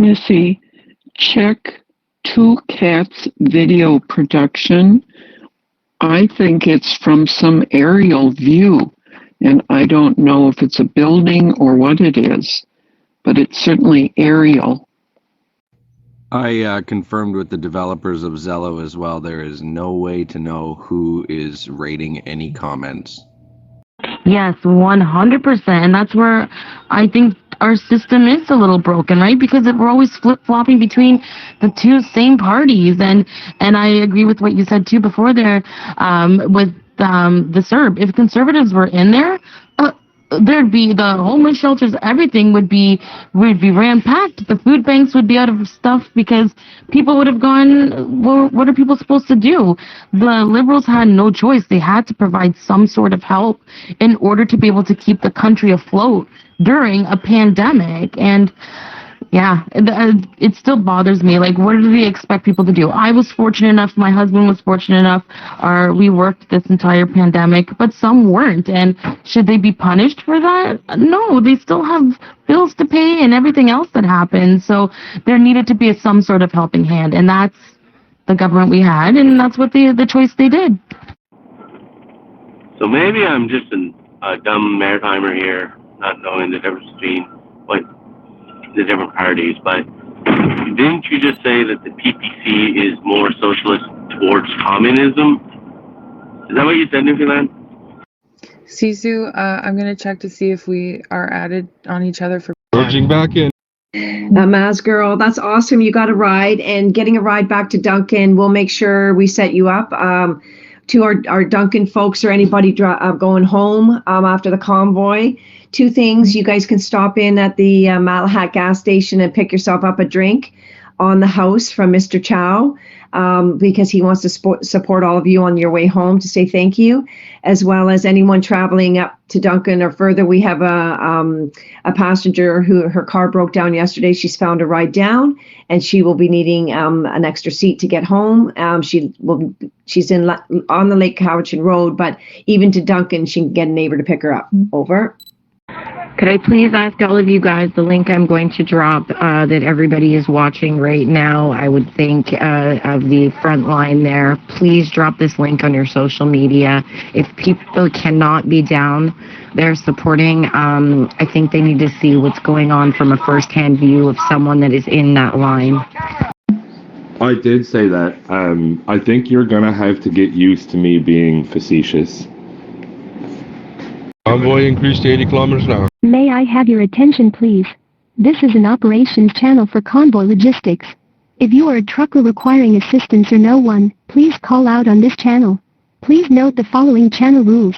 Missy, check Two Cats video production. I think it's from some aerial view, and I don't know if it's a building or what it is, but it's certainly aerial. I confirmed with the developers of Zello as well. There is no way to know who is rating any comments. Yes, 100%. And that's where I think our system is a little broken, right? Because we're always flip-flopping between the two same parties. And I agree with what you said, too, before there with the CERB. If conservatives were in there, there'd be the homeless shelters, everything would be ran-packed. The food banks would be out of stuff because people would have gone, well, what are people supposed to do? The Liberals had no choice. They had to provide some sort of help in order to be able to keep the country afloat during a pandemic. And yeah, it still bothers me. Like, what do we expect people to do? I was fortunate enough, my husband was fortunate enough, we worked this entire pandemic, but some weren't. And should they be punished for that? No, they still have bills to pay and everything else that happened. So there needed to be some sort of helping hand, and that's the government we had, and that's what the choice they did. So maybe I'm just a dumb maritimer here, not knowing the difference between the different parties, but didn't you just say that the PPC is more socialist towards communism? Is that what you said, Newfoundland? Sisu, I'm going to check to see if we are added on each other for merging back in. Maz girl, that's awesome. You got a ride, and getting a ride back to Duncan, we'll make sure we set you up. To our Duncan folks or anybody going home after the convoy, two things. You guys can stop in at the Malahat gas station and pick yourself up a drink on the house from Mr. Chow, because he wants to support all of you on your way home to say thank you, as well as anyone traveling up to Duncan or further. We have a passenger who her car broke down yesterday. She's found a ride down, and she will be needing an extra seat to get home. She's on the Lake Cowichan Road, but even to Duncan, she can get a neighbor to pick her up. Over. Could I please ask all of you guys the link I'm going to drop that everybody is watching right now? I would think of the front line there. Please drop this link on your social media. If people cannot be down there supporting, I think they need to see what's going on from a first-hand view of someone that is in that line. I did say that. I think you're going to have to get used to me being facetious. Convoy increased to 80 kilometers an hour. May I have your attention, please? This is an operations channel for convoy logistics. If you are a trucker requiring assistance or know one, please call out on this channel. Please note the following channel rules.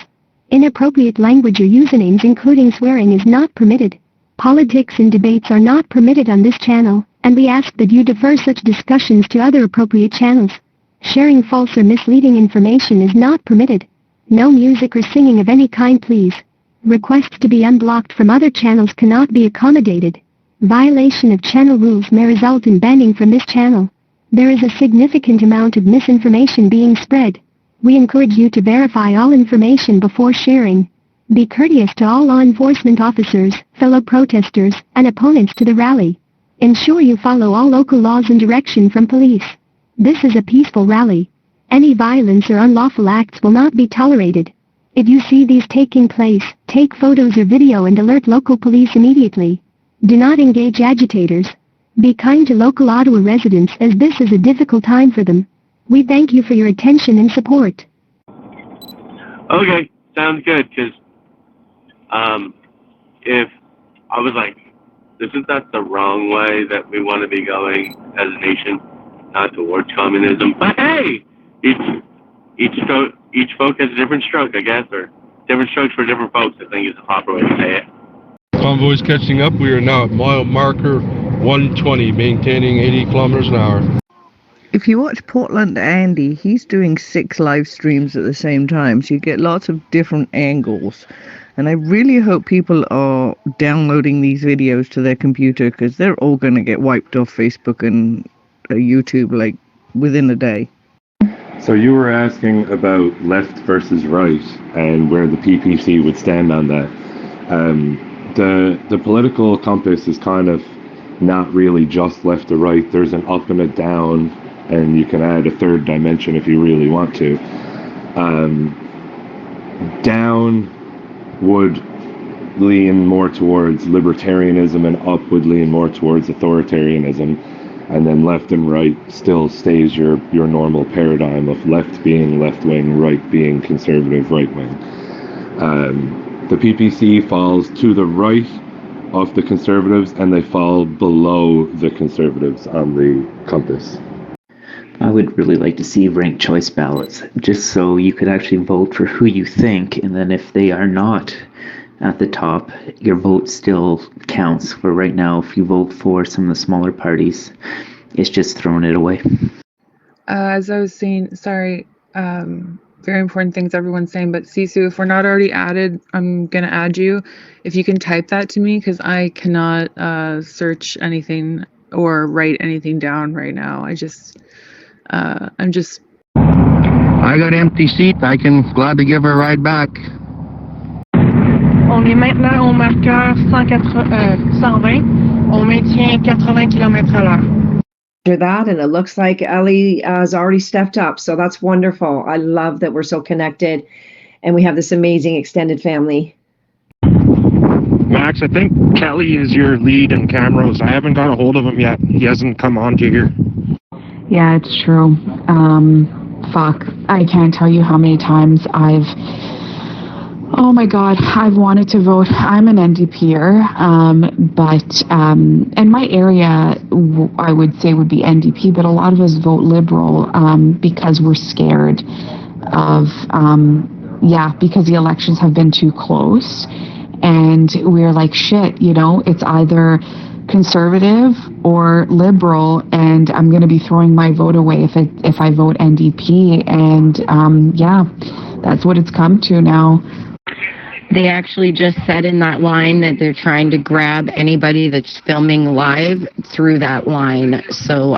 Inappropriate language or usernames including swearing is not permitted. Politics and debates are not permitted on this channel, and we ask that you defer such discussions to other appropriate channels. Sharing false or misleading information is not permitted. No music or singing of any kind, please. Requests to be unblocked from other channels cannot be accommodated. Violation of channel rules may result in banning from this channel. There is a significant amount of misinformation being spread. We encourage you to verify all information before sharing. Be courteous to all law enforcement officers, fellow protesters, and opponents to the rally. Ensure you follow all local laws and direction from police. This is a peaceful rally. Any violence or unlawful acts will not be tolerated. If you see these taking place, take photos or video and alert local police immediately. Do not engage agitators. Be kind to local Ottawa residents as this is a difficult time for them. We thank you for your attention and support. Okay, sounds good, because if I was like, isn't that the wrong way that we want to be going as a nation, not towards communism? But hey, each folk has a different stroke, I guess, or different strokes for different folks, I think is the proper way to say it. Convoy's catching up. We are now at mile marker 120, maintaining 80 kilometers an hour. If you watch Portland Andy, he's doing 6 live streams at the same time, so you get lots of different angles. And I really hope people are downloading these videos to their computer, because they're all going to get wiped off Facebook and YouTube like within a day. So you were asking about left versus right and where the PPC would stand on that. The political compass is kind of not really just left to right. There's an up and a down, and you can add a third dimension if you really want to. Down would lean more towards libertarianism, and up would lean more towards authoritarianism. And then left and right still stays your normal paradigm of left being left-wing, right being conservative right-wing. The PPC falls to the right of the conservatives, and they fall below the conservatives on the compass. I would really like to see ranked choice ballots, just so you could actually vote for who you think, and then if they are not at the top, your vote still counts. Where right now, if you vote for some of the smaller parties, it's just throwing it away. As I was saying, sorry, very important things everyone's saying, but Sisu, if we're not already added, I'm going to add you. If you can type that to me, because I cannot search anything or write anything down right now. I got empty seat. I can gladly give her a ride back. On est maintenant au marqueur 120. On maintient 80 km/h. That, and it looks like Ellie has already stepped up, so that's wonderful. I love that we're so connected and we have this amazing extended family. Max, I think Kelly is your lead in cameras. I haven't got a hold of him yet. He hasn't come on to here. Yeah, it's true. Fuck. I can't tell you how many times oh my God, I've wanted to vote. I'm an NDPer, but and my area, I would say, would be NDP, but a lot of us vote Liberal because we're scared of, because the elections have been too close, and we're like, shit, it's either Conservative or Liberal, and I'm going to be throwing my vote away if I vote NDP, and that's what it's come to now. They actually just said in that line that they're trying to grab anybody that's filming live through that line. So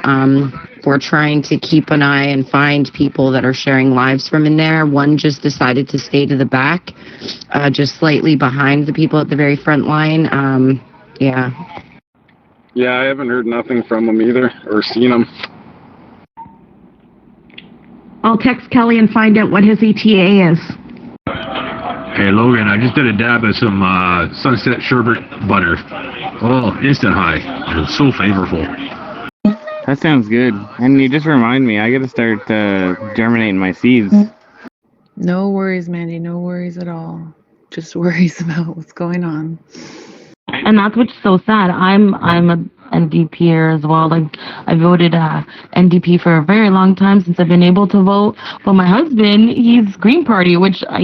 we're trying to keep an eye and find people that are sharing lives from in there. One just decided to stay to the back, just slightly behind the people at the very front line. Yeah, I haven't heard nothing from him either, or seen him. I'll text Kelly and find out what his ETA is. Hey Logan, I just did a dab of some sunset sherbet butter. Oh, instant high. It's so flavorful. That sounds good. And you just remind me, I gotta start germinating my seeds. No worries, Mandy. No worries at all. Just worries about what's going on. And that's what's so sad. I'm a NDPer as well. Like, I voted NDP for a very long time since I've been able to vote. But my husband, he's Green Party, which, a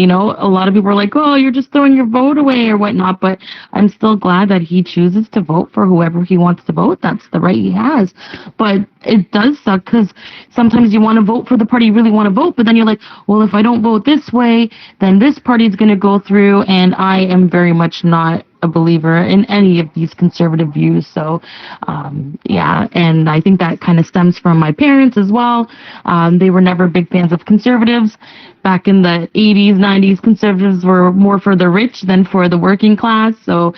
lot of people are like, oh, you're just throwing your vote away or whatnot. But I'm still glad that he chooses to vote for whoever he wants to vote. That's the right he has. But it does suck because sometimes you want to vote for the party you really want to vote. But then you're like, well, if I don't vote this way, then this party is going to go through. And I am very much not a believer in any of these conservative views. So, and I think that kind of stems from my parents as well. They were never big fans of conservatives. Back in the 80s, 90s, conservatives were more for the rich than for the working class. So,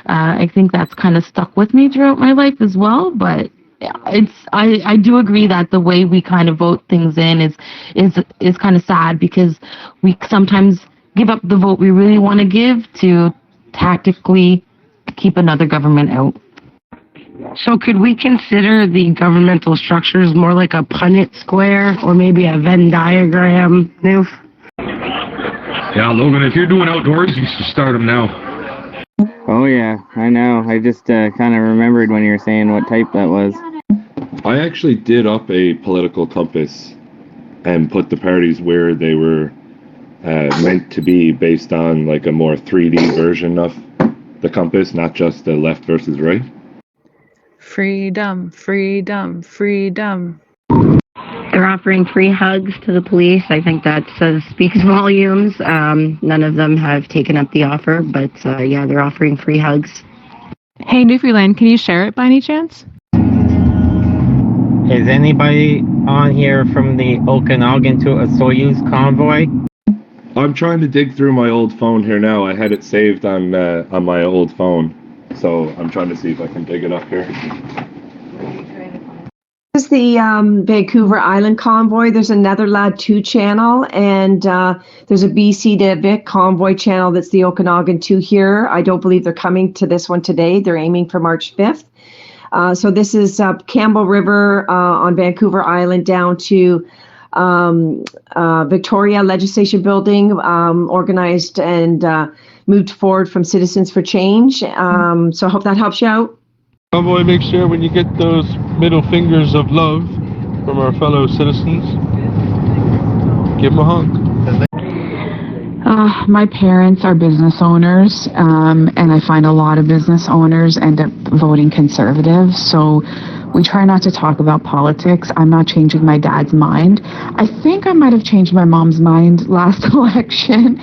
I think that's kind of stuck with me throughout my life as well. But I do agree that the way we kind of vote things in is kind of sad, because we sometimes give up the vote we really want to give to tactically keep another government out. So could we consider the governmental structures more like a Punnett square or maybe a Venn diagram, Noof? Yeah, Logan, if you're doing outdoors, you should start them now. Oh yeah, I know. I just kind of remembered when you were saying what type that was. I actually did up a political compass and put the parties where they were meant to be, based on like a more 3D version of the compass, not just the left versus right. Freedom, freedom, freedom. They're offering free hugs to the police. I think that speaks volumes. None of them have taken up the offer, but they're offering free hugs. Hey, Newfoundland, can you share it by any chance? Is anybody on here from the Okanagan to a Soyuz convoy? I'm trying to dig through my old phone here now. I had it saved on my old phone, So I'm trying to see if I can dig it up here. This is the Vancouver Island Convoy. There's a Netherlad 2 channel, and there's a BC to Vic Convoy channel that's the Okanagan 2 here. I don't believe they're coming to this one today. They're aiming for March 5th. So this is Campbell River on Vancouver Island down to Victoria Legislation Building, organized and moved forward from Citizens for Change. So I hope that helps you out. Convoy, make sure when you get those middle fingers of love from our fellow citizens, give them a hug. My parents are business owners, and I find a lot of business owners end up voting Conservative, so we try not to talk about politics. I'm not changing my dad's mind. I think I might have changed my mom's mind last election,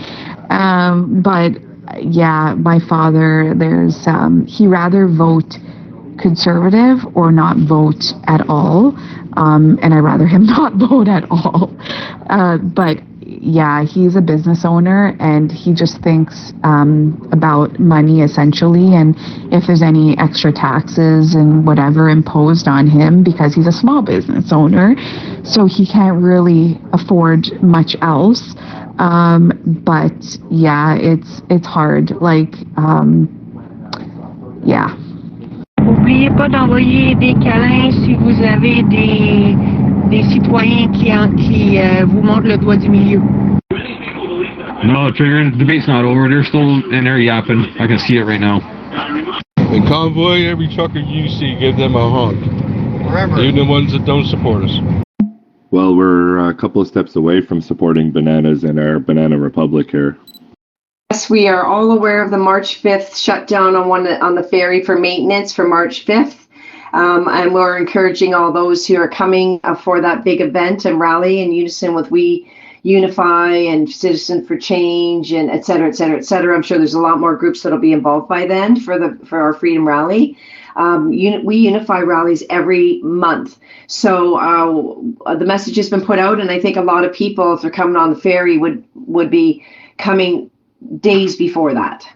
but yeah, my father, he rather vote Conservative or not vote at all, and I'd rather him not vote at all. But yeah, he's a business owner and he just thinks about money essentially, and if there's any extra taxes and whatever imposed on him, because he's a small business owner, so he can't really afford much else. But yeah, it's hard. Like, yeah. N'oubliez pas d'envoyer des câlins si vous avez des citoyens qui vous montrent le doigt du milieu. No, Trigger, the debate's not over. They're still in there yapping. I can see it right now. In Convoy, every trucker you see, give them a hug. Remember, even the ones that don't support us. Well, we're a couple of steps away from supporting bananas in our Banana Republic here. Yes, we are all aware of the March 5th shutdown on the ferry for maintenance for March 5th. And we're encouraging all those who are coming for that big event and rally in unison with We Unify and Citizen for Change and et cetera, et cetera, et cetera. I'm sure there's a lot more groups that'll be involved by then for our Freedom Rally. We Unify rallies every month. So the message has been put out, and I think a lot of people, if they're coming on the ferry, would be coming days before that.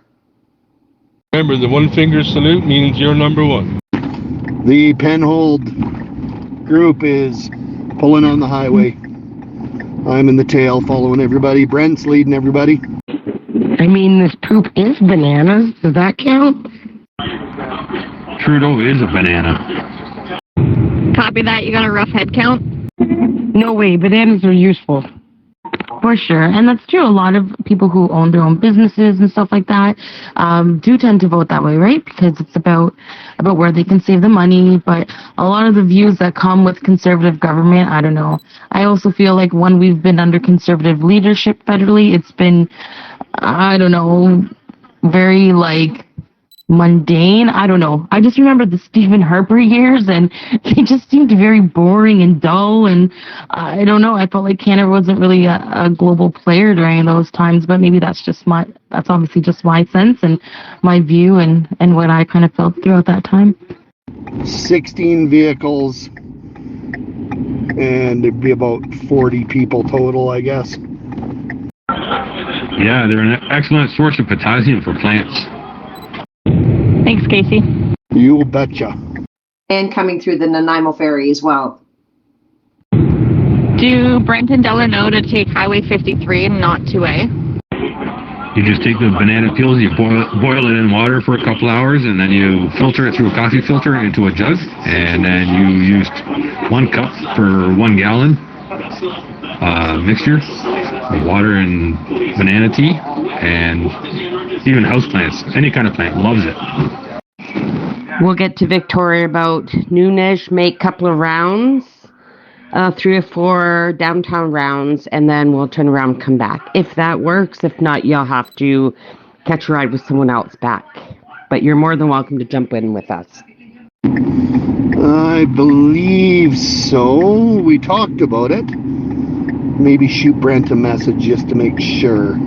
Remember, the one finger salute means you're number one. The Penhold group is pulling on the highway. I'm in the tail following everybody. Brent's leading everybody. I mean, this poop is bananas. Does that count? Trudeau is a banana. Copy that. You got a rough head count? No way. Bananas are useful. For sure. And that's true. A lot of people who own their own businesses and stuff like that do tend to vote that way, right? Because it's about where they can save the money. But a lot of the views that come with conservative government, I don't know. I also feel like when we've been under conservative leadership federally, it's been, I don't know, very like mundane. I don't know. I just remember the Stephen Harper years, and they just seemed very boring and dull. And I don't know. I felt like Canada wasn't really a global player during those times. But maybe that's obviously just my sense and my view and what I kind of felt throughout that time. 16 vehicles, and it'd be about 40 people total, I guess. Yeah, they're an excellent source of potassium for plants. Thanks, Casey. You betcha. And coming through the Nanaimo Ferry as well. Do Brent and Della know to take Highway 53 and not 2A? You just take the banana peels, you boil it in water for a couple hours, and then you filter it through a coffee filter into a jug, and then you used 1 cup for 1 gallon mixture of water and banana tea, and even houseplants, any kind of plant loves it. We'll get to Victoria about noonish, make a couple of rounds, 3 or 4 downtown rounds, and then we'll turn around and come back. If that works, if not, you'll have to catch a ride with someone else back. But you're more than welcome to jump in with us. I believe so. We talked about it. Maybe shoot Brent a message just to make sure.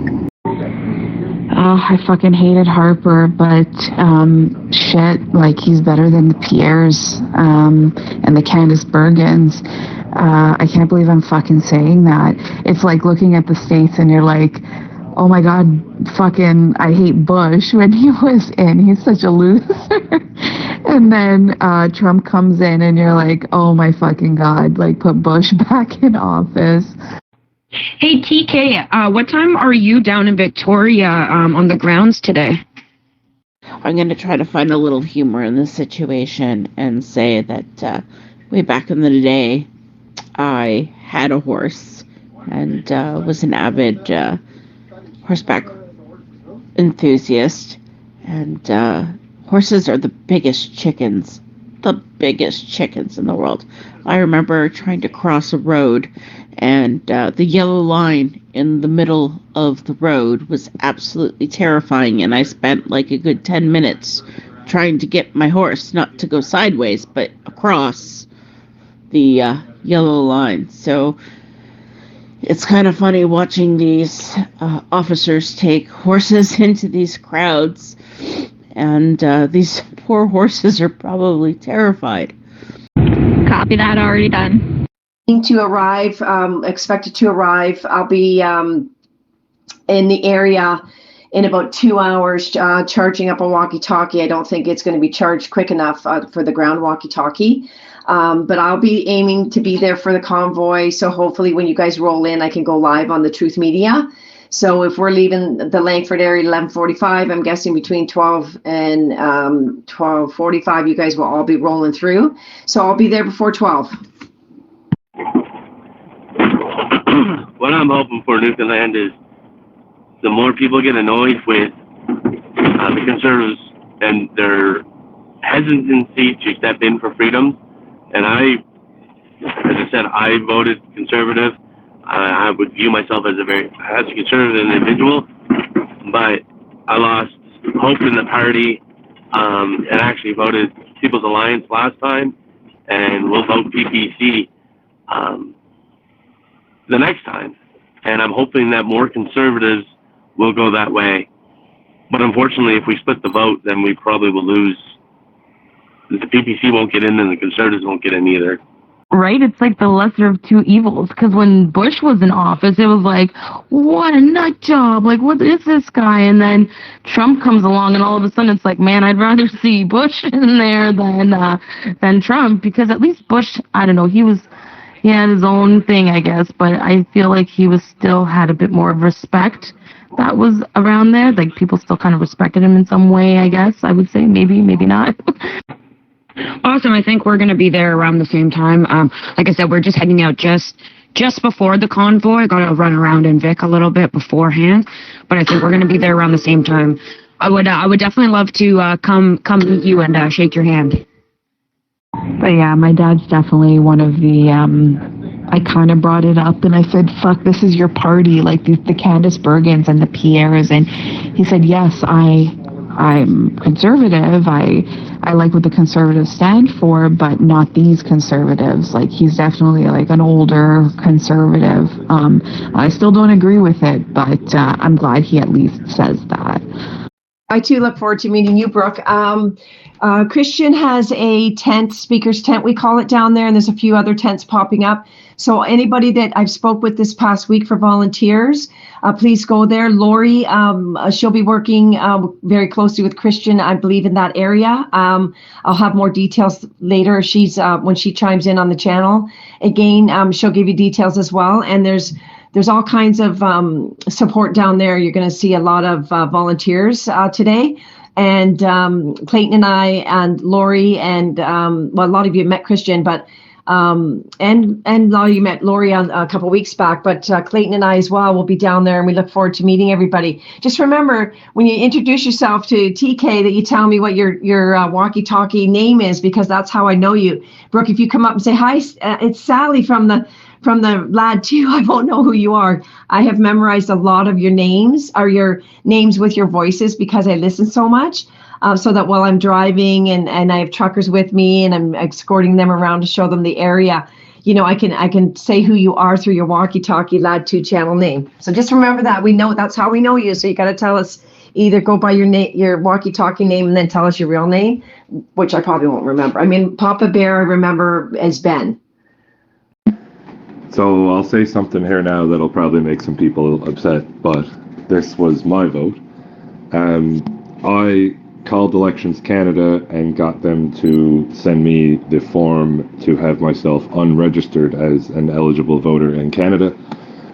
Oh, I fucking hated Harper, but shit, like he's better than the Pierres and the Candice Bergens. I can't believe I'm fucking saying that. It's like looking at the States and you're like, oh my God, fucking, I hate Bush when he was in. He's such a loser. And then Trump comes in and you're like, oh my fucking God, like put Bush back in office. Hey, TK, what time are you down in Victoria on the grounds today? I'm going to try to find a little humor in this situation and say that way back in the day, I had a horse and was an avid horseback enthusiast. And horses are the biggest chickens in the world. I remember trying to cross a road, and the yellow line in the middle of the road was absolutely terrifying, and I spent like a good 10 minutes trying to get my horse not to go sideways, but across the yellow line. So it's kind of funny watching these officers take horses into these crowds, and these poor horses are probably terrified. Copy that, already done. To arrive, expected to arrive. I'll be in the area in about 2 hours, charging up a walkie-talkie. I don't think it's going to be charged quick enough for the ground walkie-talkie. But I'll be aiming to be there for the convoy. So hopefully when you guys roll in, I can go live on the Truth Media. So if we're leaving the Langford area at 11:45, I'm guessing between 12 and 12:45, you guys will all be rolling through. So I'll be there before 12. What I'm hoping for Newfoundland is the more people get annoyed with the Conservatives and their hesitancy to step in for freedom. And as I said, I voted Conservative. I would view myself as a conservative individual, but I lost hope in the party and actually voted People's Alliance last time, and we'll vote PPC the next time. And I'm hoping that more conservatives will go that way. But unfortunately, if we split the vote, then we probably will lose. The PPC won't get in, and the conservatives won't get in either. Right? It's like the lesser of two evils. Because when Bush was in office, it was like, what a nut job. Like, what is this guy? And then Trump comes along, and all of a sudden it's like, man, I'd rather see Bush in there than Trump. Because at least Bush, I don't know, he had his own thing, I guess. But I feel like he still had a bit more of respect that was around there. Like, people still kind of respected him in some way, I guess. I would say maybe not. Awesome. I think we're going to be there around the same time. Like I said, we're just heading out just before the convoy. I got to run around in Vic a little bit beforehand, but I think we're going to be there around the same time. I would definitely love to come meet you and shake your hand. But yeah, my dad's definitely one of the, I kind of brought it up and I said, fuck, this is your party, like the Candice Bergens and the Pierres. And he said, yes, I'm conservative. I like what the conservatives stand for, but not these conservatives. Like, he's definitely like an older conservative. I still don't agree with it, but I'm glad he at least says that. I too look forward to meeting you, Brooke. Christian has a tent, speaker's tent, we call it, down there, and there's a few other tents popping up. So anybody that I've spoke with this past week for volunteers, please go there. Lori, she'll be working very closely with Christian, I believe, in that area. I'll have more details later. She's when she chimes in on the channel. Again, she'll give you details as well. And there's all kinds of support down there. You're going to see a lot of volunteers today. And Clayton and I and Lori and well, a lot of you met Christian, but and a lot of you met Lori a couple of weeks back, but Clayton and I as well will be down there, and we look forward to meeting everybody. Just remember, when you introduce yourself to TK, that you tell me what your walkie-talkie name is, because that's how I know you. Brooke, if you come up and say, hi, it's Sally from the Lad 2, I won't know who you are. I have memorized a lot of your names, or your names with your voices, because I listen so much. So that while I'm driving and I have truckers with me and I'm escorting them around to show them the area, you know, I can say who you are through your walkie-talkie Lad 2 channel name. So just remember that. We know that's how we know you. So you got to tell us, either go by your name, your walkie-talkie name, and then tell us your real name, which I probably won't remember. I mean, Papa Bear I remember as Ben. So I'll say something here now that'll probably make some people upset, but this was my vote. I called Elections Canada and got them to send me the form to have myself unregistered as an eligible voter in Canada,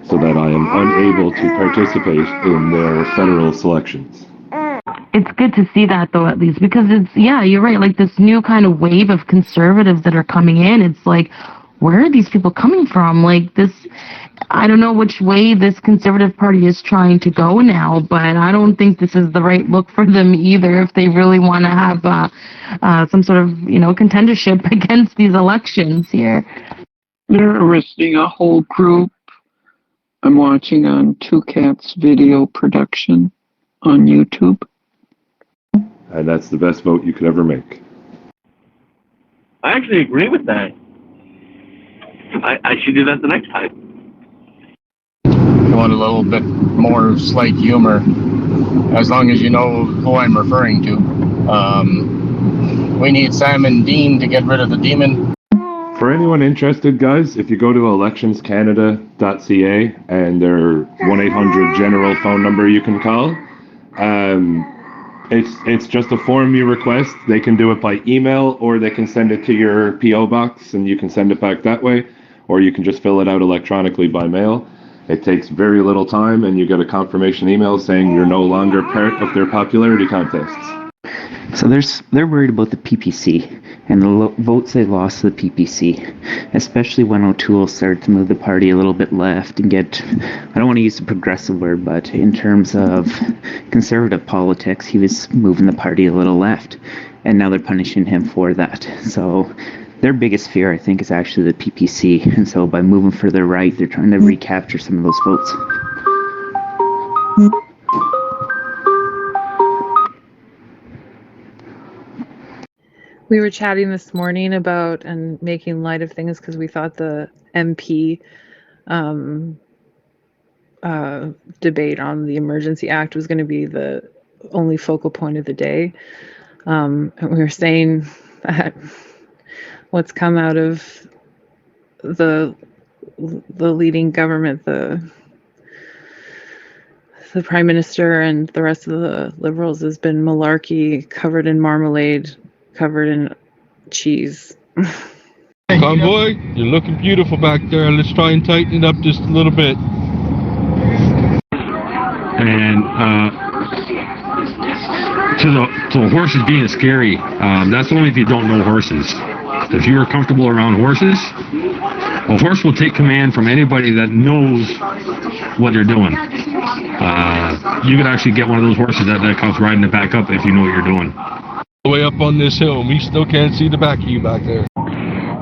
so that I am unable to participate in their federal selections. It's good to see that, though, at least, because it's, yeah, you're right, like this new kind of wave of conservatives that are coming in. It's like, where are these people coming from? Like this, I don't know which way this Conservative Party is trying to go now, but I don't think this is the right look for them either if they really want to have some sort of, contendership against these elections here. They're arresting a whole group. I'm watching on Two Cats video production on YouTube. And that's the best vote you could ever make. I actually agree with that. I should do that the next time. You want a little bit more slight humor, as long as you know who I'm referring to. We need Sam and Dean to get rid of the demon. For anyone interested, guys, if you go to electionscanada.ca and their 1-800 general phone number you can call, it's just a form you request. They can do it by email, or they can send it to your P.O. box and you can send it back that way, or you can just fill it out electronically by mail. It takes very little time, and you get a confirmation email saying you're no longer part of their popularity contests. So they're worried about the PPC and the votes they lost to the PPC, especially when O'Toole started to move the party a little bit left and get, I don't want to use the progressive word, but in terms of conservative politics, he was moving the party a little left, and now they're punishing him for that. So their biggest fear, I think, is actually the PPC, and so by moving further right, they're trying to recapture some of those votes. We were chatting this morning about and making light of things because we thought the MP debate on the Emergency Act was going to be the only focal point of the day. And we were saying that what's come out of the leading government, the Prime Minister and the rest of the Liberals, has been malarkey covered in marmalade, covered in cheese. Convoy, you're looking beautiful back there. Let's try and tighten it up just a little bit. And to the horses being scary, that's only if you don't know horses. If you're comfortable around horses, a horse will take command from anybody that knows what they're doing. You could actually get one of those horses that comes riding it back up if you know what you're doing. Way up on this hill, and we still can't see the back of you back there.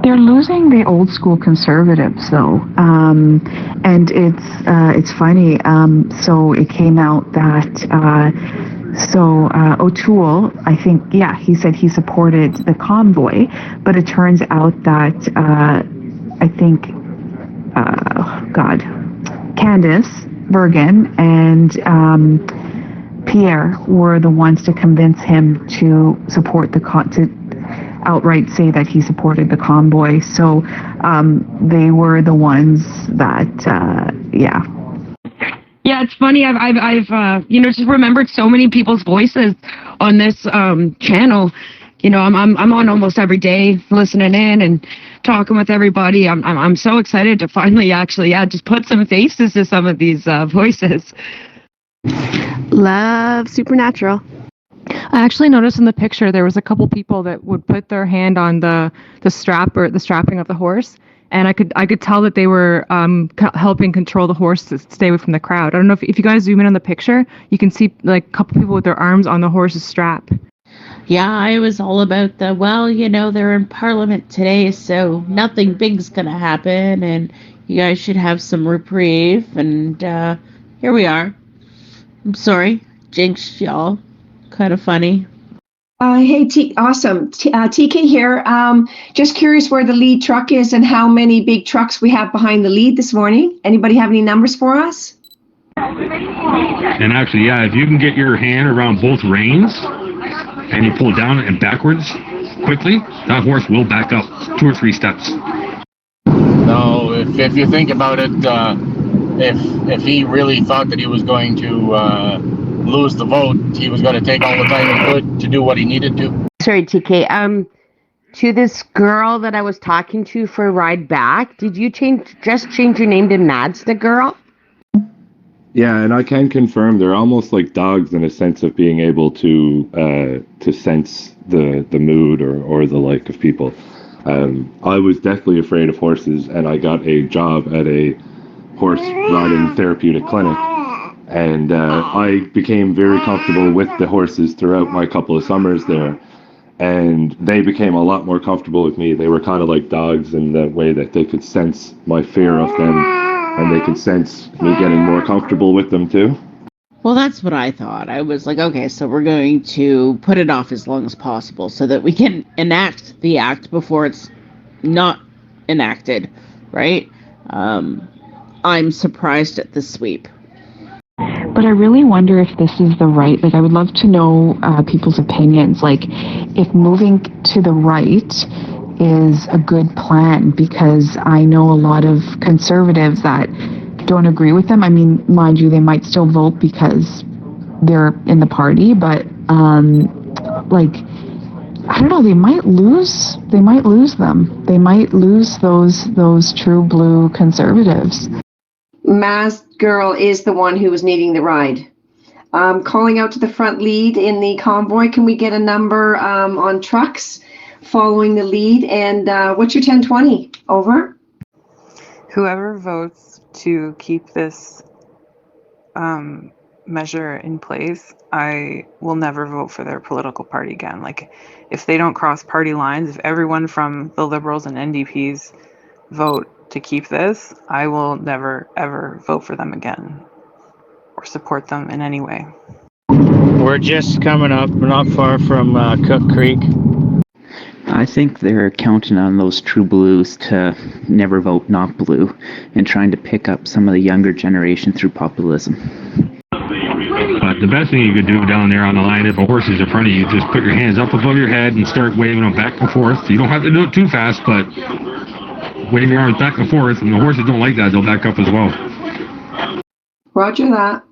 They're losing the old school conservatives, though, and it's funny. So it came out that O'Toole, I think, he said he supported the convoy, but it turns out that I think, Candice Bergen and Pierre were the ones to convince him to support to outright say that he supported the convoy. So they were the ones that, Yeah, it's funny. I've just remembered so many people's voices on this channel. I'm on almost every day, listening in and talking with everybody. I'm so excited to finally actually just put some faces to some of these voices. Love Supernatural. I actually noticed in the picture there was a couple people that would put their hand on the strap or the strapping of the horse, and I could tell that they were helping control the horse to stay away from the crowd. I don't know if you guys zoom in on the picture, you can see like a couple people with their arms on the horse's strap. Yeah, I was all about they're in Parliament today, so nothing big's gonna happen, and you guys should have some reprieve, and here we are. I'm sorry, jinxed y'all. Kind of funny. Hey, awesome. TK here. Just curious where the lead truck is and how many big trucks we have behind the lead this morning. Anybody have any numbers for us? And actually, if you can get your hand around both reins and you pull down and backwards quickly, that horse will back up 2 or 3 steps. No, if you think about it, if he really thought that he was going to lose the vote, he was going to take all the time he could to do what he needed to. Sorry, TK. To this girl that I was talking to for a ride back, did you change your name to Mads the girl? Yeah, and I can confirm they're almost like dogs in a sense of being able to sense the mood or the like of people. I was deathly afraid of horses, and I got a job at a horse riding therapeutic clinic, and I became very comfortable with the horses throughout my couple of summers there, and they became a lot more comfortable with me. They were kind of like dogs in the way that they could sense my fear of them, and they could sense me getting more comfortable with them too. Well, that's what I thought. I was like, okay, so we're going to put it off as long as possible so that we can enact the act before it's not enacted, right? I'm surprised at the sweep. But I really wonder if this is the right, like I would love to know people's opinions, like if moving to the right is a good plan, because I know a lot of conservatives that don't agree with them. I mean, mind you, they might still vote because they're in the party, but like, I don't know, they might lose them. They might lose those true blue conservatives. Masked girl is the one who was needing the ride. Calling out to the front lead in the convoy. Can we get a number on trucks following the lead? And what's your 1020? Over. Whoever votes to keep this measure in place, I will never vote for their political party again. Like, if they don't cross party lines, if everyone from the Liberals and NDPs vote to keep this, I will never, ever vote for them again or support them in any way. We're just coming up. We're not far from Cook Creek. I think they're counting on those true blues to never vote not blue and trying to pick up some of the younger generation through populism. But the best thing you could do down there on the line, if a horse is in front of you, just put your hands up above your head and start waving them back and forth. You don't have to do it too fast, but wave your arms back and forth, and the horses don't like that. They'll back up as well. Roger that.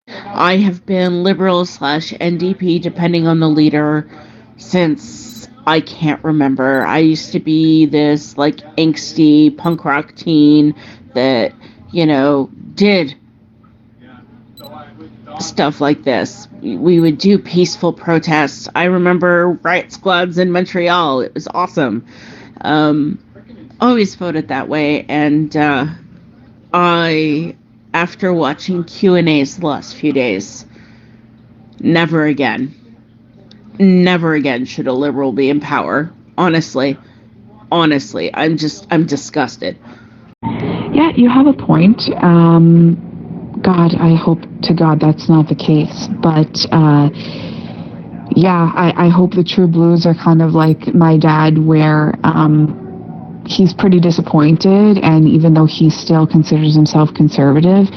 I have been Liberal/NDP, depending on the leader, since I can't remember. I used to be this, like, angsty punk rock teen that, did stuff like this. We would do peaceful protests. I remember riot squads in Montreal. It was awesome. Always voted that way, and I, after watching Q&As the last few days, never again should a Liberal be in power. Honestly, I'm disgusted. Yeah, you have a point. God, I hope to God that's not the case. But yeah, I hope the true blues are kind of like my dad, where he's pretty disappointed, and even though he still considers himself conservative,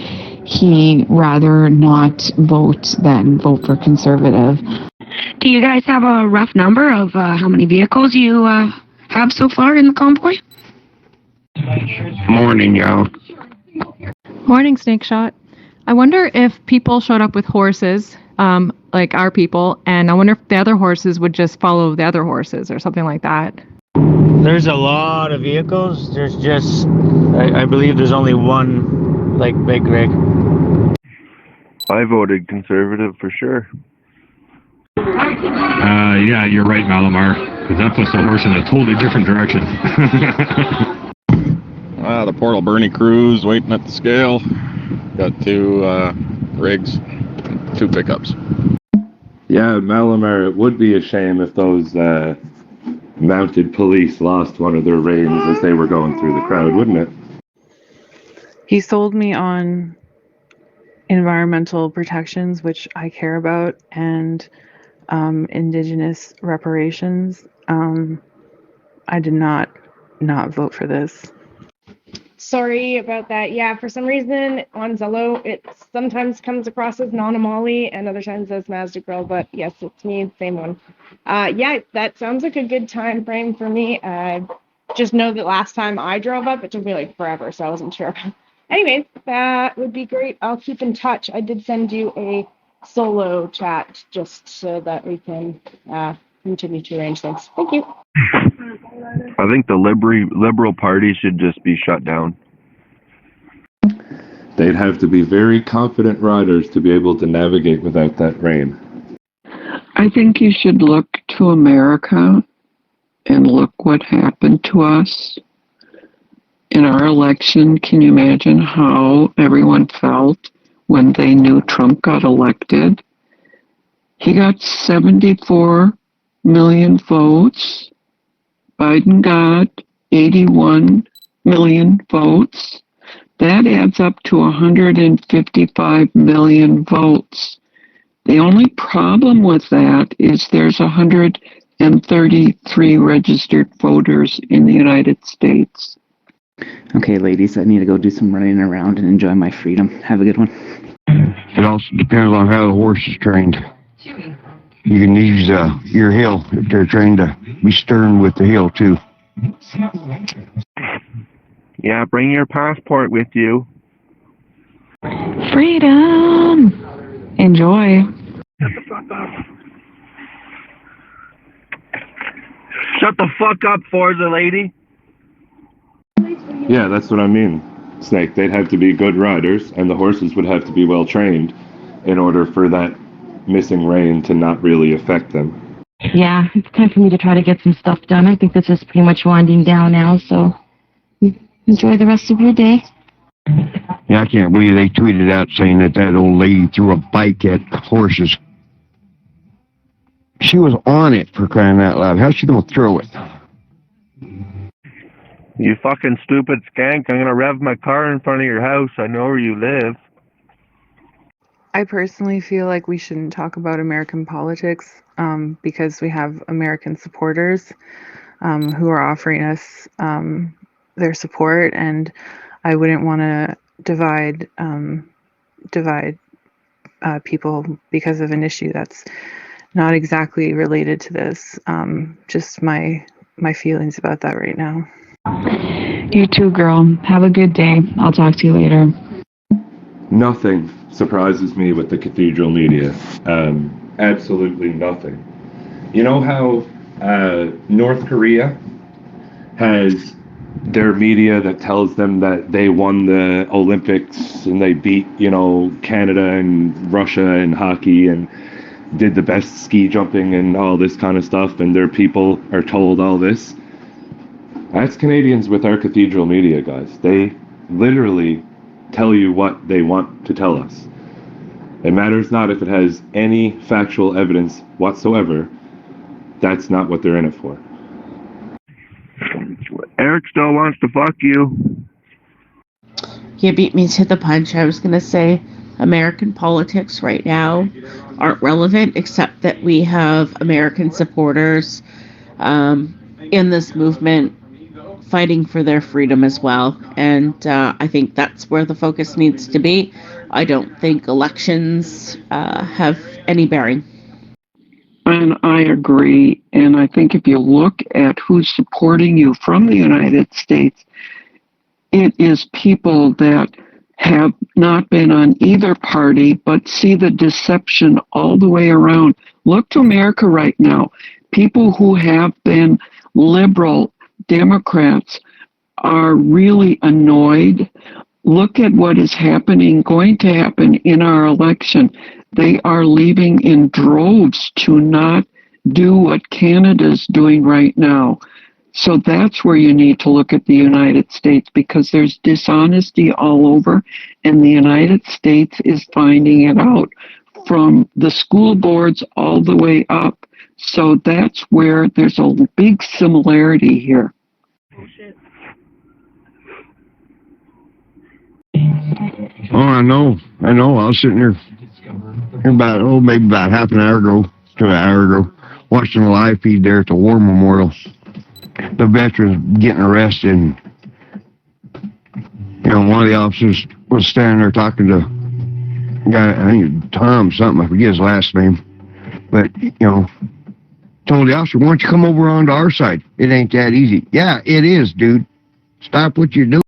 he rather not vote than vote for conservative. Do you guys have a rough number of how many vehicles you have so far in the convoy? Morning, yo. Morning, Snake Shot. I wonder if people showed up with horses, like our people, and I wonder if the other horses would just follow the other horses or something like that. There's a lot of vehicles. There's just, I believe there's only one, like, big rig. I voted conservative for sure. Yeah, you're right, Malamar, because that puts the horse in a totally different direction. The Port Alberni crew's waiting at the scale. Got 2 rigs, 2 pickups. Yeah, Malamar, it would be a shame if those mounted police lost one of their reins as they were going through the crowd, wouldn't it? He sold me on environmental protections, which I care about, and Indigenous reparations. I did not vote for this. Sorry about that. Yeah, for some reason on Zello, it sometimes comes across as nominally and other times as Mazda Girl, but yes, it's me, same one. Yeah, that sounds like a good time frame for me. Just know that last time I drove up, it took me like forever, so I wasn't sure anyways, that would be great. I'll keep in touch. I did send you a solo chat just so that we can continue to arrange things. Thank you. I think the Liberal Party should just be shut down. They'd have to be very confident riders to be able to navigate without that rain. I think you should look to America and look what happened to us in our election. Can you imagine how everyone felt when they knew Trump got elected? He got 74 million votes. Biden got 81 million votes. That adds up to 155 million votes. The only problem with that is there's 133 registered voters in the United States. Okay, ladies, I need to go do some running around and enjoy my freedom. Have a good one. It also depends on how the horse is trained. You can use your heel if they're trained to be stern with the heel, too. Yeah, bring your passport with you. Freedom! Enjoy. Shut the fuck up. Shut the fuck up, Forza lady. Yeah, that's what I mean, Snake. They'd have to be good riders, and the horses would have to be well trained in order for that missing rain to not really affect them. Yeah, it's time for me to try to get some stuff done. I think this is pretty much winding down now, so enjoy the rest of your day. Yeah, I can't believe they tweeted out saying that old lady threw a bike at horses. She was on it, for crying out loud. How's she going to throw it? You fucking stupid skank. I'm gonna rev my car in front of your house. I know where you live. I personally feel like we shouldn't talk about American politics because we have American supporters who are offering us their support, and I wouldn't want to divide people because of an issue that's not exactly related to this. Just my feelings about that right now. You too, girl. Have a good day. I'll talk to you later. Nothing surprises me with the cathedral media. Absolutely nothing. You know how North Korea has their media that tells them that they won the Olympics and they beat, Canada and Russia in hockey and did the best ski jumping and all this kind of stuff, and their people are told all this? That's Canadians with our cathedral media, guys. They literally tell you what they want to tell us. It matters not if it has any factual evidence whatsoever. That's not what they're in it for. Eric still wants to fuck you. You beat me to the punch. I was going to say American politics right now aren't relevant, except that we have American supporters in this movement fighting for their freedom as well. And I think that's where the focus needs to be. I don't think elections have any bearing. And I agree. And I think if you look at who's supporting you from the United States, it is people that have not been on either party, but see the deception all the way around. Look to America right now. People who have been liberal Democrats are really annoyed. Look at what is going to happen in our election. They are leaving in droves to not do what Canada's doing right now. So that's where you need to look at the United States, because there's dishonesty all over, and the United States is finding it out from the school boards all the way up. So that's where there's a big similarity here. Oh, I know. I was sitting there maybe about half an hour ago to an hour ago, watching the live feed there at the War Memorial. The veterans getting arrested. And, one of the officers was standing there talking to a guy, I think Tom something, I forget his last name. But, told the officer, why don't you come over onto our side? It ain't that easy. Yeah, it is, dude. Stop what you're doing.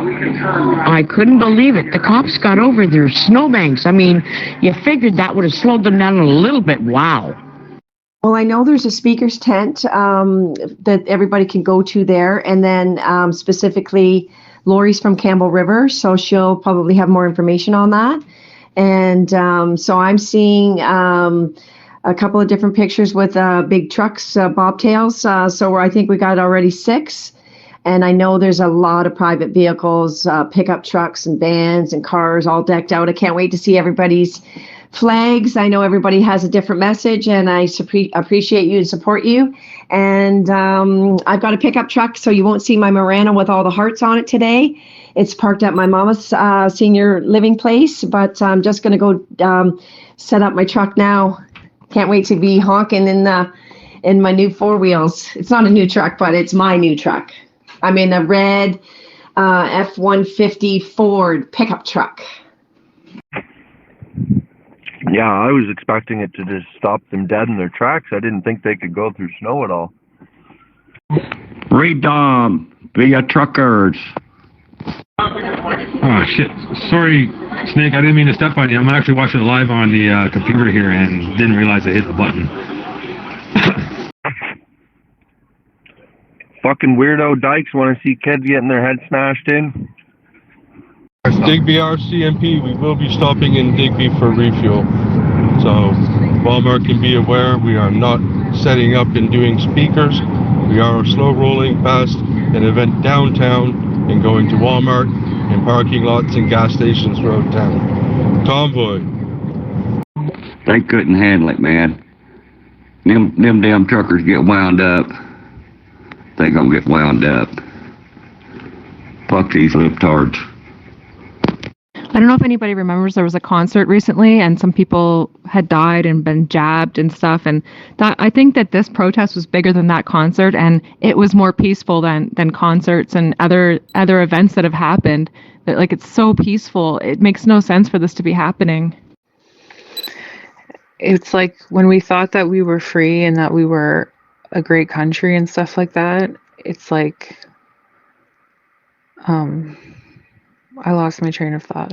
I couldn't believe it. The cops got over their snowbanks. I mean, you figured that would have slowed them down a little bit. Wow. Well, I know there's a speaker's tent that everybody can go to there, and then specifically Lori's from Campbell River, so she'll probably have more information on that. And so I'm seeing a couple of different pictures with big trucks, bobtails. So I think we got already 6. And I know there's a lot of private vehicles, pickup trucks and vans and cars all decked out. I can't wait to see everybody's flags. I know everybody has a different message, and I appreciate you and support you. And I've got a pickup truck, so you won't see my Murano with all the hearts on it today. It's parked at my mama's senior living place, but I'm just going to go set up my truck now. Can't wait to be honking in my new 4-wheels. It's not a new truck, but it's my new truck. I'm in a red F-150 Ford pickup truck. Yeah, I was expecting it to just stop them dead in their tracks. I didn't think they could go through snow at all. Freedom via truckers. Oh, shit. Sorry, Snake, I didn't mean to step on you. I'm actually watching it live on the computer here and didn't realize I hit the button. Fucking weirdo dykes want to see kids getting their heads smashed in. Digby RCMP, we will be stopping in Digby for refuel. So Walmart can be aware we are not setting up and doing speakers. We are slow rolling past an event downtown and going to Walmart and parking lots and gas stations throughout town. Convoy. They couldn't handle it, man. Them damn truckers get wound up. They gonna get wound up. Fuck these libtards. I don't know if anybody remembers, there was a concert recently and some people had died and been jabbed and stuff, and that I think that this protest was bigger than that concert, and it was more peaceful than concerts and other events that have happened. That, like, it's so peaceful. It makes no sense for this to be happening. It's like when we thought that we were free and that we were a great country and stuff like that, it's like I lost my train of thought.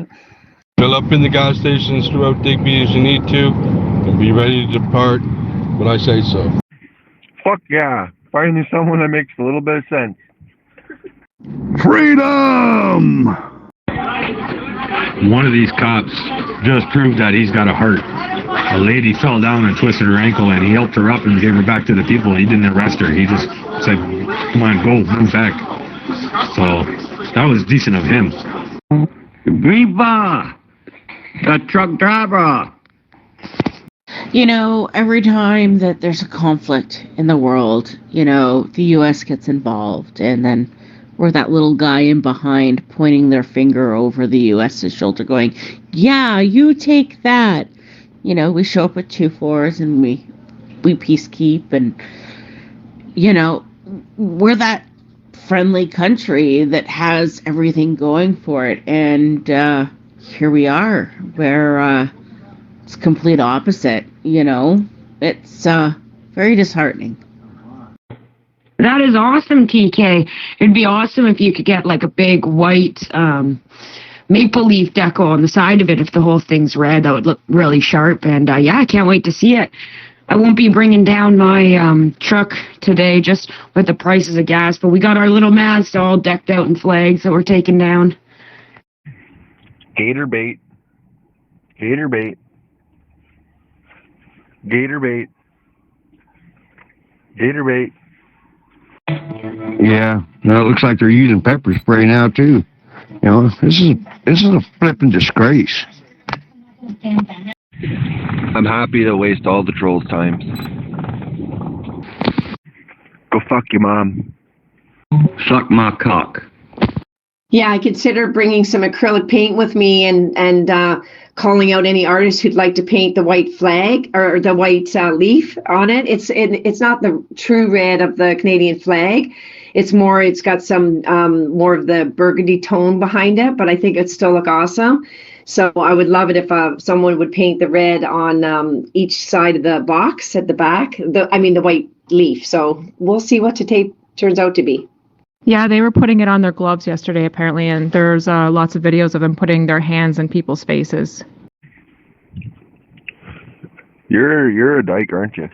Fill up in the gas stations throughout Digby as you need to, and be ready to depart when I say so. Fuck yeah. Finally someone that makes a little bit of sense. Freedom! One of these cops just proved that he's got a heart. A lady fell down and twisted her ankle, and he helped her up and gave her back to the people. He didn't arrest her. He just said, come on, go, move back. So that was decent of him. Viva! The truck driver! You know, every time that there's a conflict in the world, you know, the U.S. gets involved, and then we're that little guy in behind pointing their finger over the U.S.'s shoulder going, yeah, you take that. You know, we show up at 2-4s and we peacekeep, and, you know, we're that friendly country that has everything going for it, and here we are where it's complete opposite. You know, it's very disheartening. That is awesome, TK. It'd be awesome if you could get like a big white maple leaf deco on the side of it. If the whole thing's red, that would look really sharp. And yeah, I can't wait to see it. I won't be bringing down my truck today just with the prices of gas, but we got our little mast all decked out in flags that we're taking down. Gator bait. Gator bait. Gator bait. Gator bait. Yeah, no, it looks like they're using pepper spray now too. You know, this is a flipping disgrace. I'm happy to waste all the trolls' time. Go fuck your mom. Suck my cock. Yeah, I consider bringing some acrylic paint with me and calling out any artists who'd like to paint the white flag or the white leaf on it. It's not the true red of the Canadian flag. It's got some more of the burgundy tone behind it, but I think it'd still look awesome. So I would love it if someone would paint the red on each side of the box at the back. The white leaf. So we'll see what the tape turns out to be. Yeah, they were putting it on their gloves yesterday, apparently, and there's lots of videos of them putting their hands in people's faces. You're a dyke, aren't you?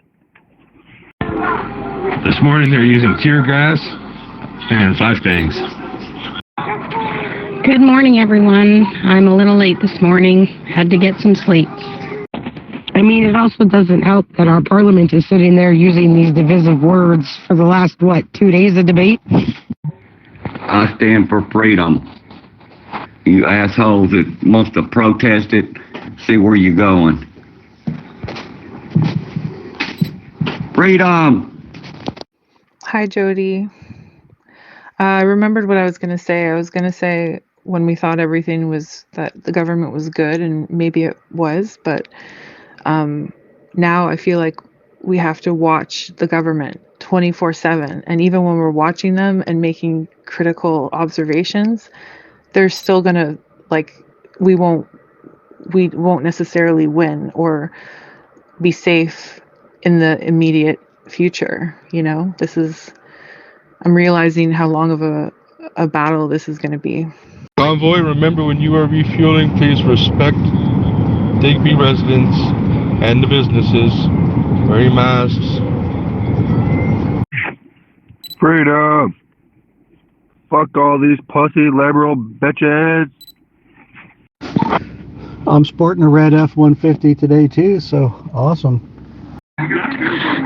This morning they're using tear gas and flashbangs. Good morning, everyone. I'm a little late this morning. Had to get some sleep. I mean, it also doesn't help that our parliament is sitting there using these divisive words for the last, 2 days of debate? I stand for freedom. You assholes that wants to protest it, see where you're going. Freedom! Hi, Jody. I remembered what I was going to say. I was going to say when we thought everything was, that the government was good, and maybe it was, but now I feel like we have to watch the government 24/7. And even when we're watching them and making critical observations, they're still going to, we won't necessarily win or be safe in the immediate future. I'm realizing how long of a battle this is going to be. Convoy, remember when you are refueling, please respect Digby residents and the businesses. Wearing masks. Freedom! Fuck all these pussy liberal bitches. I'm sporting a red F-150 today too, so awesome.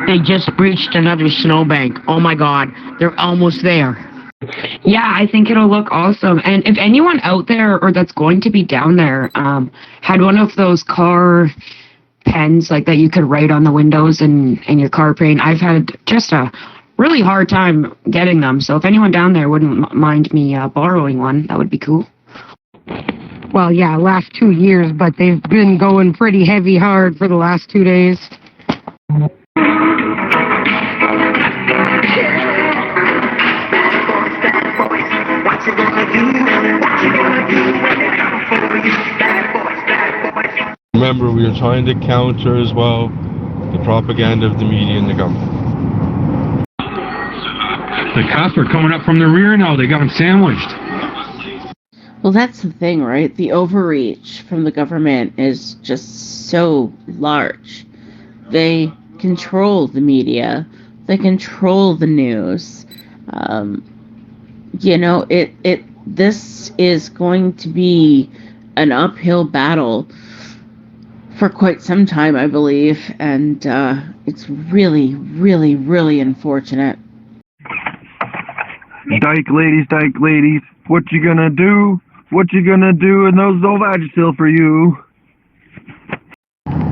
They just breached another snowbank. Oh my God, they're almost there. Yeah, I think it'll look awesome. And if anyone out there or that's going to be down there had one of those car pens like that you could write on the windows in your car paint, I've had just a really hard time getting them. So if anyone down there wouldn't mind me borrowing one, that would be cool. Well, yeah, last 2 years, but they've been going pretty heavy hard for the last 2 days. Remember, we are trying to counter as well the propaganda of the media and the government. The cops are coming up from the rear now. They got them sandwiched. Well, that's the thing, right? The overreach from the government is just so large. They control the media. They control the news. This is going to be an uphill battle for quite some time, I believe, and it's really, really, really unfortunate. Dyke ladies, what you gonna do? What you gonna do in those old Vagisil for you?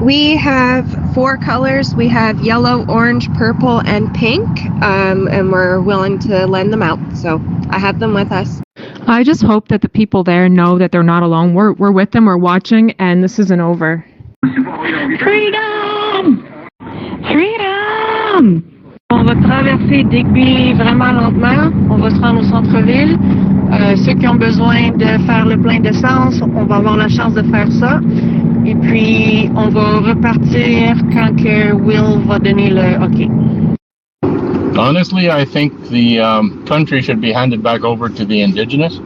We have 4 colors. We have yellow, orange, purple, and pink, and we're willing to lend them out. So I have them with us. I just hope that the people there know that they're not alone. We're with them, we're watching, and this isn't over. Freedom! Freedom! On va traverser Digby vraiment lentement. On va se rendre au centre-ville. Ceux qui ont besoin de faire le plein d'essence, on va avoir la chance de faire ça. Et puis, on va repartir quand que Will va donner le OK. Honestly, I think the country should be handed back over to the indigenous,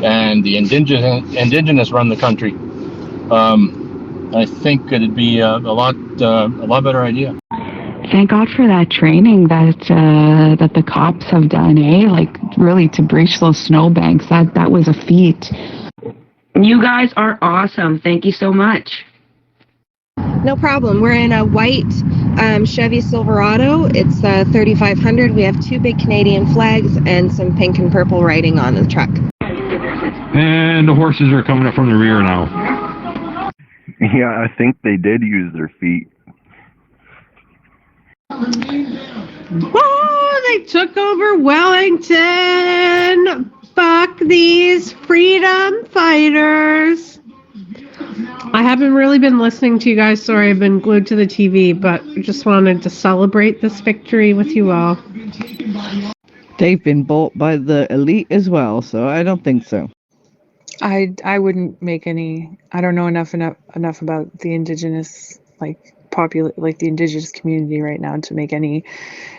and the indigenous run the country. I think it'd be a lot better idea. Thank God for that training that the cops have done, like really to breach those snowbanks. That was a feat. You guys are awesome. Thank you so much. No problem. We're in a white Chevy Silverado. It's 3500. We have 2 big Canadian flags and some pink and purple writing on the truck. And the horses are coming up from the rear now. Yeah, I think they did use their feet. Oh, they took over Wellington. Fuck these freedom fighters. I haven't really been listening to you guys. Sorry, I've been glued to the TV, but just wanted to celebrate this victory with you all. They've been bought by the elite as well, so I don't think so. I wouldn't make any. I don't know enough about the indigenous the indigenous community right now to make any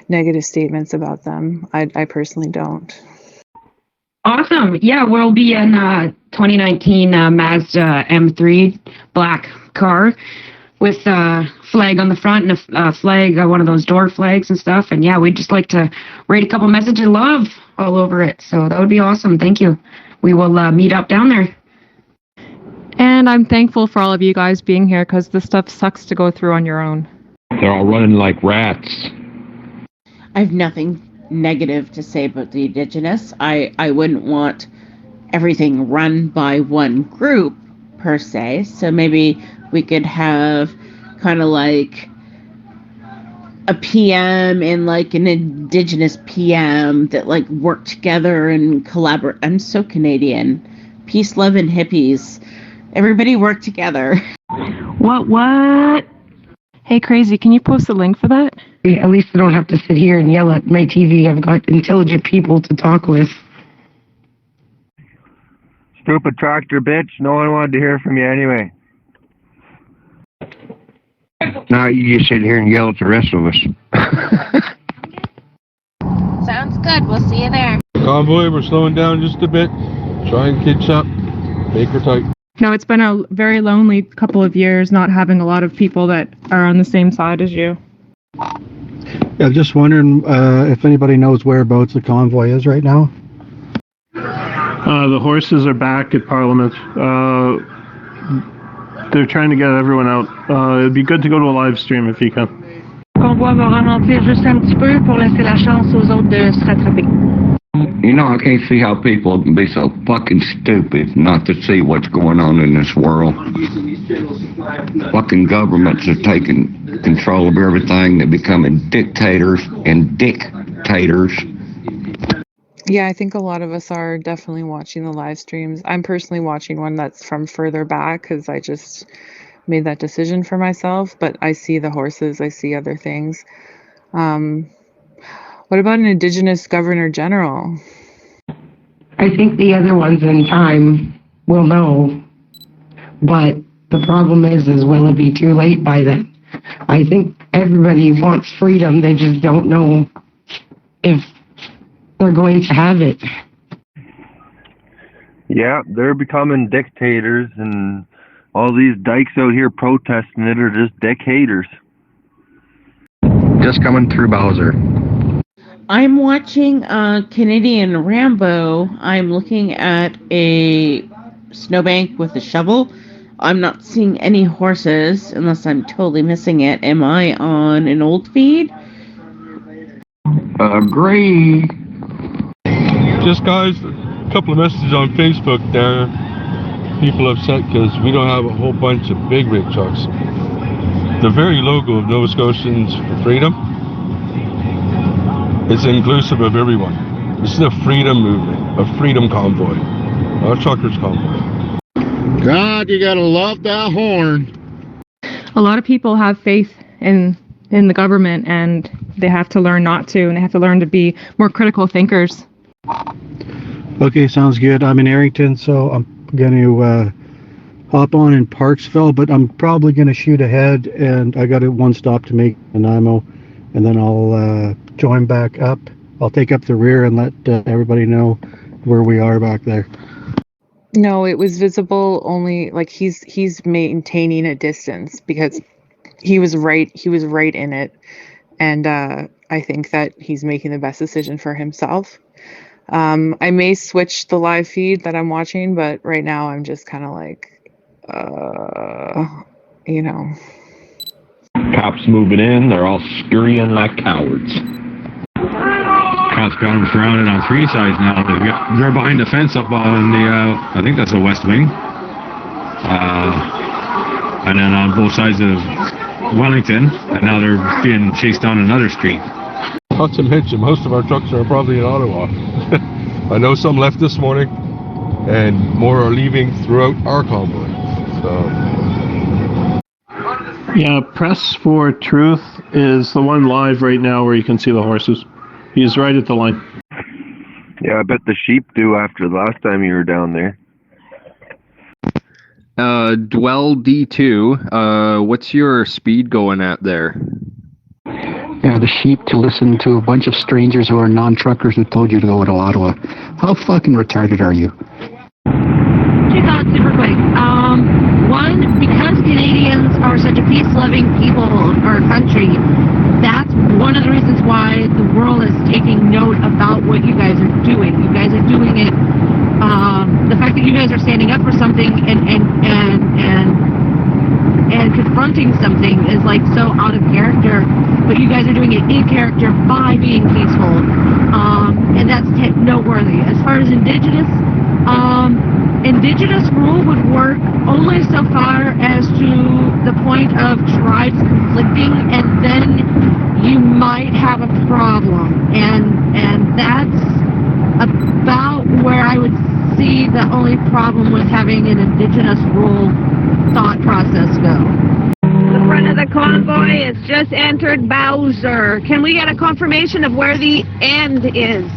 negative statements about them. I personally don't. Awesome. Yeah, we'll be in 2019 Mazda M3 black car with a flag on the front and a flag, one of those door flags and stuff. And yeah, we'd just like to write a couple messages of love all over it. So that would be awesome. Thank you. We will meet up down there. And I'm thankful for all of you guys being here because this stuff sucks to go through on your own. They're all running like rats. I have nothing negative to say about the Indigenous. I wouldn't want everything run by one group per se. So maybe we could have kind of like a PM and like an Indigenous PM that like work together and collaborate. I'm so Canadian. Peace, love, and hippies. Everybody work together. What? Hey, Crazy, can you post a link for that? At least I don't have to sit here and yell at my TV. I've got intelligent people to talk with. Stupid tractor bitch. No one wanted to hear from you anyway. Now you just sit here and yell at the rest of us. Sounds good. We'll see you there. Convoy, we're slowing down just a bit. Try and catch up. Make her tight. No, it's been a very lonely couple of years not having a lot of people that are on the same side as you. Yeah, just wondering if anybody knows whereabouts the convoy is right now. The horses are back at Parliament. They're trying to get everyone out. It'd be good to go to a live stream if you can. Convoi va ralentir juste un petit peu pour laisser la chance aux autres de se rattraper. You know, I can't see how people can be so fucking stupid not to see what's going on in this world. Fucking governments are taking control of everything. They're becoming dictators and dictators. Yeah, I think a lot of us are definitely watching the live streams. I'm personally watching one that's from further back because I just made that decision for myself, but I see the horses, I see other things. What about an Indigenous Governor General? I think the other ones in time will know, but the problem is will it be too late by then? I think everybody wants freedom, they just don't know if they're going to have it. Yeah, they're becoming dictators, and all these dykes out here protesting it are just dictators. Just coming through Bowser. I'm watching Canadian Rambo. I'm looking at a snowbank with a shovel. I'm not seeing any horses unless I'm totally missing it. Am I on an old feed? Agree. Just guys, a couple of messages on Facebook there. People upset because we don't have a whole bunch of big rig trucks. The very logo of Nova Scotians for Freedom is inclusive of everyone. This is a freedom movement, a freedom convoy, a truckers convoy. God, you gotta love that horn. A lot of people have faith in the government, and they have to learn not to, and they have to learn to be more critical thinkers. Okay, sounds good. I'm in Arrington, so I'm going to hop on in Parksville, but I'm probably going to shoot ahead, and I got one stop to make Nanaimo, and then I'll join back up. I'll take up the rear and let everybody know where we are back there. No, it was visible only like he's maintaining a distance because he was right in it, and I think that he's making the best decision for himself. I may switch the live feed that I'm watching, but right now I'm just kind of like you know. Cops moving in, they're all scurrying like cowards. Cops got them surrounded on three sides now. They're behind the fence up on the, I think that's the west wing. And then on both sides of Wellington, and now they're being chased down another street. Not to mention, most of our trucks are probably in Ottawa. I know some left this morning, and more are leaving throughout our convoy. So. Yeah, Press for Truth is the one live right now where you can see the horses. He's right at the line. Yeah, I bet the sheep do after the last time you were down there. Dwell D2, what's your speed going at there? the sheep to listen to a bunch of strangers who are non-truckers who told you to go to Ottawa. How fucking retarded are you? Two thoughts super quick. One, because Canadians are such a peace-loving people or country, that's one of the reasons why the world is taking note about what you guys are doing. You guys are doing it. The fact that you guys are standing up for something and confronting something is like so out of character, but you guys are doing it in character by being peaceful, and that's noteworthy. As far as Indigenous rule would work only so far as to the point of tribes conflicting, and then you might have a problem, and that's about where I would see the only problem with having an Indigenous rule thought process go. The front of the convoy has just entered Bowser. Can we get a confirmation of where the end is?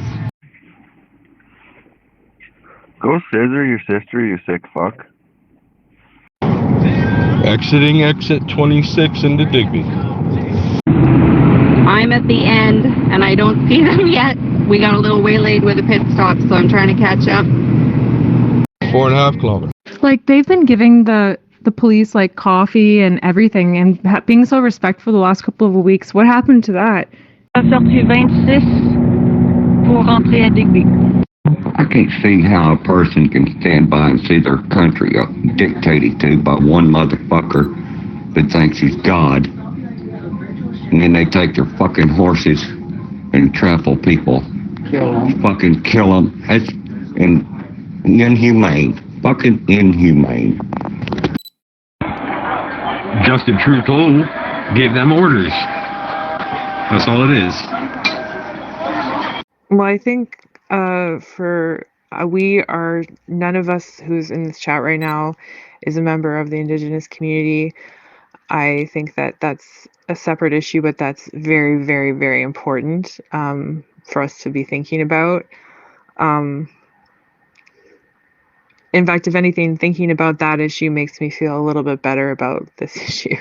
Go scissor your sister, you sick fuck. Exiting exit 26 into Digby. I'm at the end, and I don't see them yet. We got a little waylaid with a pit stop, so I'm trying to catch up. 4.5 kilometers. Like, they've been giving the police, like, coffee and everything, and being so respectful the last couple of weeks. What happened to that? Sortie 26 pour rentrer à Digby. I can't see how a person can stand by and see their country dictated to by one motherfucker that thinks he's God. And then they take their fucking horses and trample people. Fucking kill them. That's inhumane. Fucking inhumane. Justin Trudeau gave them orders. That's all it is. Well, I think we are, none of us who's in this chat right now is a member of the Indigenous community. I think that that's a separate issue, but that's very, very, very important for us to be thinking about. In fact, if anything, thinking about that issue makes me feel a little bit better about this issue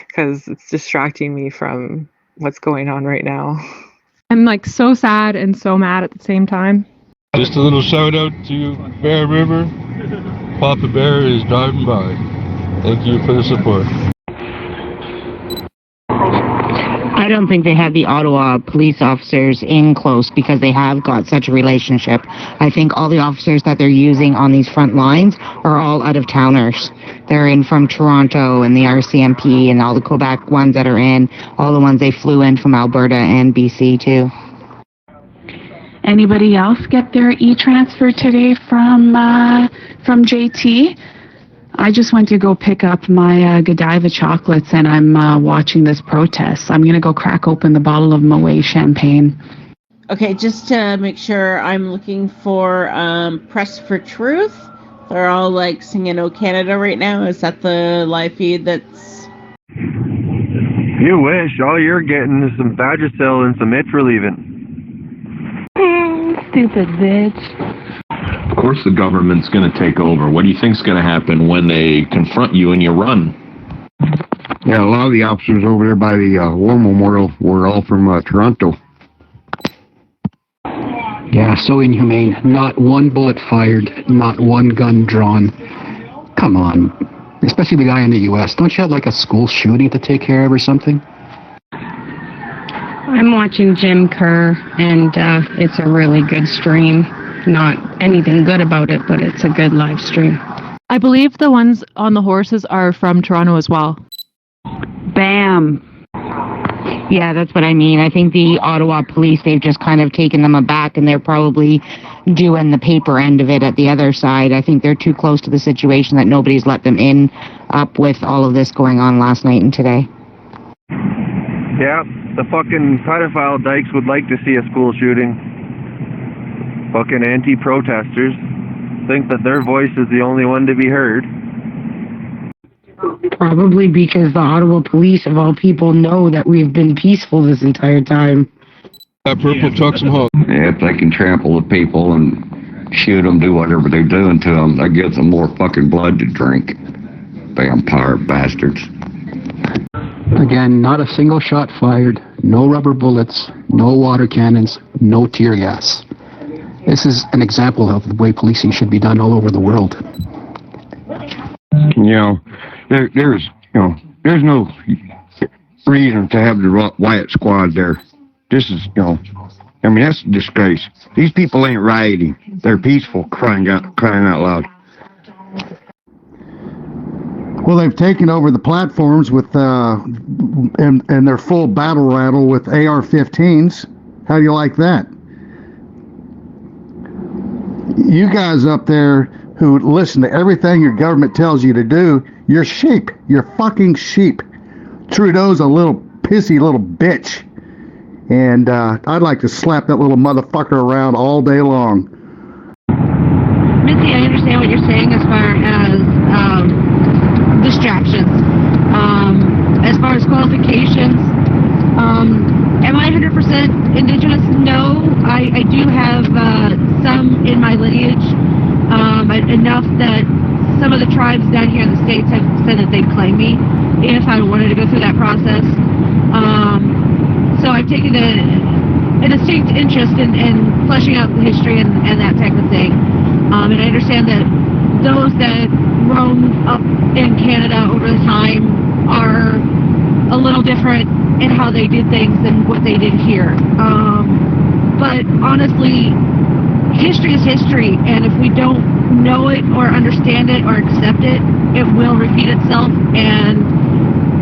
because it's distracting me from what's going on right now. I'm like so sad and so mad at the same time. Just a little shout out to Bear River. Papa Bear is driving by. Thank you for the support. I don't think they have the Ottawa police officers in close because they have got such a relationship. I think all the officers that they're using on these front lines are all out-of-towners. They're in from Toronto and the RCMP and all the Quebec ones that are in, all the ones they flew in from Alberta and BC too. Anybody else get their e-transfer today from JT? I just went to go pick up my Godiva chocolates, and I'm watching this protest. I'm going to go crack open the bottle of Moet champagne. Okay, just to make sure, I'm looking for Press for Truth. They're all like singing "Oh Canada" right now. Is that the live feed that's... You wish. All you're getting is some Vagisil and some itch relieving. Stupid bitch. Of course the government's going to take over. What do you think's going to happen when they confront you and you run? Yeah, a lot of the officers over there by the War Memorial were all from Toronto. Yeah, so inhumane. Not one bullet fired, not one gun drawn. Come on. Especially the guy in the U.S. Don't you have like a school shooting to take care of or something? I'm watching Jim Kerr, and it's a really good stream. Not anything good about it, but it's a good live stream. I believe the ones on the horses are from Toronto as well. Bam! Yeah, that's what I mean. I think the Ottawa police, they've just kind of taken them aback, and they're probably doing the paper end of it at the other side. I think they're too close to the situation that nobody's let them in up with all of this going on last night and today. Yeah, the fucking pedophile dykes would like to see a school shooting. Fucking anti-protesters think that their voice is the only one to be heard. Probably because the Ottawa police, of all people, know that we've been peaceful this entire time. That purple truck's some hog. Yeah, if they can trample the people and shoot them, do whatever they're doing to them, that gives them more fucking blood to drink. Vampire bastards. Again, not a single shot fired, No rubber bullets, no water cannons, no tear gas. This is an example of the way policing should be done all over the world. You know, there's no reason to have the riot squad there. This is, I mean, that's a disgrace. These people ain't rioting. They're peaceful, crying out loud. Well, they've taken over the platforms with, and they're full battle rattle with AR-15s. How do you like that? You guys up there who listen to everything your government tells you to do, you're sheep. You're fucking sheep. Trudeau's a little pissy little bitch. And I'd like to slap that little motherfucker around all day long. Missy, I understand what you're saying as far as distractions. As far as qualifications, am I 100% Indigenous? No. I do have some in my lineage, enough that some of the tribes down here in the States have said that they'd claim me if I wanted to go through that process. So I've taken a distinct interest in fleshing out the history and that type of thing. And I understand that those that roam up in Canada over the time are a little different in how they did things than what they did here. But honestly, history is history, and if we don't know it or understand it or accept it, it will repeat itself. And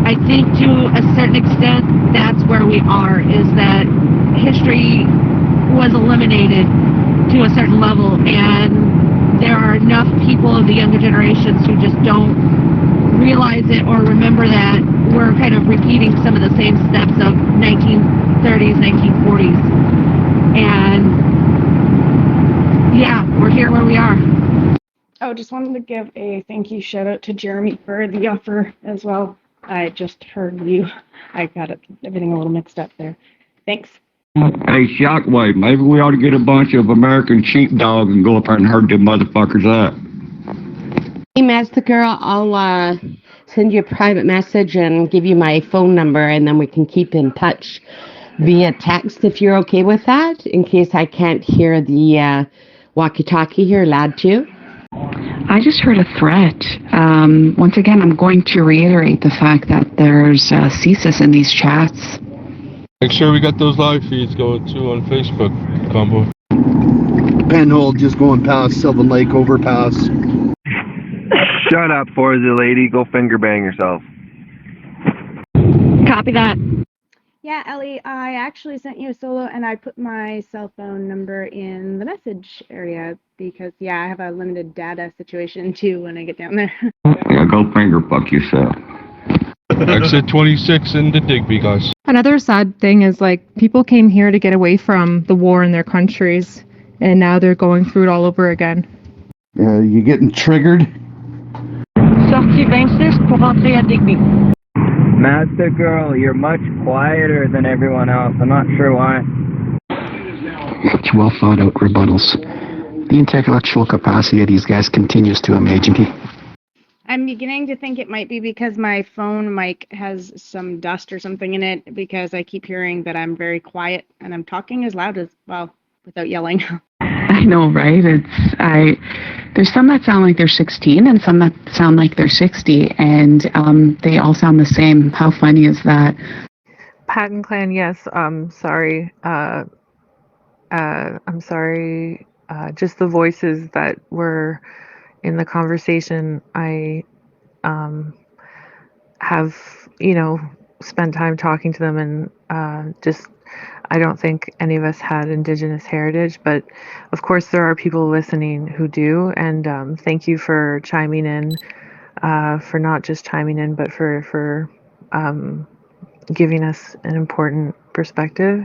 I think to a certain extent, that's where we are, is that history was eliminated to a certain level, and there are enough people of the younger generations who just don't realize it or remember that we're kind of repeating some of the same steps of 1930s, 1940s. And yeah, we're here where we are. Oh, just wanted to give a thank you shout out to Jeremy for the offer as well. I just heard you. I got everything a little mixed up there. Thanks. Hey, Shockwave, maybe we ought to get a bunch of American sheepdog and go up there and herd them motherfuckers up. Hey, Master Girl, I'll send you a private message and give you my phone number, and then we can keep in touch via text if you're okay with that, in case I can't hear the walkie-talkie here loud too. I just heard a threat. Once again, I'm going to reiterate the fact that there's CSIS in these chats. Make sure we got those live feeds going too on Facebook, Convoy. Penhold just going past Sylvan Lake overpass. Shut up, Forza lady. Go finger bang yourself. Copy that. Yeah, Ellie, I actually sent you a solo and I put my cell phone number in the message area because, yeah, I have a limited data situation too when I get down there. Yeah, go finger fuck yourself. Exit 26 into Digby, guys. Another sad thing is, like, people came here to get away from the war in their countries, and now they're going through it all over again. You getting triggered? Sortie 26 pour rentrer à Digby. Master Girl, you're much quieter than everyone else. I'm not sure why. It's well thought out rebuttals. The intellectual capacity of these guys continues to amaze me. I'm beginning to think it might be because my phone mic has some dust or something in it, because I keep hearing that I'm very quiet and I'm talking as loud as, well, without yelling. I know, right? There's some that sound like they're 16 and some that sound like they're 60, and they all sound the same. How funny is that? Patton Clan, yes. Sorry. I'm sorry. Just the voices that were in the conversation. I have, spent time talking to them, and I don't think any of us had Indigenous heritage, but of course there are people listening who do, and thank you for chiming in, for not just chiming in, but for giving us an important perspective.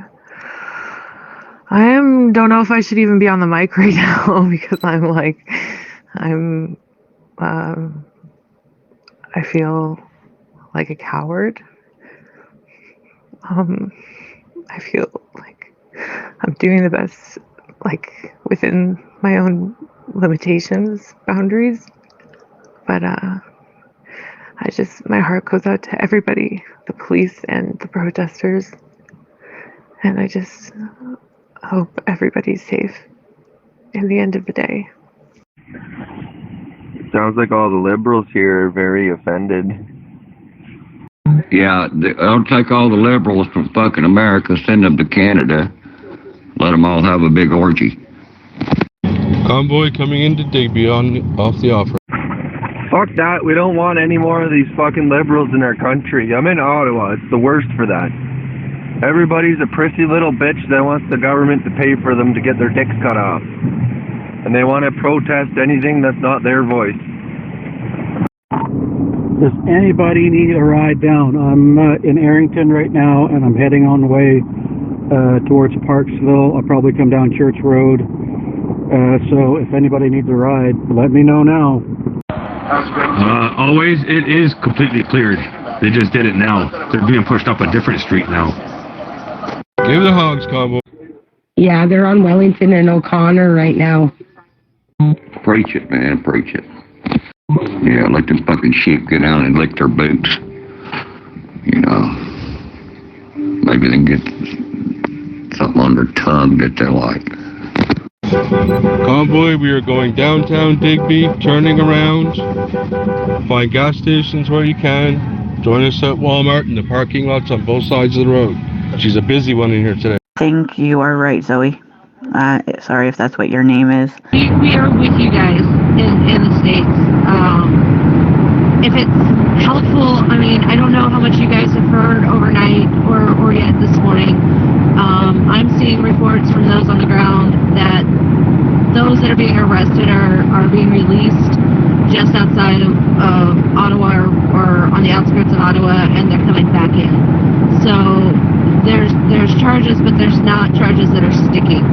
Don't know if I should even be on the mic right now because I feel like a coward. I feel like I'm doing the best, within my own limitations, boundaries. But my heart goes out to everybody, the police and the protesters. And I just hope everybody's safe in the end of the day. Sounds like all the liberals here are very offended. Yeah, I'll take all the liberals from fucking America, send them to Canada, let them all have a big orgy. Convoy coming into Digby off the offer. Fuck that. We don't want any more of these fucking liberals in our country. I'm in Ottawa. It's the worst for that. Everybody's a prissy little bitch that wants the government to pay for them to get their dicks cut off. And they want to protest anything that's not their voice. Does anybody need a ride down? I'm in Arrington right now, and I'm heading on the way towards Parksville. I'll probably come down Church Road. So if anybody needs a ride, let me know now. Always, it is completely cleared. They just did it now. They're being pushed up a different street now. Give the hogs, Convoy. Yeah, they're on Wellington and O'Connor right now. Preach it, man, preach it. Yeah, let them fucking sheep get down and lick their boots. You know, maybe they can get something on their tongue that they like. Convoy, we are going downtown Digby, turning around. Find gas stations where you can. Join us at Walmart in the parking lots on both sides of the road. She's a busy one in here today. I think you are right, Zoe. Sorry if that's what your name is. We are with you guys in the States. If it's helpful, I mean, I don't know how much you guys have heard overnight or yet this morning. I'm seeing reports from those on the ground that those that are being arrested are being released just outside of Ottawa or on the outskirts of Ottawa, and they're coming back in. So there's charges, but there's not charges that are sticking.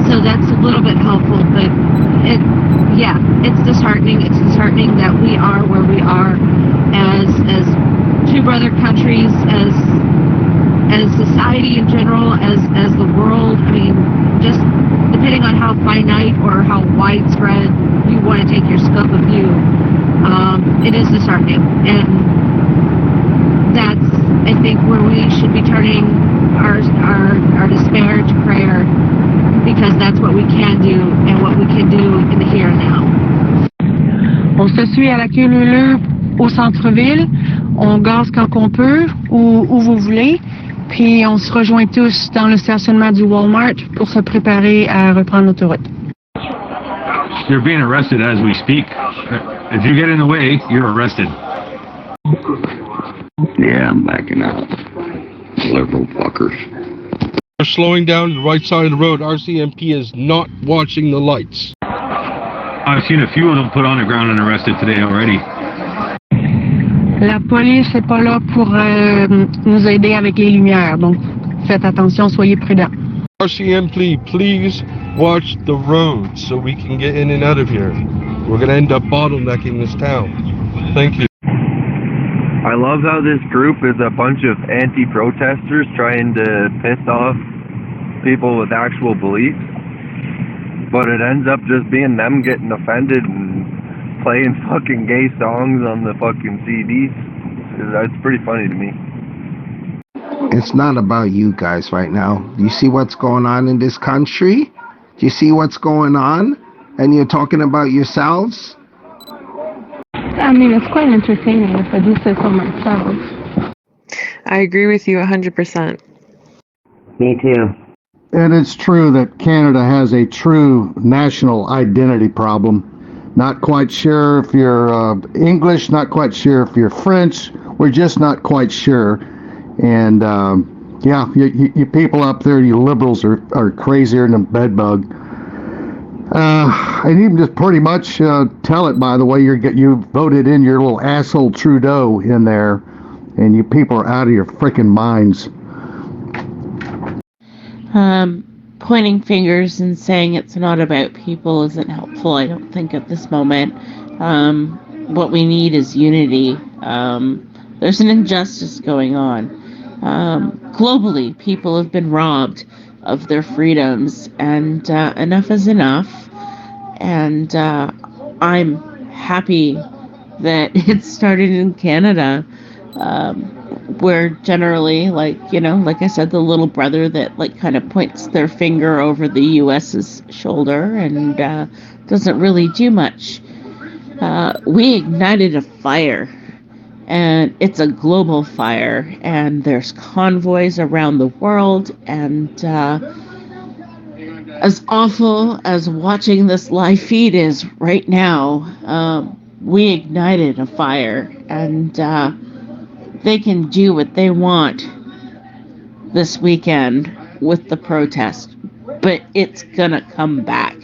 So that's a little bit helpful, but it's disheartening. It's disheartening that we are where we are as two brother countries, as society in general, as the world. I mean, just depending on how finite or how widespread you want to take your scope of view, it is disheartening. And that's, I think, where we should be turning our despair to prayer, because that's what we can do and what we can do in the here and now. On se suit à la queue leu au centre-ville. On gaze quand on peut, où vous voulez. Puis on se rejoint tous dans le stationnement du Walmart pour se préparer à reprendre l'autoroute. You're being arrested as we speak. If you get in the way, you're arrested. Yeah, I'm backing out. Liberal fuckers. We're slowing down to the right side of the road. RCMP is not watching the lights. I've seen a few of them put on the ground and arrested today already. La police n'est pas là pour nous aider avec les lumières, donc faites attention, soyez prudents. RCMP, please watch the roads so we can get in and out of here. We're going to end up bottlenecking this town. Thank you. I love how this group is a bunch of anti-protesters trying to piss off people with actual beliefs, but it ends up just being them getting offended and playing fucking gay songs on the fucking CDs. That's pretty funny to me. It's not about you guys right now. You see what's going on in this country? Do you see what's going on? And you're talking about yourselves? I mean, it's quite entertaining if I do say so myself. I agree with you 100%. Me too. And it's true that Canada has a true national identity problem. Not quite sure if you're English, not quite sure if you're French. We're just not quite sure. And you people up there, you liberals are crazier than a bedbug. And you can just pretty much tell it by the way you voted in your little asshole Trudeau in there, and you people are out of your freaking minds. Pointing fingers and saying it's not about people isn't helpful, I don't think, at this moment. What we need is unity. There's an injustice going on. Globally, people have been robbed of their freedoms, and enough is enough. And I'm happy that it started in Canada. we're generally like, like I said, the little brother that like kind of points their finger over the US's shoulder and doesn't really do much. We ignited a fire, and it's a global fire, and there's convoys around the world, and as awful as watching this live feed is right now, we ignited a fire, and they can do what they want this weekend with the protest, but it's gonna come back.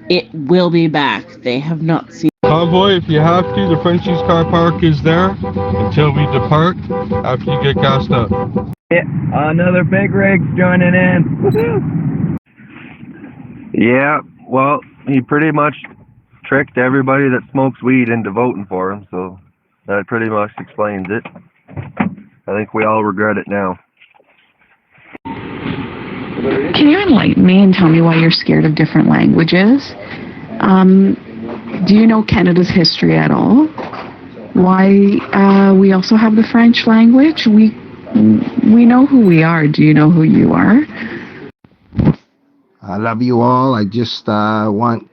It will be back. They have not seen. Convoy, if you have to, the Frenchie's car park is there until we depart after you get gassed up. Yeah, another big rig's joining in. Yeah, well, he pretty much tricked everybody that smokes weed into voting for him, so that pretty much explains it. I think we all regret it now. Can you enlighten me and tell me why you're scared of different languages? Do you know Canada's history at all? Why we also have the French language? We know who we are. Do you know who you are? I love you all. I just want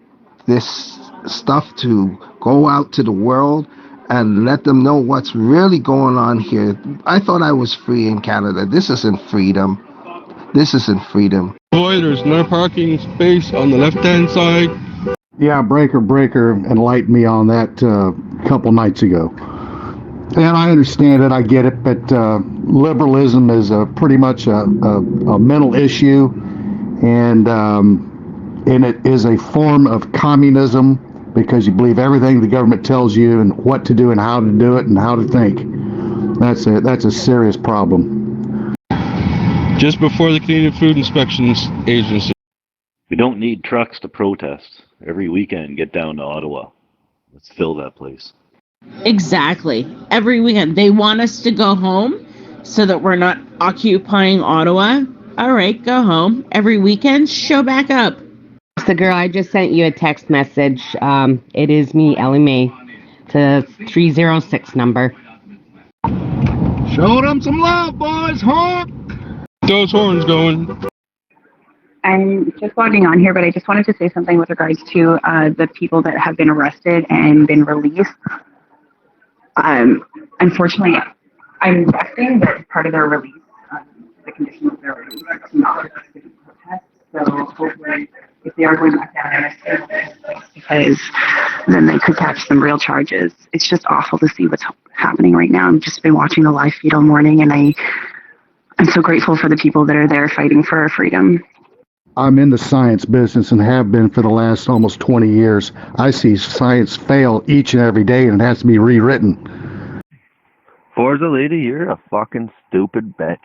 this stuff to go out to the world and let them know what's really going on here. I thought I was free in Canada. This isn't freedom. This isn't freedom. Boy, there's no parking space on the left-hand side. Yeah, Breaker enlightened me on that a couple nights ago. And I understand it, I get it, but liberalism is pretty much a mental issue, and it is a form of communism because you believe everything the government tells you and what to do and how to do it and how to think. That's a serious problem. Just before the Canadian Food Inspections Agency. We don't need trucks to protest. Every weekend, get down to Ottawa. Let's fill that place. Exactly. Every weekend. They want us to go home so that we're not occupying Ottawa. All right, go home. Every weekend, show back up. So, girl, I just sent you a text message. It is me, Ellie Mae, to 306 number. Show them some love, boys. Honk! Those horns going. I'm just logging on here, but I just wanted to say something with regards to the people that have been arrested and been released. Unfortunately, I'm guessing that part of their release, the condition of their release, is not arrested in protest. So hopefully, if they are going back down there, because then they could catch some real charges. It's just awful to see what's happening right now. I've just been watching the live feed all morning, and I'm so grateful for the people that are there fighting for our freedom. I'm in the science business and have been for the last almost 20 years. I see science fail each and every day, and it has to be rewritten. Forza lady, you're a fucking stupid bitch.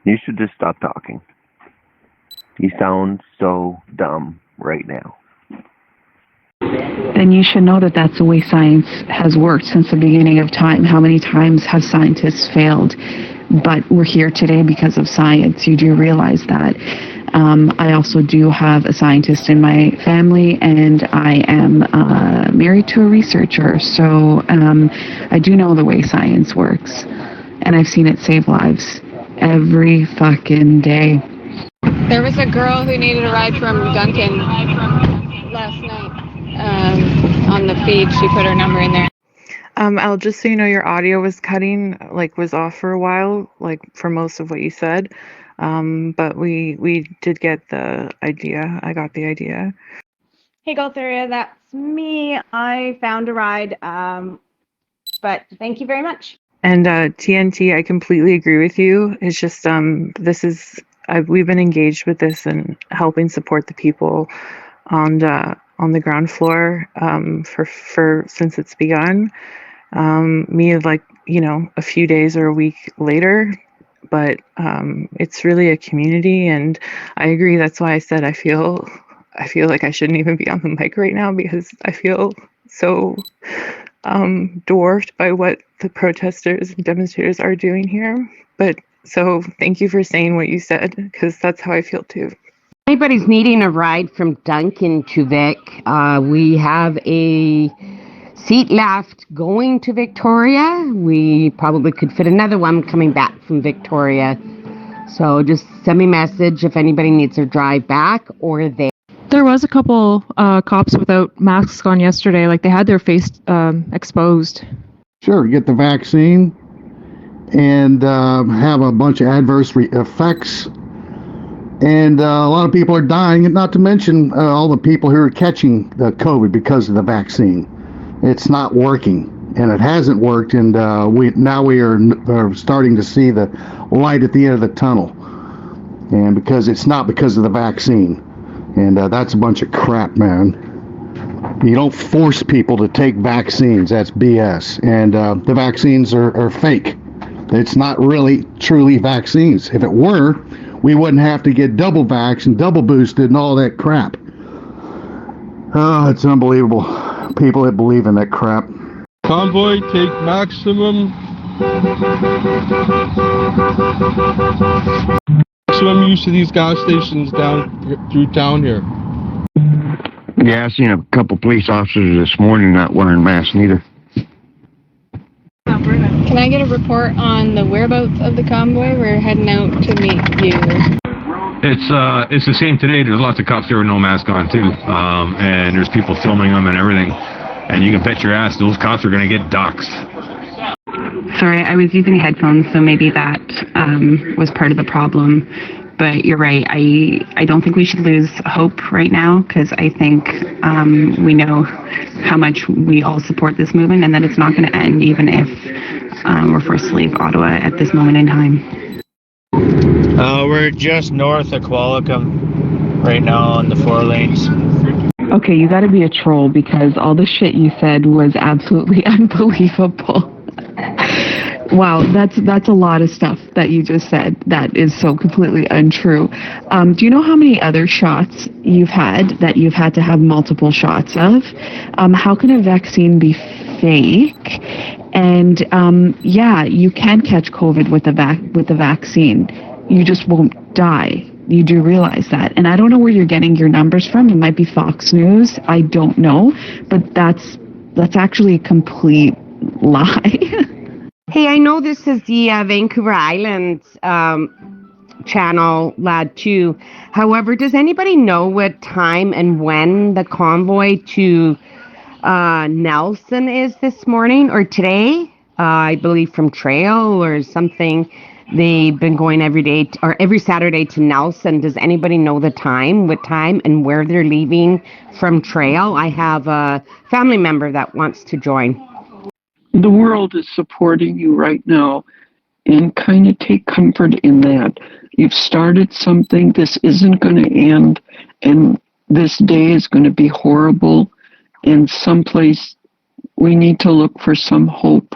You should just stop talking. You sound so dumb right now. Then you should know that that's the way science has worked since the beginning of time. How many times have scientists failed? But we're here today because of science. You do realize that. I also do have a scientist in my family, and I am married to a researcher. So I do know the way science works, and I've seen it save lives every fucking day. There was a girl who needed a ride from Duncan last night on the feed. She put her number in there. Al, just so you know, your audio was cutting, was off for a while, for most of what you said. But we did get the idea. I got the idea. Hey, Goltharia, that's me. I found a ride, but thank you very much. And TNT, I completely agree with you. It's just we've been engaged with this and helping support the people on the ground floor for since it's begun. Me a few days or a week later, but it's really a community, and I agree. That's why I said I feel like I shouldn't even be on the mic right now, because I feel so dwarfed by what the protesters and demonstrators are doing here. But so thank you for saying what you said, because that's how I feel too. Anybody's needing a ride from Duncan to Vic, we have a seat left going to Victoria. We probably could fit another one coming back from Victoria. So just send me a message if anybody needs a drive back or they. There was a couple cops without masks on yesterday. Like, they had their face exposed. Sure, get the vaccine and have a bunch of adverse effects. And a lot of people are dying, and not to mention all the people who are catching the COVID because of the vaccine. It's not working, and it hasn't worked, and we are starting to see the light at the end of the tunnel. And because it's not because of the vaccine. And that's a bunch of crap, man. You don't force people to take vaccines. That's BS. And the vaccines are fake. It's not really truly vaccines. If it were, we wouldn't have to get double vaxxed and double boosted and all that crap. Oh, it's unbelievable. People that believe in that crap. Convoy, take maximum use of these gas stations down through town here. Yeah, I seen a couple police officers this morning not wearing masks neither. Can I get a report on the whereabouts of the convoy? We're heading out to meet you. It's the same today. There's lots of cops there with no mask on too, and there's people filming them and everything. And you can bet your ass those cops are going to get doxxed. Sorry, I was using headphones, so maybe that was part of the problem. But you're right. I don't think we should lose hope right now, because I think we know how much we all support this movement, and that it's not going to end even if we're forced to leave Ottawa at this moment in time. We're just north of Qualicum right now on the 4 lanes. Okay, you gotta be a troll, because all the shit you said was absolutely unbelievable. Wow, that's a lot of stuff that you just said that is so completely untrue. Do you know how many other shots you've had that you've had to have multiple shots of? How can a vaccine be fake? And yeah, you can catch COVID with the vaccine. You just won't die. You do realize that. And I don't know where you're getting your numbers from. It might be Fox News. I don't know. But that's actually a complete lie. Hey, I know this is the Vancouver Island channel, Lad 2. However, does anybody know what time and when the convoy to Nelson is this morning or today? I believe from Trail or something. They've been going every day or every Saturday to Nelson. Does anybody know the time, what time, and where they're leaving from Trail? I have a family member that wants to join. The world is supporting you right now, and kind of take comfort in that. You've started something. This isn't going to end, and this day is going to be horrible, and someplace we need to look for some hope.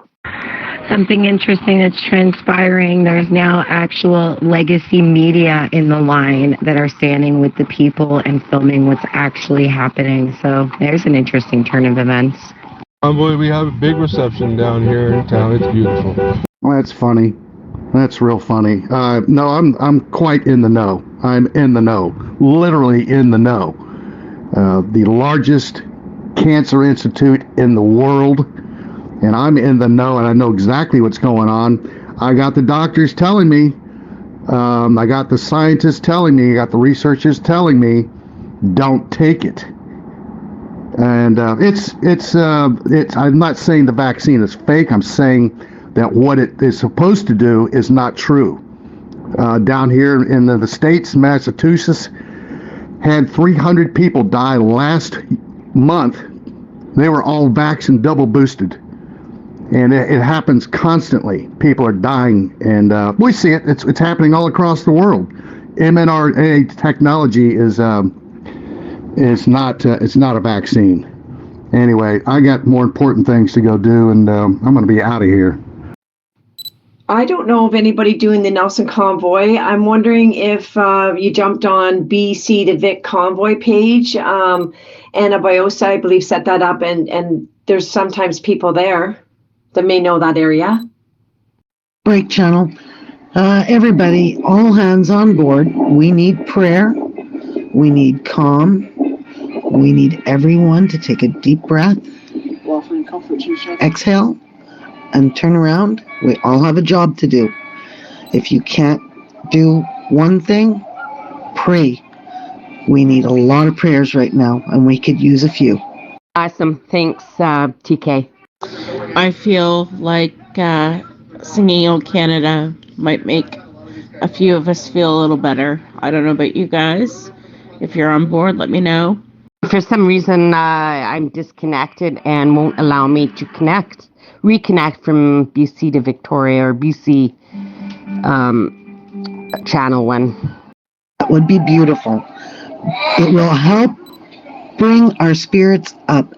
Something interesting that's transpiring. There's now actual legacy media in the line that are standing with the people and filming what's actually happening. So there's an interesting turn of events. Convoy, we have a big reception down here in town. It's beautiful. Well, that's funny. That's real funny. No, I'm quite in the know. I'm in the know. Literally in the know. The largest cancer institute in the world. And I'm in the know, and I know exactly what's going on. I got the doctors telling me, I got the scientists telling me, I got the researchers telling me, don't take it. And it's. I'm not saying the vaccine is fake. I'm saying that what it is supposed to do is not true. Down here in the States, Massachusetts had 300 people die last month. They were all vaxxed and double boosted. And it happens constantly. People are dying, and we see it. It's happening all across the world. mRNA technology is not a vaccine. Anyway, I got more important things to go do, and I'm going to be out of here. I don't know of anybody doing the Nelson Convoy. I'm wondering if you jumped on BC to Vic Convoy page. Anna Biosa, I believe, set that up, and there's sometimes people there that may know that area. Break channel. Everybody, all hands on board. We need prayer. We need calm. We need everyone to take a deep breath exhale, and turn around. We all have a job to do. If you can't do one thing, pray. We need a lot of prayers right now, and we could use a few. Awesome. Thanks, TK. I feel like singing "O Canada" might make a few of us feel a little better. I don't know about you guys. If you're on board, let me know. For some reason, I'm disconnected and won't allow me to reconnect from BC to Victoria or BC channel 1. That would be beautiful. It will help bring our spirits up.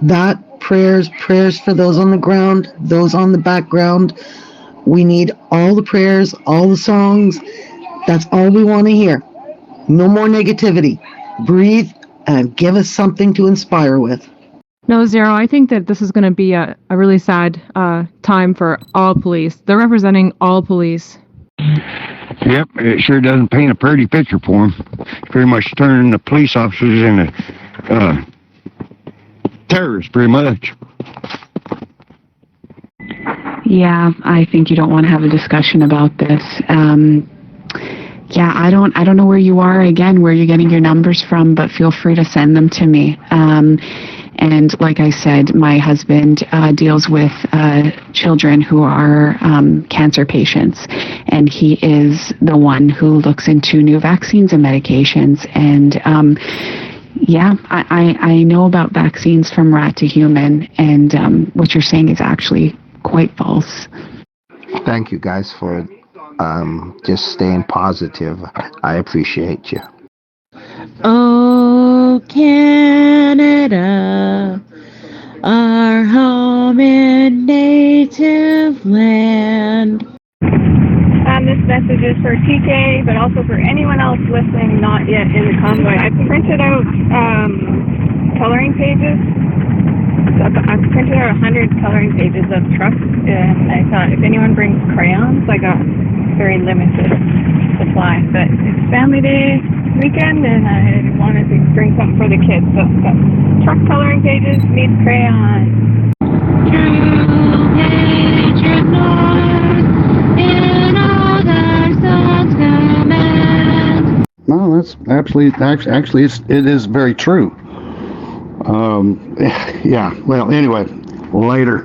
That prayers for those on the ground, those on the background. We need all the prayers, all the songs. That's all we want to hear. No more negativity. Breathe and give us something to inspire with. No, Zero, I think that this is going to be a really sad time for all police. They're representing all police. Yep, it sure doesn't paint a pretty picture for them. Pretty much turning the police officers into terrorists, pretty much. Yeah, I think you don't want to have a discussion about this. Yeah, I don't know where you are again, where you're getting your numbers from, but feel free to send them to me. And like I said, my husband deals with children who are cancer patients, and he is the one who looks into new vaccines and medications. And yeah, I know about vaccines from rat to human, and what you're saying is actually quite false. Thank you guys for just staying positive. I appreciate you. Oh, Canada, our home and native land. This message is for TK, but also for anyone else listening not yet in the convoy. I printed out coloring pages. I've printed out 100 coloring pages of trucks, and I thought if anyone brings crayons, I got very limited supply. But it's family day weekend, and I wanted to bring something for the kids. So I've got truck coloring pages, needs crayons. No, that's actually it is very true. Yeah, well, anyway, later.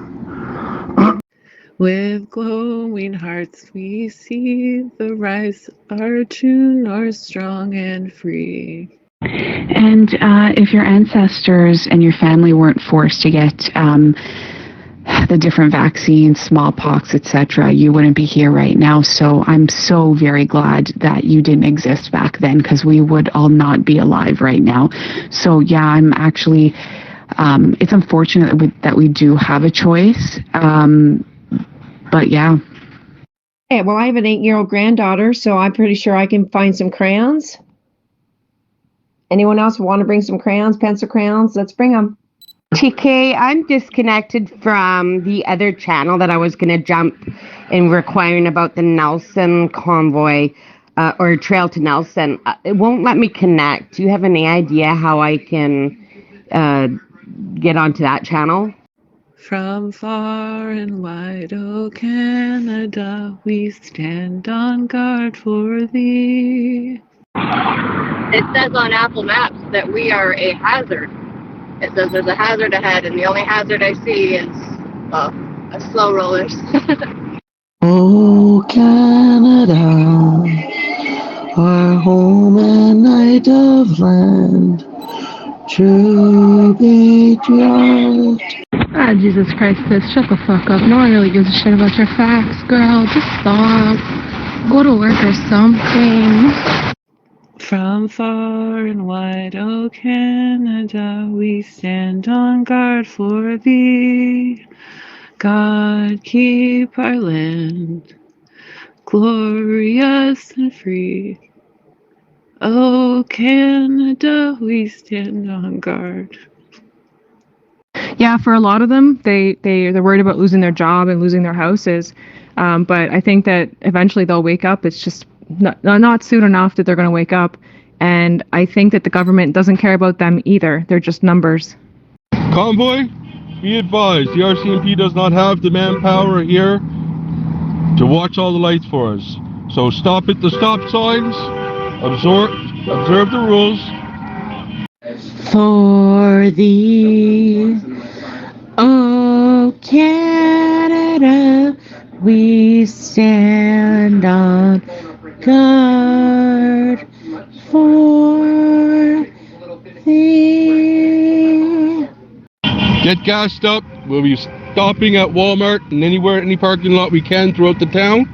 With glowing hearts we see the rise, our true north strong and free. And if your ancestors and your family weren't forced to get the different vaccines, smallpox, etc., you wouldn't be here right now. So I'm so very glad that you didn't exist back then, because we would all not be alive right now. So yeah, I'm actually, it's unfortunate that we do have a choice. But yeah. Yeah, well, I have an 8-year-old granddaughter, so I'm pretty sure I can find some crayons. Anyone else want to bring some crayons, pencil crayons? Let's bring them. TK, I'm disconnected from the other channel that I was going to jump in requiring about the Nelson convoy or Trail to Nelson. It won't let me connect. Do you have any idea how I can get onto that channel? From far and wide, O Canada, we stand on guard for thee. It says on Apple Maps that we are a hazard. It says there's a hazard ahead, and the only hazard I see is, well, a slow rollers. Oh, Canada, our home and native land, true patriot. Ah, Jesus Christ, sis, shut the fuck up. No one really gives a shit about your facts, girl. Just stop. Go to work or something. From far and wide, O Canada, we stand on guard for thee. God, keep our land glorious and free. O Canada, we stand on guard. Yeah, for a lot of them, they're worried about losing their job and losing their houses. But I think that eventually they'll wake up. It's just not soon enough that they're going to wake up. And I think that the government doesn't care about them either. They're just numbers. Convoy, be advised, the RCMP does not have the manpower here to watch all the lights for us. So stop at the stop signs, observe the rules. For thee, oh Canada, we stand on guard for thee. Get gassed up. We'll be stopping at Walmart and anywhere, any parking lot we can throughout the town.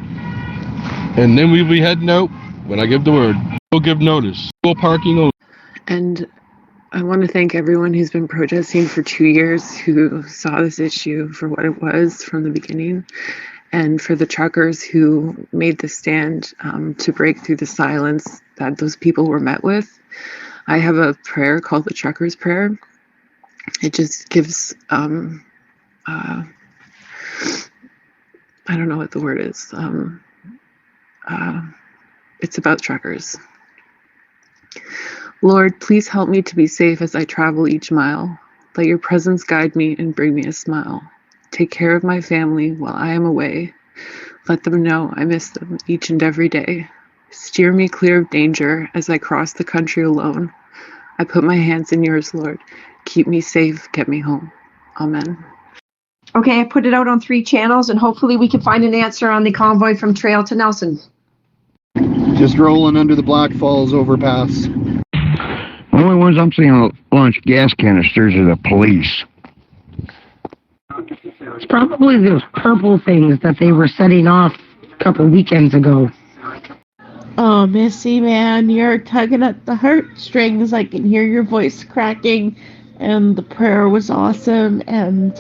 And then we'll be heading out when I give the word. We'll give notice. Full parking only. And I want to thank everyone who's been protesting for 2 years, who saw this issue for what it was from the beginning, and for the truckers who made the stand to break through the silence that those people were met with. I have a prayer called the Truckers' Prayer. It just gives, I don't know what the word is. It's about truckers. Lord, please help me to be safe as I travel each mile. Let your presence guide me and bring me a smile. Take care of my family while I am away. Let them know I miss them each and every day. Steer me clear of danger as I cross the country alone. I put my hands in yours, Lord. Keep me safe, get me home. Amen. Okay, I put it out on 3 channels, and hopefully we can find an answer on the convoy from Trail to Nelson. Just rolling under the Black Falls overpass. The only ones I'm seeing launch gas canisters are the police. It's probably those purple things that they were setting off a couple weekends ago. Oh, Missy, man, you're tugging at the heartstrings. I can hear your voice cracking, and the prayer was awesome, and,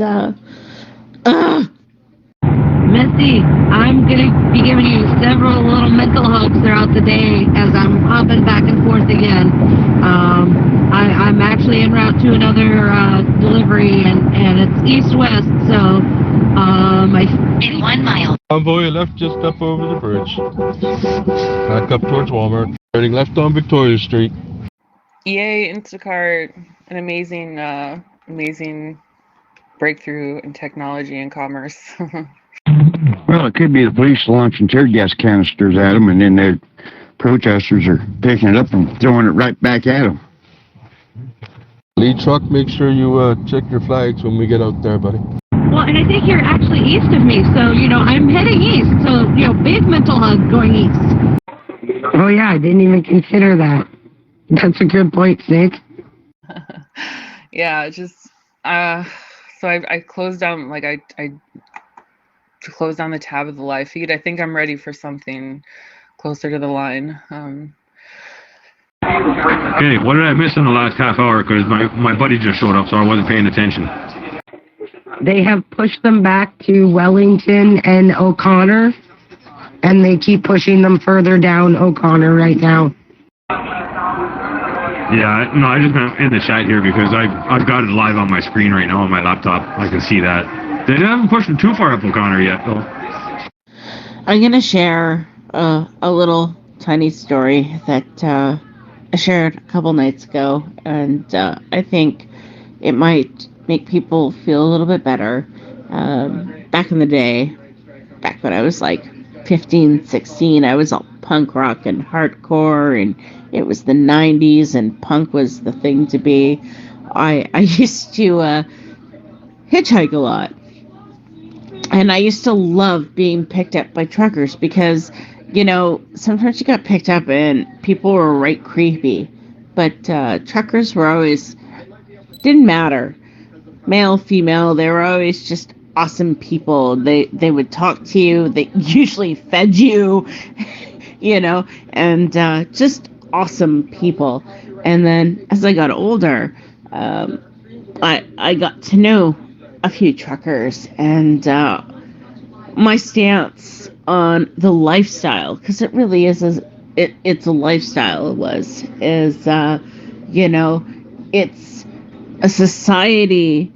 Missy, I'm going to be giving you several little mental hugs throughout the day as I'm hopping back and forth again. I'm actually en route to another delivery, and it's east-west, so in 1 mile. Convoy left just up over the bridge. Back up towards Walmart. Turning left on Victoria Street. EA Instacart, an amazing, amazing breakthrough in technology and commerce. Well, it could be the police launching tear gas canisters at them, and then the protesters are picking it up and throwing it right back at them. Lead truck, make sure you check your flags when we get out there, buddy. Well, and I think you're actually east of me, so, I'm heading east. So, big mental hug going east. Oh, yeah, I didn't even consider that. That's a good point, Nick. Yeah, just, so I closed down, I closed down the tab of the live feed. I think I'm ready for something closer to the line. Okay, what did I miss in the last half hour? Because my buddy just showed up, so I wasn't paying attention. They have pushed them back to Wellington and O'Connor, and they keep pushing them further down O'Connor right now. Yeah, no, I just meant in the chat here because I've got it live on my screen right now on my laptop. I can see that. They haven't pushed them too far up O'Connor yet, though. I'm going to share a little tiny story that I shared a couple nights ago, and I think it might make people feel a little bit better. Back in the day, back when I was like 15, 16, I was all punk rock and hardcore, and it was the 90s, and punk was the thing to be. I used to hitchhike a lot. And I used to love being picked up by truckers because, sometimes you got picked up and people were right creepy. But truckers were always, didn't matter. Male, female, they were always just awesome people. They would talk to you. They usually fed you, and just awesome people. And then as I got older, I got to know a few truckers, and my stance on the lifestyle, because it really is it's a lifestyle, it's a society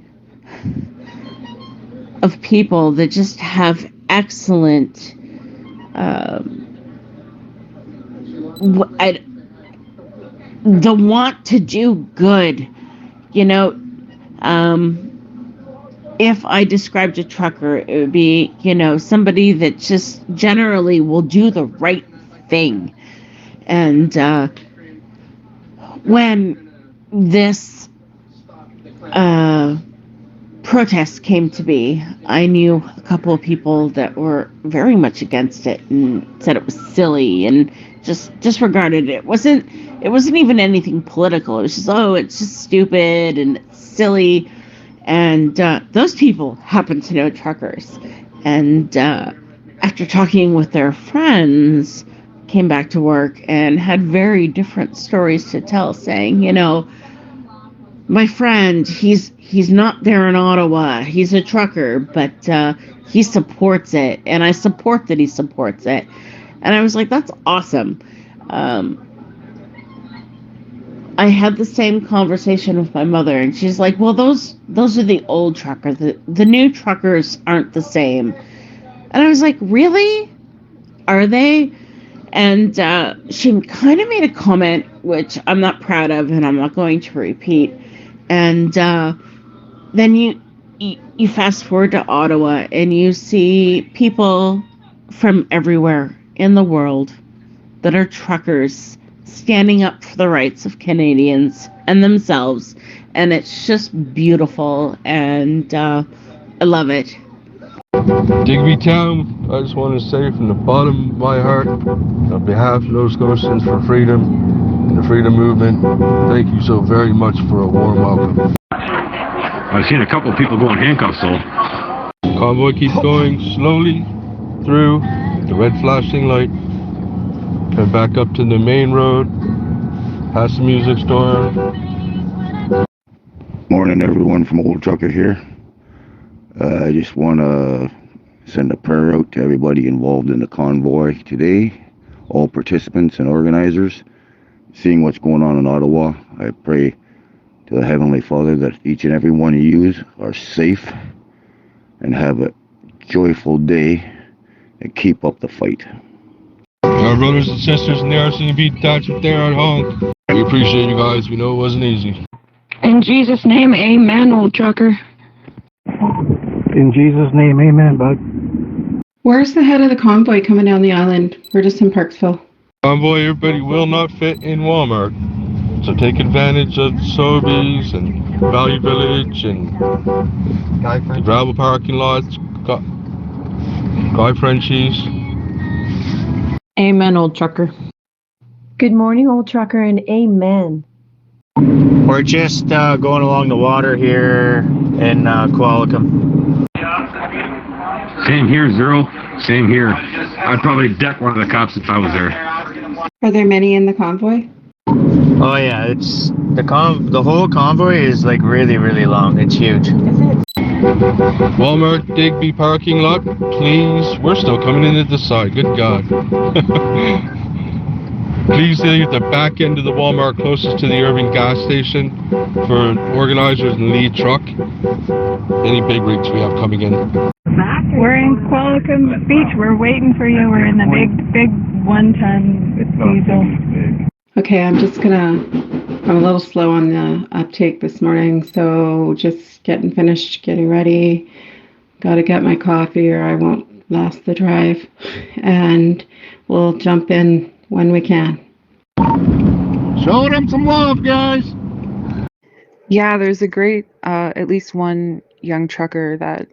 of people that just have excellent the want to do good, if I described a trucker, it would be, somebody that just generally will do the right thing. And when this protest came to be, I knew a couple of people that were very much against it and said it was silly and just disregarded it. It wasn't even anything political. It was just, it's just stupid and it's silly. And those people happen to know truckers. And after talking with their friends, came back to work and had very different stories to tell, saying, my friend, he's not there in Ottawa. He's a trucker, but he supports it, and I support that he supports it. And I was like, that's awesome. I had the same conversation with my mother, and she's like, well, those are the old truckers. The new truckers aren't the same. And I was like, really? Are they? And she kind of made a comment, which I'm not proud of, and I'm not going to repeat. And then you fast forward to Ottawa, and you see people from everywhere in the world that are truckers standing up for the rights of Canadians and themselves. And it's just beautiful, and I love it. Digby Town, I just want to say from the bottom of my heart, on behalf of Nova Scotians for freedom and the freedom movement, thank you so very much for a warm welcome. I've seen a couple of people go in handcuffs, though. Convoy keeps going slowly through the red flashing light and back up to the main road, past the music store. Morning, everyone from Old Trucker here. I just want to send a prayer out to everybody involved in the convoy today, all participants and organizers. Seeing what's going on in Ottawa, I pray to the Heavenly Father that each and every one of you are safe and have a joyful day and keep up the fight. Our brothers and sisters in the RCMP, that's up there at home. We appreciate you guys. We know it wasn't easy. In Jesus' name, amen, old trucker. In Jesus' name, amen, bud. Where's the head of the convoy coming down the island? We're just in Parksville. Convoy, everybody will not fit in Walmart. So take advantage of Sobeys and Value Village and the gravel parking lots, Guy Frenchies. Amen, old trucker. Good morning, old trucker, and amen. We're just going along the water here in Qualicum. Same here, Zero. Same here. I'd probably deck one of the cops if I was there. Are there many in the convoy? Oh yeah, it's the whole convoy is like really, really long. It's huge. Walmart Digby parking lot, please. We're still coming in at the side. Good God. Please stay at the back end of the Walmart closest to the Irving gas station for organizers and lead truck. Any big rigs we have coming in. We're in Qualicum Beach. We're waiting for you. We're in the big 1-ton diesel. Okay, I'm a little slow on the uptake this morning, so just getting ready. Got to get my coffee or I won't last the drive. And we'll jump in when we can. Show them some love, guys. Yeah, there's a great, at least one young trucker that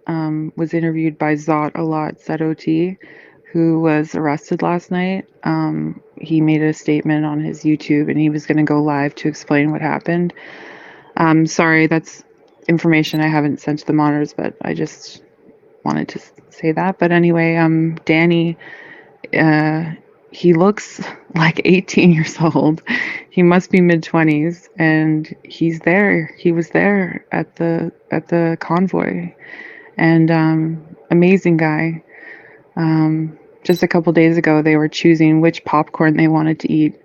was interviewed by Zot a lot, ZOT, who was arrested last night. He made a statement on his YouTube and he was going to go live to explain what happened. Sorry, that's information I haven't sent to the monitors, but I just wanted to say that. But anyway, Danny, he looks like 18 years old. He must be mid-20s, and he's there. He was there at the convoy, and amazing guy. Just a couple days ago, they were choosing which popcorn they wanted to eat,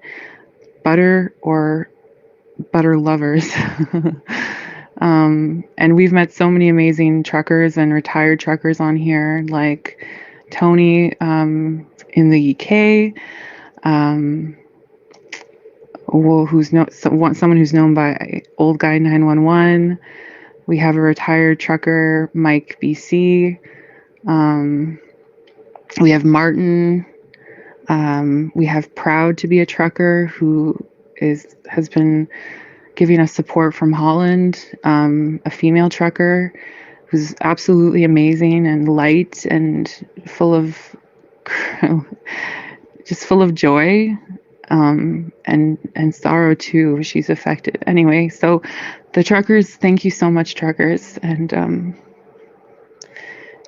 butter or butter lovers. And we've met so many amazing truckers and retired truckers on here, like Tony in the UK, someone who's known by Old Guy 911, We have a retired trucker, Mike BC. We have Martin. We have Proud to be a trucker who has been giving us support from Holland, a female trucker who's absolutely amazing and light and full of joy, and sorrow too. She's affected anyway. So the truckers, thank you so much, truckers. And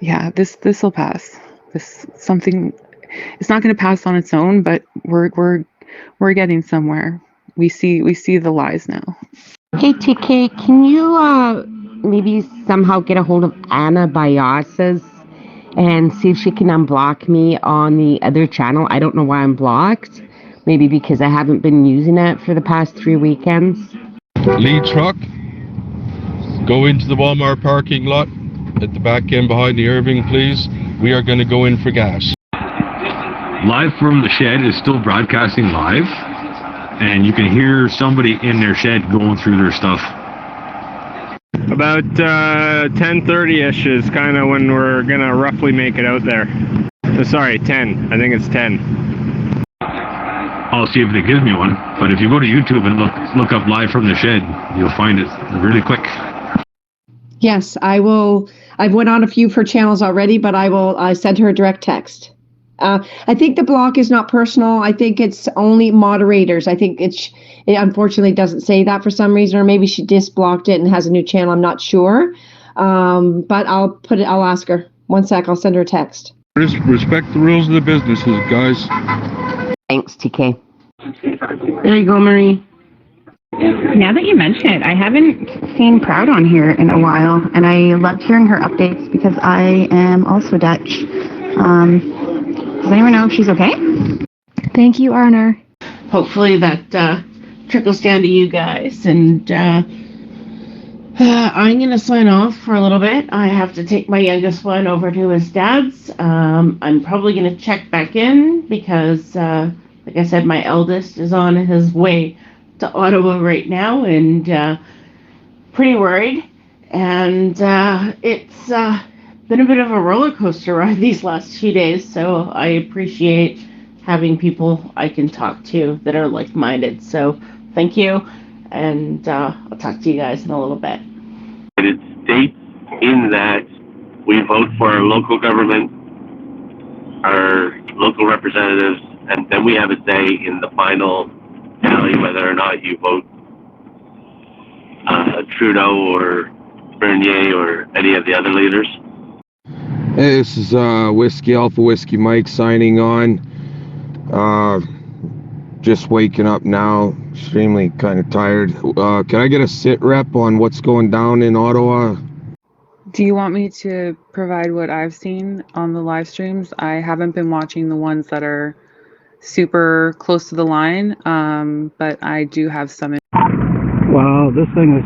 yeah, this will pass. It's not going to pass on its own, but we're getting somewhere. We see the lies now. Hey TK, can you maybe somehow get a hold of Anna Biases and see if she can unblock me on the other channel? I don't know why I'm blocked. Maybe because I haven't been using it for the past 3 weekends. Lead truck, go into the Walmart parking lot at the back end behind the Irving, please. We are going to go in for gas. Live from the shed is still broadcasting live, and you can hear somebody in their shed going through their stuff. About 10:30ish is kind of when we're gonna roughly make it out there. Sorry, 10. I think it's 10. I'll see if it gives me one. But if you go to YouTube and look up Live from the Shed, you'll find it really quick. Yes, I will. I've went on a few of her channels already, but I send her a direct text. I think the block is not personal. I think it's only moderators. I think it unfortunately doesn't say that for some reason, or maybe she disblocked it and has a new channel. I'm not sure. But I'll ask her. One sec, I'll send her a text. Respect the rules of the businesses, guys. Thanks, TK. There you go, Marie. Now that you mention it, I haven't seen Proud on here in a while, and I loved hearing her updates because I am also Dutch. Does anyone know if she's okay? Thank you, Arner. Hopefully that trickles down to you guys. And I'm going to sign off for a little bit. I have to take my youngest one over to his dad's. I'm probably going to check back in because, like I said, my eldest is on his way to Ottawa right now and pretty worried. And it's been a bit of a roller coaster ride these last few days, so I appreciate having people I can talk to that are like-minded. So thank you, and I'll talk to you guys in a little bit. It states in that we vote for our local government, our local representatives, and then we have a say in the final tally whether or not you vote Trudeau or Bernier or any of the other leaders. Hey, this is Whiskey Alpha Whiskey Mike signing on. Just waking up now, extremely kind of tired. Can I get a sit rep on what's going down in Ottawa? Do you want me to provide what I've seen on the live streams? I haven't been watching the ones that are super close to the line, but I do have some. Wow, this thing's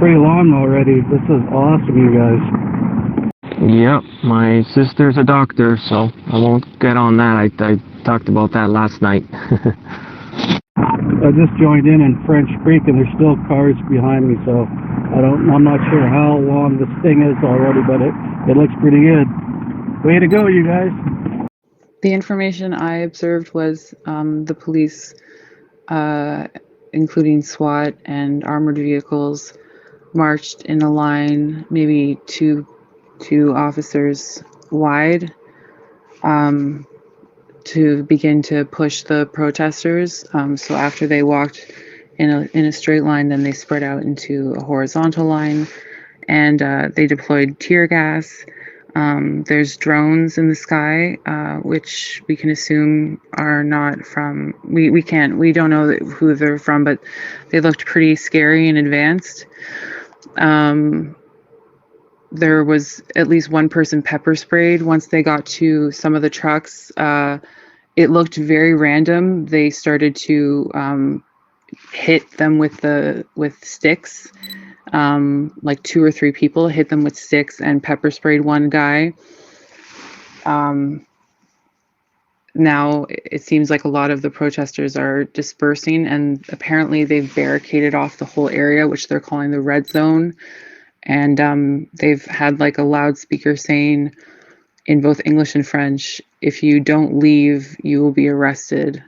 pretty long already. This is awesome, you guys. Yep, my sister's a doctor, so I won't get on that. I talked about that last night. I just joined in French Creek, and there's still cars behind me, so I'm not sure how long this thing is already, but it looks pretty good. Way to go, you guys. The information I observed was the police, including SWAT and armored vehicles, marched in a line, maybe two officers wide, to begin to push the protesters. So after they walked in a straight line, then they spread out into a horizontal line, and they deployed tear gas. There's drones in the sky, which we can assume are not from, we don't know who they're from, but they looked pretty scary and advanced. There was at least one person pepper sprayed once they got to some of the trucks. It looked very random. They started to hit them with sticks. Like 2 or 3 people hit them with sticks and pepper sprayed one guy. Now it seems like a lot of the protesters are dispersing, and apparently they've barricaded off the whole area, which they're calling the red zone. And they've had like a loudspeaker saying in both English and French, if you don't leave, you will be arrested.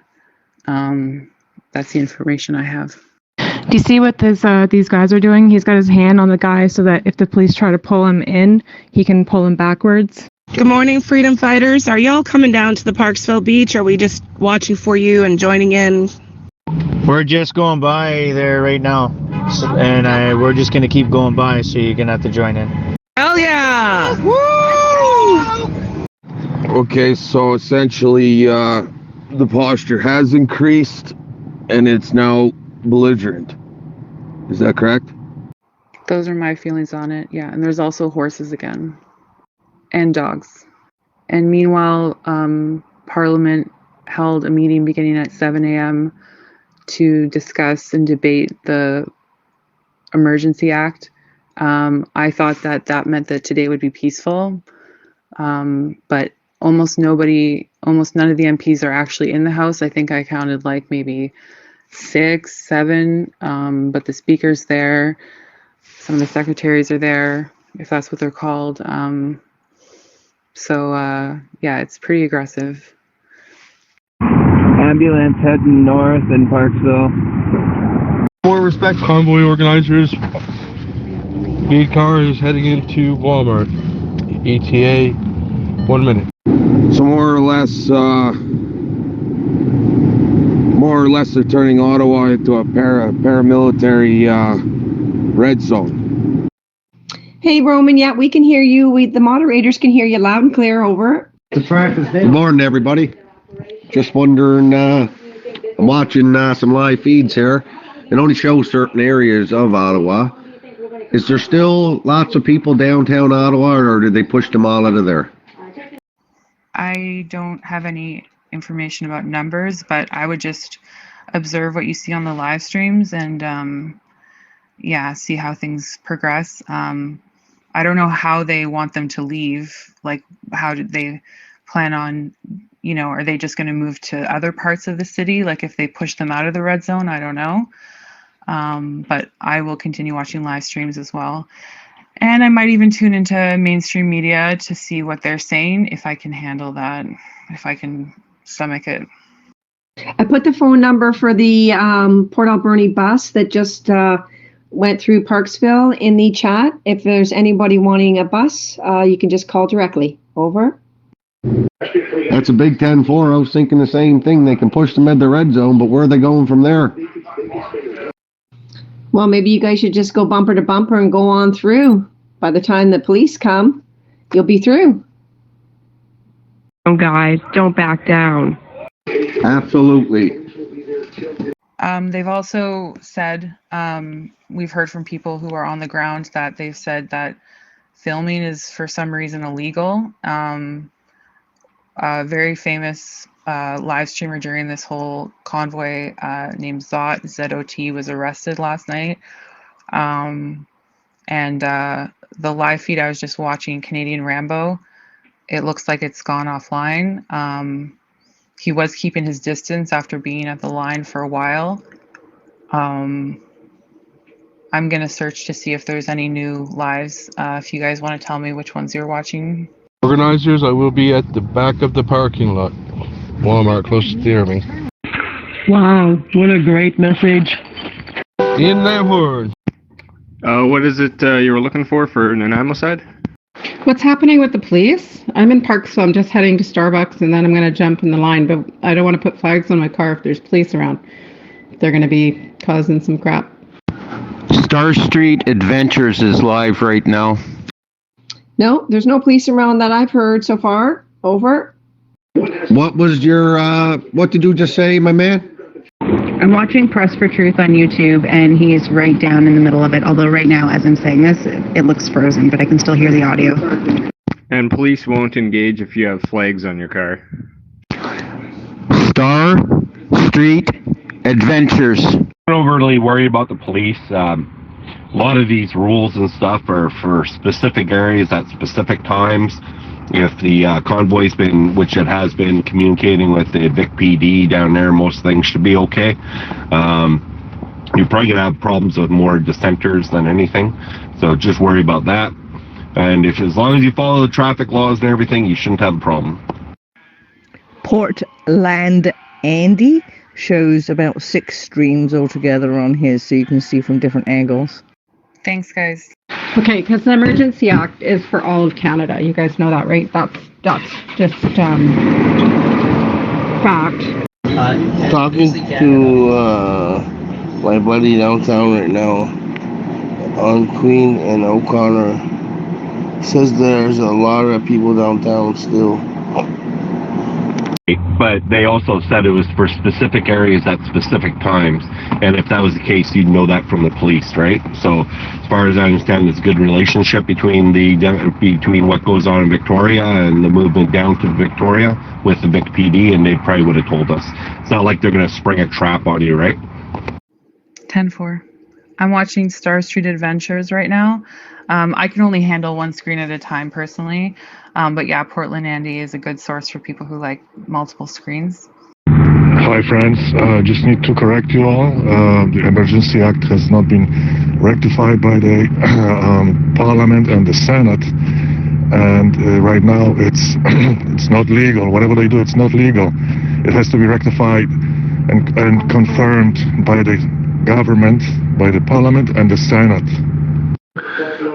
That's the information I have. Do you see what these guys are doing? He's got his hand on the guy so that if the police try to pull him in, he can pull him backwards. Good morning, freedom fighters. Are y'all coming down to the Parksville Beach? Or are we just watching for you and joining in? We're just going by there right now, and we're just gonna keep going by, so you're gonna have to join in. Hell yeah! Woo! Okay, so essentially, the posture has increased, and it's now belligerent. Is that correct? Those are my feelings on it, yeah. And there's also horses again. And dogs. And meanwhile, Parliament held a meeting beginning at 7 a.m. to discuss and debate the Emergency Act. I thought that meant that today would be peaceful, but almost none of the MPs are actually in the House. I think I counted like maybe 6, 7, but the Speaker's there. Some of the secretaries are there, if that's what they're called. Yeah, it's pretty aggressive. Ambulance heading north in Parksville. More respect, convoy organizers. B car is heading into Walmart. ETA, 1 minute. So more or less, they're turning Ottawa into a paramilitary red zone. Hey, Roman, yeah, we can hear you. The moderators can hear you loud and clear. Over. Good morning, everybody. Just wondering, I'm watching some live feeds here. It only shows certain areas of Ottawa. Is there still lots of people downtown Ottawa, or did they push them all out of there? I don't have any information about numbers, but I would just observe what you see on the live streams and, see how things progress. I don't know how they want them to leave. Like, how did they plan on, are they just going to move to other parts of the city? Like, if they push them out of the red zone, I don't know. But I will continue watching live streams as well. And I might even tune into mainstream media to see what they're saying, if I can handle that, if I can stomach it. I put the phone number for the Port Alberni bus that just went through Parksville in the chat. If there's anybody wanting a bus, you can just call directly. Over. That's a big 10-4. I was thinking the same thing. They can push them in the red zone, but where are they going from there? Well, maybe you guys should just go bumper to bumper and go on through. By the time the police come, you'll be through. Oh, guys, don't back down. Absolutely. They've also said, we've heard from people who are on the ground that they've said that filming is for some reason illegal. A very famous live streamer during this whole convoy named Zot, Z-O-T, was arrested last night. And the live feed I was just watching, Canadian Rambo, it looks like it's gone offline. He was keeping his distance after being at the line for a while. I'm going to search to see if there's any new lives. If you guys want to tell me which ones you're watching. Organizers, I will be at the back of the parking lot. Walmart, close to Irving. Wow, what a great message. In their words. What is it you were looking for Nanaimo side? What's happening with the police? I'm in Park, so I'm just heading to Starbucks, and then I'm going to jump in the line, but I don't want to put flags on my car if there's police around. They're going to be causing some crap. Star Street Adventures is live right now. No, there's no police around that I've heard so far. Over. What was your, what did you just say, my man? I'm watching Press for Truth on YouTube, and he's right down in the middle of it. Although right now, as I'm saying this, it looks frozen, but I can still hear the audio. And police won't engage if you have flags on your car. Star Street Adventures. Don't overly worry about the police. A lot of these rules and stuff are for specific areas at specific times. If the convoy's been, which it has been, communicating with the Vic PD down there, most things should be okay. You're probably going to have problems with more dissenters than anything. So just worry about that. And if as long as you follow the traffic laws and everything, you shouldn't have a problem. Portland Andy shows about 6 streams altogether on his, so you can see from different angles. Thanks, guys. Okay, because the Emergency Act is for all of Canada. You guys know that, right? That's just fact. Talking to my buddy downtown right now on Queen and O'Connor. Says there's a lot of people downtown still. But they also said it was for specific areas at specific times, and if that was the case, you'd know that from the police, right? So, as far as I understand, there's a good relationship between what goes on in Victoria and the movement down to Victoria with the Vic PD, and they probably would have told us. It's not like they're going to spring a trap on you, right? 10-4. I'm watching Star Street Adventures right now. I can only handle one screen at a time personally. But yeah, Portland Andy is a good source for people who like multiple screens. Hi friends, just need to correct you all. The Emergency Act has not been rectified by the Parliament and the Senate. And right now it's it's not legal. Whatever they do, it's not legal. It has to be rectified and confirmed by the government, by the Parliament and the Senate.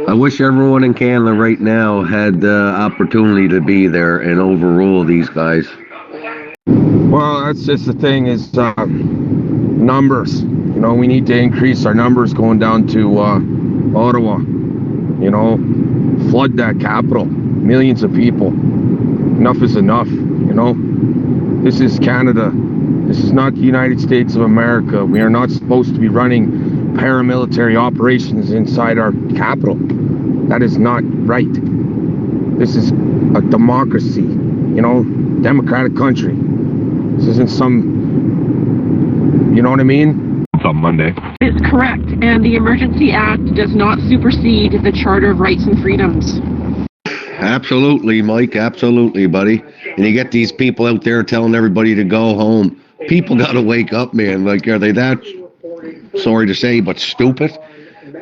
I wish everyone in Canada right now had the opportunity to be there and overrule these guys. Well, that's just the thing is numbers. You know, we need to increase our numbers going down to Ottawa. You know, flood that capital. Millions of people. Enough is enough, you know. This is Canada. This is not the United States of America. We are not supposed to be running paramilitary operations inside our capital. That is not right. This is a democracy, you know, democratic country. This isn't some, you know what I mean? It's on Monday. It's correct, and the Emergency Act does not supersede the Charter of Rights and Freedoms. Absolutely, Mike. Absolutely, buddy. And you get these people out there telling everybody to go home. People got to wake up, man. Like, are they that, sorry to say, but stupid?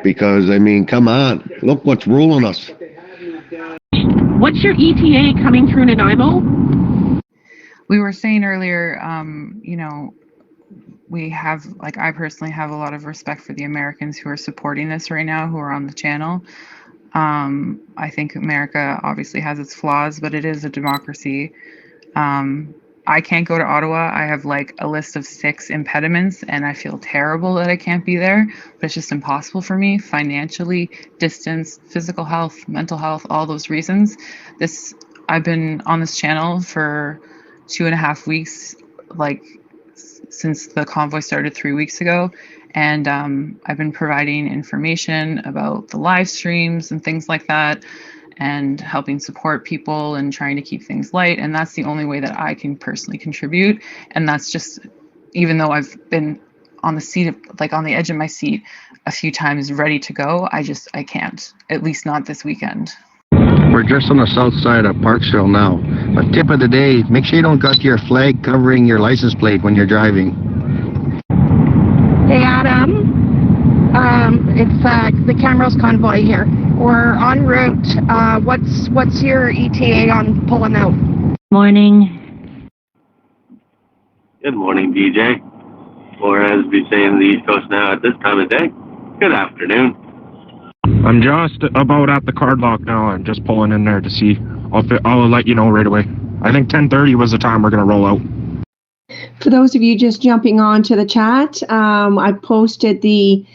Because, I mean, come on. Look what's ruling us. What's your ETA coming through Nanaimo? We were saying earlier, you know, we have, like, I personally have a lot of respect for the Americans who are supporting this right now, who are on the channel. I think America obviously has its flaws, but it is a democracy. I can't go to Ottawa. I have like a list of 6 impediments, and I feel terrible that I can't be there, but it's just impossible for me financially, distance, physical health, mental health, all those reasons. I've been on this channel for 2.5 weeks, like since the convoy started 3 weeks ago. And I've been providing information about the live streams and things like that, and helping support people and trying to keep things light. And that's the only way that I can personally contribute. And that's just, even though I've been on the seat, like on the edge of my seat a few times ready to go, I can't, at least not this weekend. We're just on the south side of Parksville now. But tip of the day, make sure you don't got your flag covering your license plate when you're driving. Hey, Adam. It's the Camrose Convoy here. We're en route. What's your ETA on pulling out? Morning. Good morning, DJ. Or as we say in the East Coast now at this time of day, good afternoon. I'm just about at the card lock now. I'm just pulling in there to see. I'll let you know right away. I think 10:30 was the time we're going to roll out. For those of you just jumping on to the chat, I posted the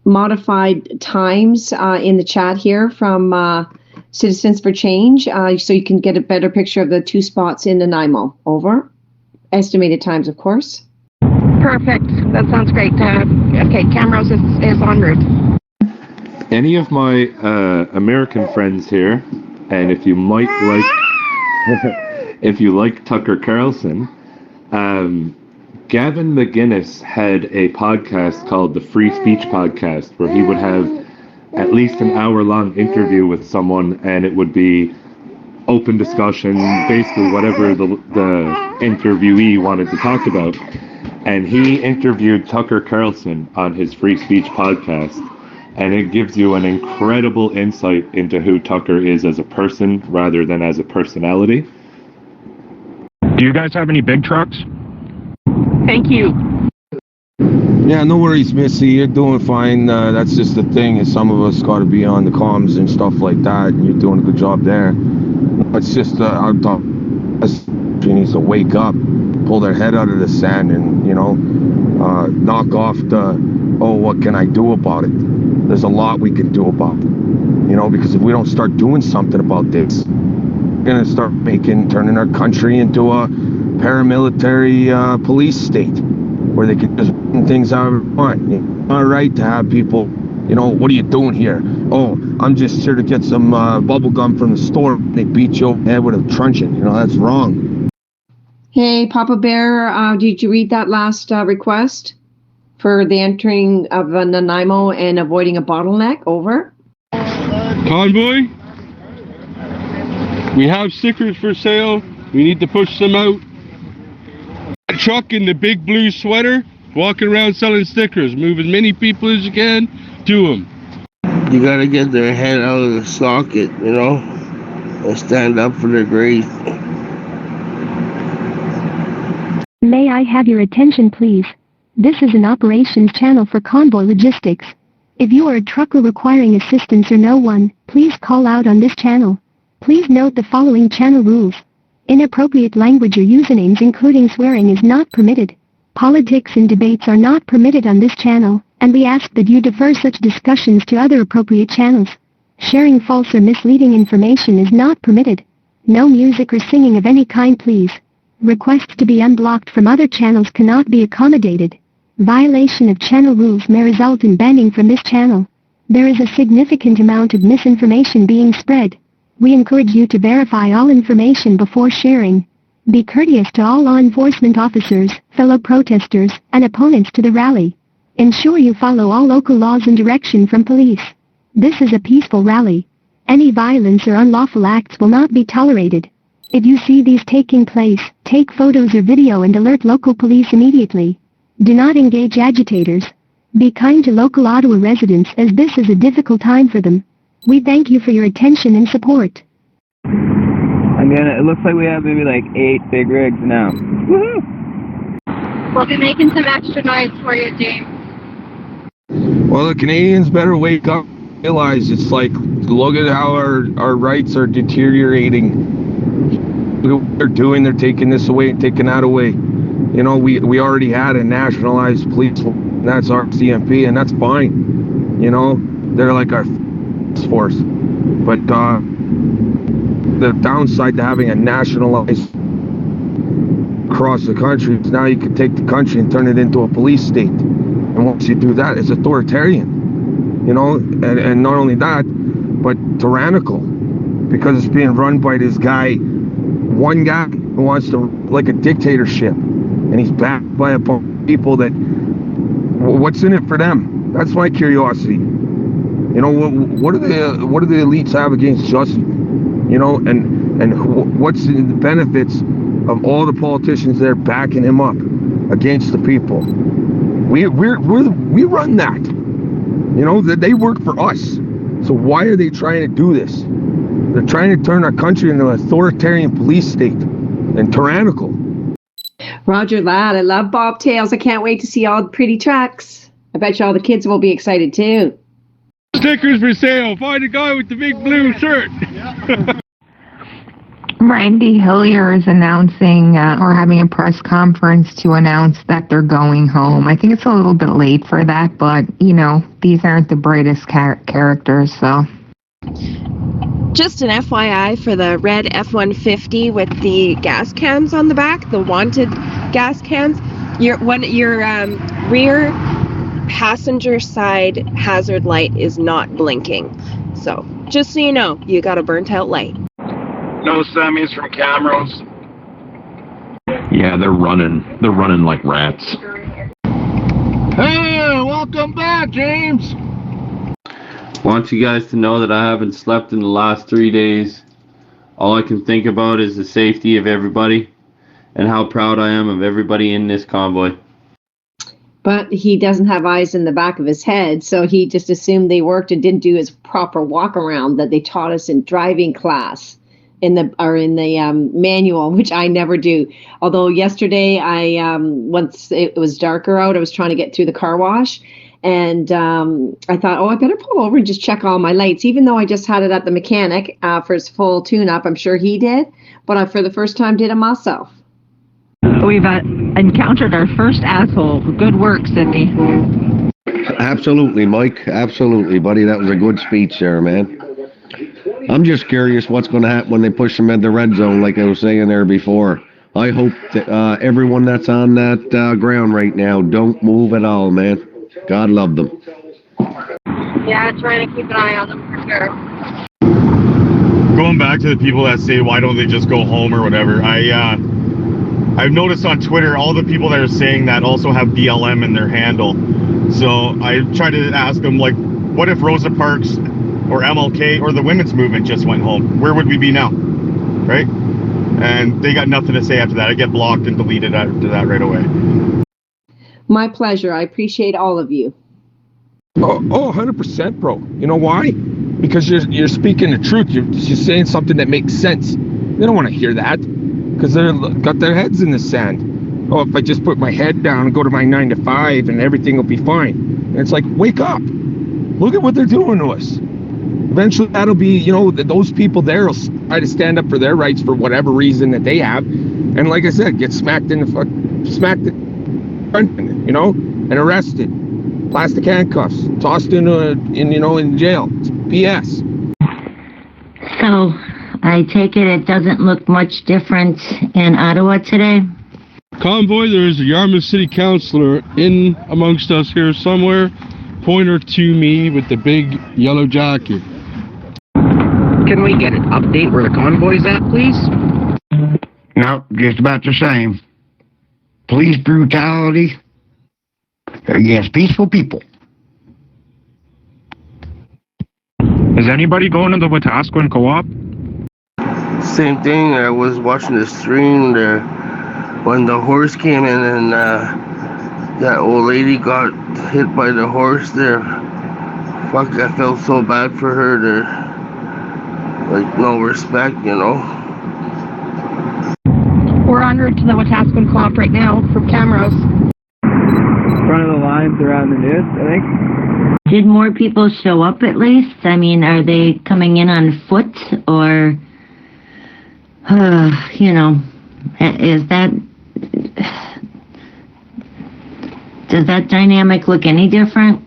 modified times in the chat here from Citizens for Change, so you can get a better picture of the 2 spots in Nanaimo. Over. Estimated times, of course. Perfect. That sounds great. Okay, Camrose is en route. Any of my American friends here, and if you might like, if you like Tucker Carlson, Gavin McGuinness had a podcast called the Free Speech Podcast, where he would have at least an hour-long interview with someone, and it would be open discussion, basically whatever the interviewee wanted to talk about. And he interviewed Tucker Carlson on his free speech podcast, and it gives you an incredible insight into who Tucker is as a person rather than as a personality. Do you guys have any big trucks? Thank you. Yeah, no worries, Missy. You're doing fine. That's just the thing, is some of us got to be on the comms and stuff like that, and you're doing a good job there. It's just, I'm talking, she needs to wake up, pull their head out of the sand, and, knock off the, oh, what can I do about it? There's a lot we can do about it. Because if we don't start doing something about this, we're going to start turning our country into a paramilitary police state, where they could just run things out of want. It's not right to have people, what are you doing here? Oh, I'm just here to get some bubble gum from the store. They beat you over the head with a truncheon. That's wrong. Hey, Papa Bear, did you read that last request for the entering of Nanaimo and avoiding a bottleneck? Over. Convoy, we have stickers for sale. We need to push them out. A truck in the big blue sweater, walking around selling stickers. Move as many people as you can to them. You gotta get their head out of the socket, and stand up for their grace. May I have your attention, please? This is an operations channel for convoy logistics. If you are a trucker requiring assistance or no one, please call out on this channel. Please note the following channel rules. Inappropriate language or usernames including swearing is not permitted. Politics and debates are not permitted on this channel, and we ask that you defer such discussions to other appropriate channels. Sharing false or misleading information is not permitted. No music or singing of any kind, please. Requests to be unblocked from other channels cannot be accommodated. Violation of channel rules may result in banning from this channel. There is a significant amount of misinformation being spread. We encourage you to verify all information before sharing. Be courteous to all law enforcement officers, fellow protesters, and opponents to the rally. Ensure you follow all local laws and direction from police. This is a peaceful rally. Any violence or unlawful acts will not be tolerated. If you see these taking place, take photos or video and alert local police immediately. Do not engage agitators. Be kind to local Ottawa residents, as this is a difficult time for them. We thank you for your attention and support. It looks like we have maybe like 8 big rigs now. Woohoo! We'll be making some extra noise for you, James. Well, the Canadians better wake up and realize it's like, look at how our rights are deteriorating. Look at what they're doing. They're taking this away and taking that away. We already had a nationalized police, and that's our CMP, and that's fine. They're like our force. But the downside to having a nationalized across the country is now you can take the country and turn it into a police state. And once you do that, it's authoritarian. And not only that, but tyrannical. Because it's being run by this guy, one guy who wants to, like a dictatorship. And he's backed by a bunch of people that, what's in it for them? That's my curiosity. What do the elites have against justice? And what's the benefits of all the politicians there backing him up against the people? We run that. That they work for us. So why are they trying to do this? They're trying to turn our country into an authoritarian police state and tyrannical. Roger that. I love bobtails. I can't wait to see all the pretty trucks. I bet you all the kids will be excited too. Stickers for sale. Find a guy with the big blue shirt. Randy Hillier is announcing or having a press conference to announce that they're going home. I think it's a little bit late for that, but, these aren't the brightest characters, so. Just an FYI for the red F-150 with the gas cans on the back, the wanted gas cans, your rear passenger side hazard light is not blinking. So, just so you know, you got a burnt out light. No semis from Camrose. Yeah, they're running like rats. Hey, welcome back, James. Want you guys to know that I haven't slept in the last 3 days. All I can think about is the safety of everybody and how proud I am of everybody in this convoy. But he doesn't have eyes in the back of his head, so he just assumed they worked and didn't do his proper walk around that they taught us in driving class in the manual, which I never do. Although yesterday once it was darker out, I was trying to get through the car wash, and I thought, I better pull over and just check all my lights, even though I just had it at the mechanic for his full tune-up. I'm sure he did, but I, for the first time, did it myself. We've encountered our first asshole. Good work, Sydney. Absolutely, Mike. Absolutely, buddy. That was a good speech there, man. I'm just curious what's going to happen when they push them in the red zone, like I was saying there before. I hope that everyone that's on that ground right now don't move at all, man. God love them. Yeah, trying to keep an eye on them for sure. Going back to the people that say, why don't they just go home or whatever, I've noticed on Twitter, all the people that are saying that also have BLM in their handle. So I try to ask them, like, what if Rosa Parks or MLK or the women's movement just went home? Where would we be now? Right? And they got nothing to say after that. I get blocked and deleted after that right away. My pleasure. I appreciate all of you. Oh, 100%, bro. You know why? Because you're speaking the truth. You're saying something that makes sense. They don't want to hear that because they've got their heads in the sand. Oh, if I just put my head down and go to my 9 to 5 and everything will be fine. And it's like, wake up. Look at what they're doing to us. Eventually, that'll be, those people there will try to stand up for their rights for whatever reason that they have. And like I said, get smacked in and arrested. Plastic handcuffs, tossed in jail. It's BS. So, I take it doesn't look much different in Ottawa today? Convoy, there is a Yarmouth City Councillor in amongst us here somewhere. Pointer to me with the big yellow jacket. Can we get an update where the convoy's at, please? No, just about the same. Police brutality against peaceful people. Is anybody going to the Wetaskiwin Co-op? Same thing. I was watching the stream there when the horse came in and that old lady got hit by the horse there. Fuck, I felt so bad for her there. Like, no respect, We're en route to the Wetaskiwin Co-op right now from Camrose. Front of the lines around the news, I think. Did more people show up at least? I mean, are they coming in on foot or, does that dynamic look any different?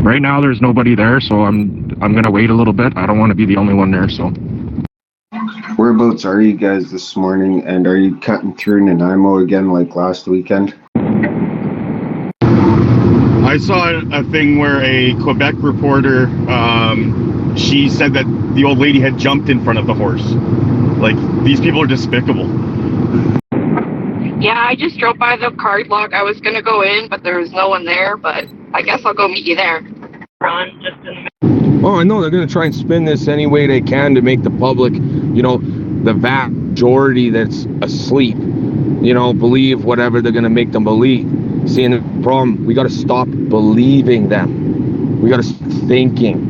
Right now, there's nobody there, so I'm gonna wait a little bit. I don't want to be the only one there, so. Whereabouts are you guys this morning, and are you cutting through Nanaimo again like last weekend? I saw a thing where a Quebec reporter, she said that the old lady had jumped in front of the horse. Like, these people are despicable. Yeah, I just drove by the card lock. I was going to go in, but there was no one there, but I guess I'll go meet you there. Ron, just in the... Oh, I know they're going to try and spin this any way they can to make the public, the vast majority that's asleep, believe whatever they're going to make them believe. Seeing the problem, we got to stop believing them. We got to start thinking,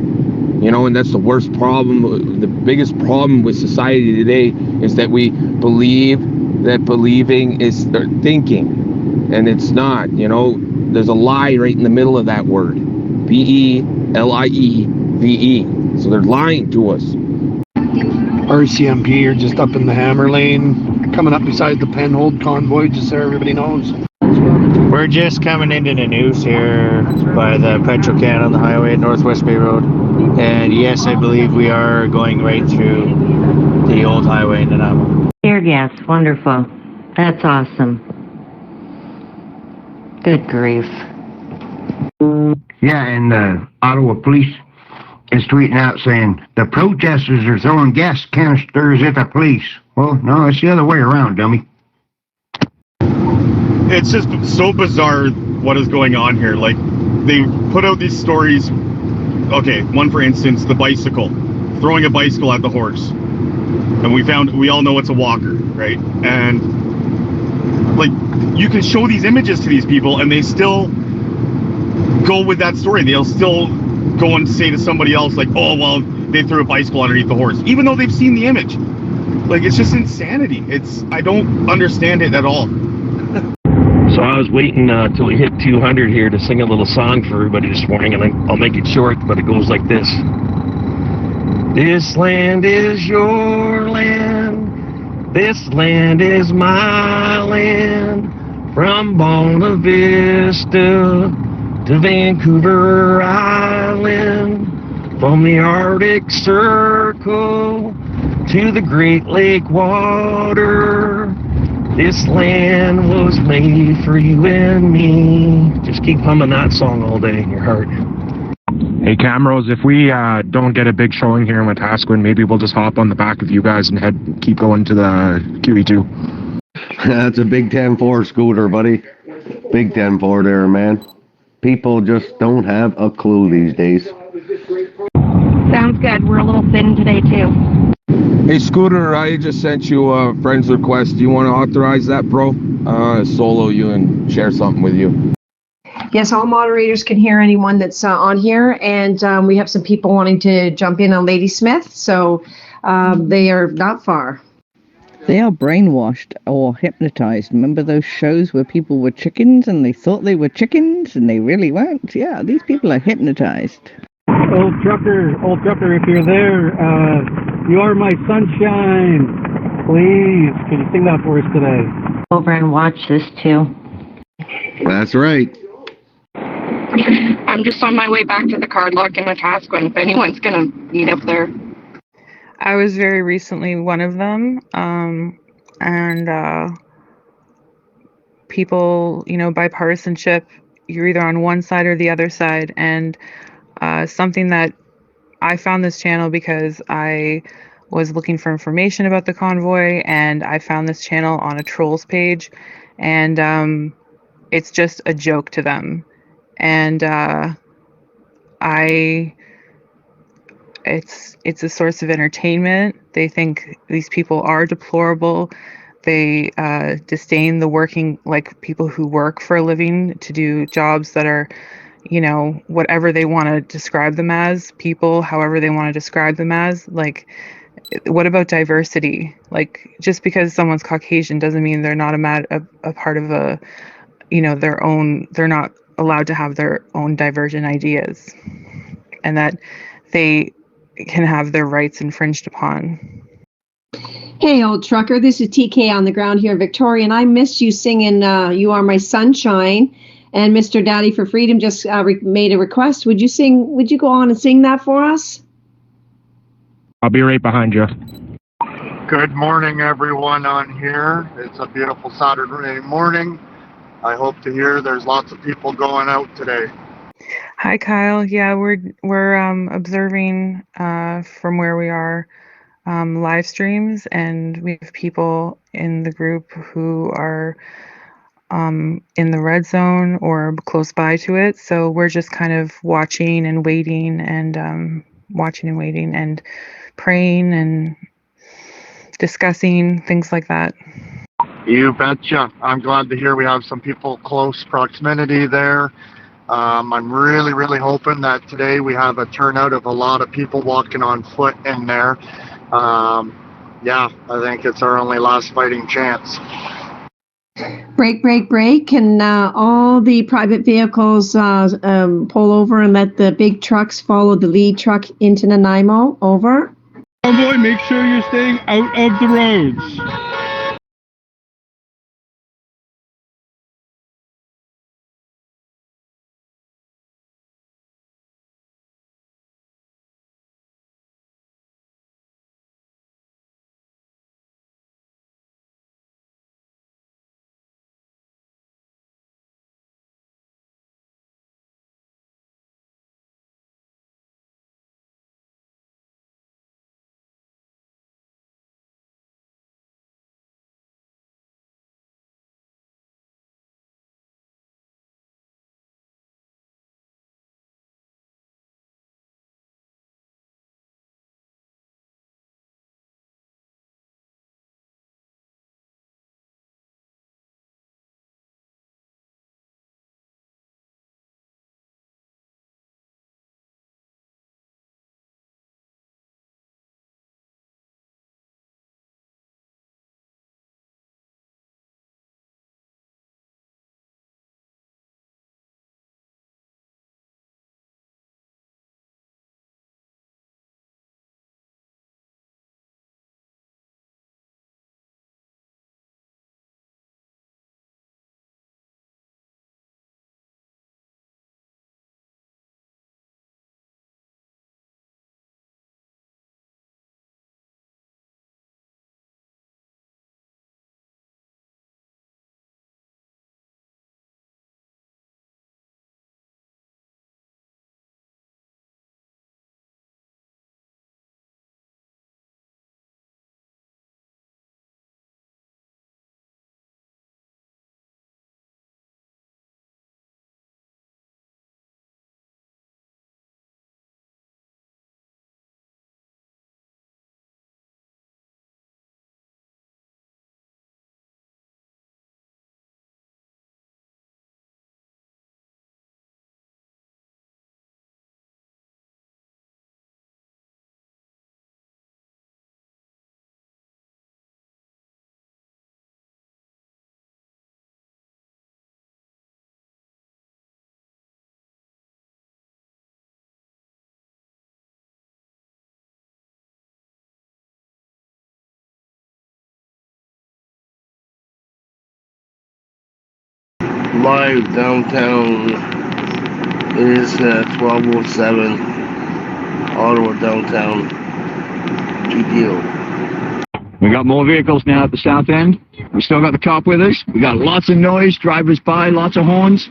and that's the worst problem. The biggest problem with society today is that we believe that believing is thinking, and it's not. There's a lie right in the middle of that word, BELIEVE. So they're lying to us. RCMP are just up in the Hammer Lane, coming up beside the Penhold Convoy, just so everybody knows. We're just coming into the news here by the Petro-Can on the highway at Northwest Bay Road. And yes, I believe we are going right through the old highway in Nanaimo. Tear gas, wonderful. That's awesome. Good grief. Yeah, and the Ottawa police is tweeting out saying the protesters are throwing gas canisters at the police. Well, no, it's the other way around, dummy. It's just so bizarre what is going on here. Like, they put out these stories. Okay, one for instance, the bicycle, throwing a bicycle at the horse. And we all know it's a walker, right? And Like, you can show these images to these people and they still go with that story. They'll still go and say to somebody else, like, oh, well, they threw a bicycle underneath the horse, even though they've seen the image. Like, it's just insanity. I don't understand it at all. So I was waiting till we hit 200 here to sing a little song for everybody this morning, and I'll make it short, but it goes like this. This land is your land. This land is my land. From Bona Vista to Vancouver Island. From the Arctic Circle to the Great Lake water. This land was made for you and me. Just keep humming that song all day in your heart. Hey, Camrose, if we don't get a big showing here in Wetaskiwin, maybe we'll just hop on the back of you guys and keep going to the QE2. That's a Big 10-4 scooter, buddy. Big 10-4 there, man. People just don't have a clue these days. Sounds good. We're a little thin today, too. Hey, Scooter, I just sent you a friend's request. Do you want to authorize that, bro? Solo you and share something with you. Yes, all moderators can hear anyone that's on here, and we have some people wanting to jump in on Ladysmith, so they are not far. They are brainwashed or hypnotized. Remember those shows where people were chickens and they thought they were chickens and they really weren't? Yeah, these people are hypnotized. Old trucker, if you're there, you are my sunshine. Please, can you sing that for us today? Over and watch this too. That's right. I'm just on my way back to the card lock in Wetaskiwin if anyone's going to meet up there. I was very recently one of them, and people, bipartisanship, you're either on one side or the other side, and something that I found this channel because I was looking for information about the convoy, and I found this channel on a trolls page, and it's just a joke to them, and it's a source of entertainment. They think these people are deplorable. They disdain the working, like people who work for a living to do jobs that are, whatever they want to describe them as, people, however they want to describe them as. Like, what about diversity? Like, just because someone's Caucasian doesn't mean they're not a part of their own, they're not allowed to have their own divergent ideas, and that they can have their rights infringed upon. Hey, old trucker, this is TK on the ground here in Victoria, and I missed you singing You Are My Sunshine, and Mr. Daddy for Freedom just made a request. Would you go on and sing that for us? I'll be right behind you. Good morning, everyone on here. It's a beautiful Saturday morning. I hope to hear there's lots of people going out today. Hi, Kyle. Yeah, we're observing from where we are live streams, and we have people in the group who are in the red zone or close by to it. So we're just kind of watching and waiting and praying and discussing things like that. You betcha. I'm glad to hear we have some people close proximity there. I'm really, really hoping that today we have a turnout of a lot of people walking on foot in there. Yeah, I think it's our only last fighting chance. Break. Can all the private vehicles pull over and let the big trucks follow the lead truck into Nanaimo? Over. Convoy, make sure you're staying out of the roads. live downtown. It is 12:07, Ottawa downtown. GPO. We got more vehicles now at the south end. We still got the cop with us. We got lots of noise, drivers by, lots of horns.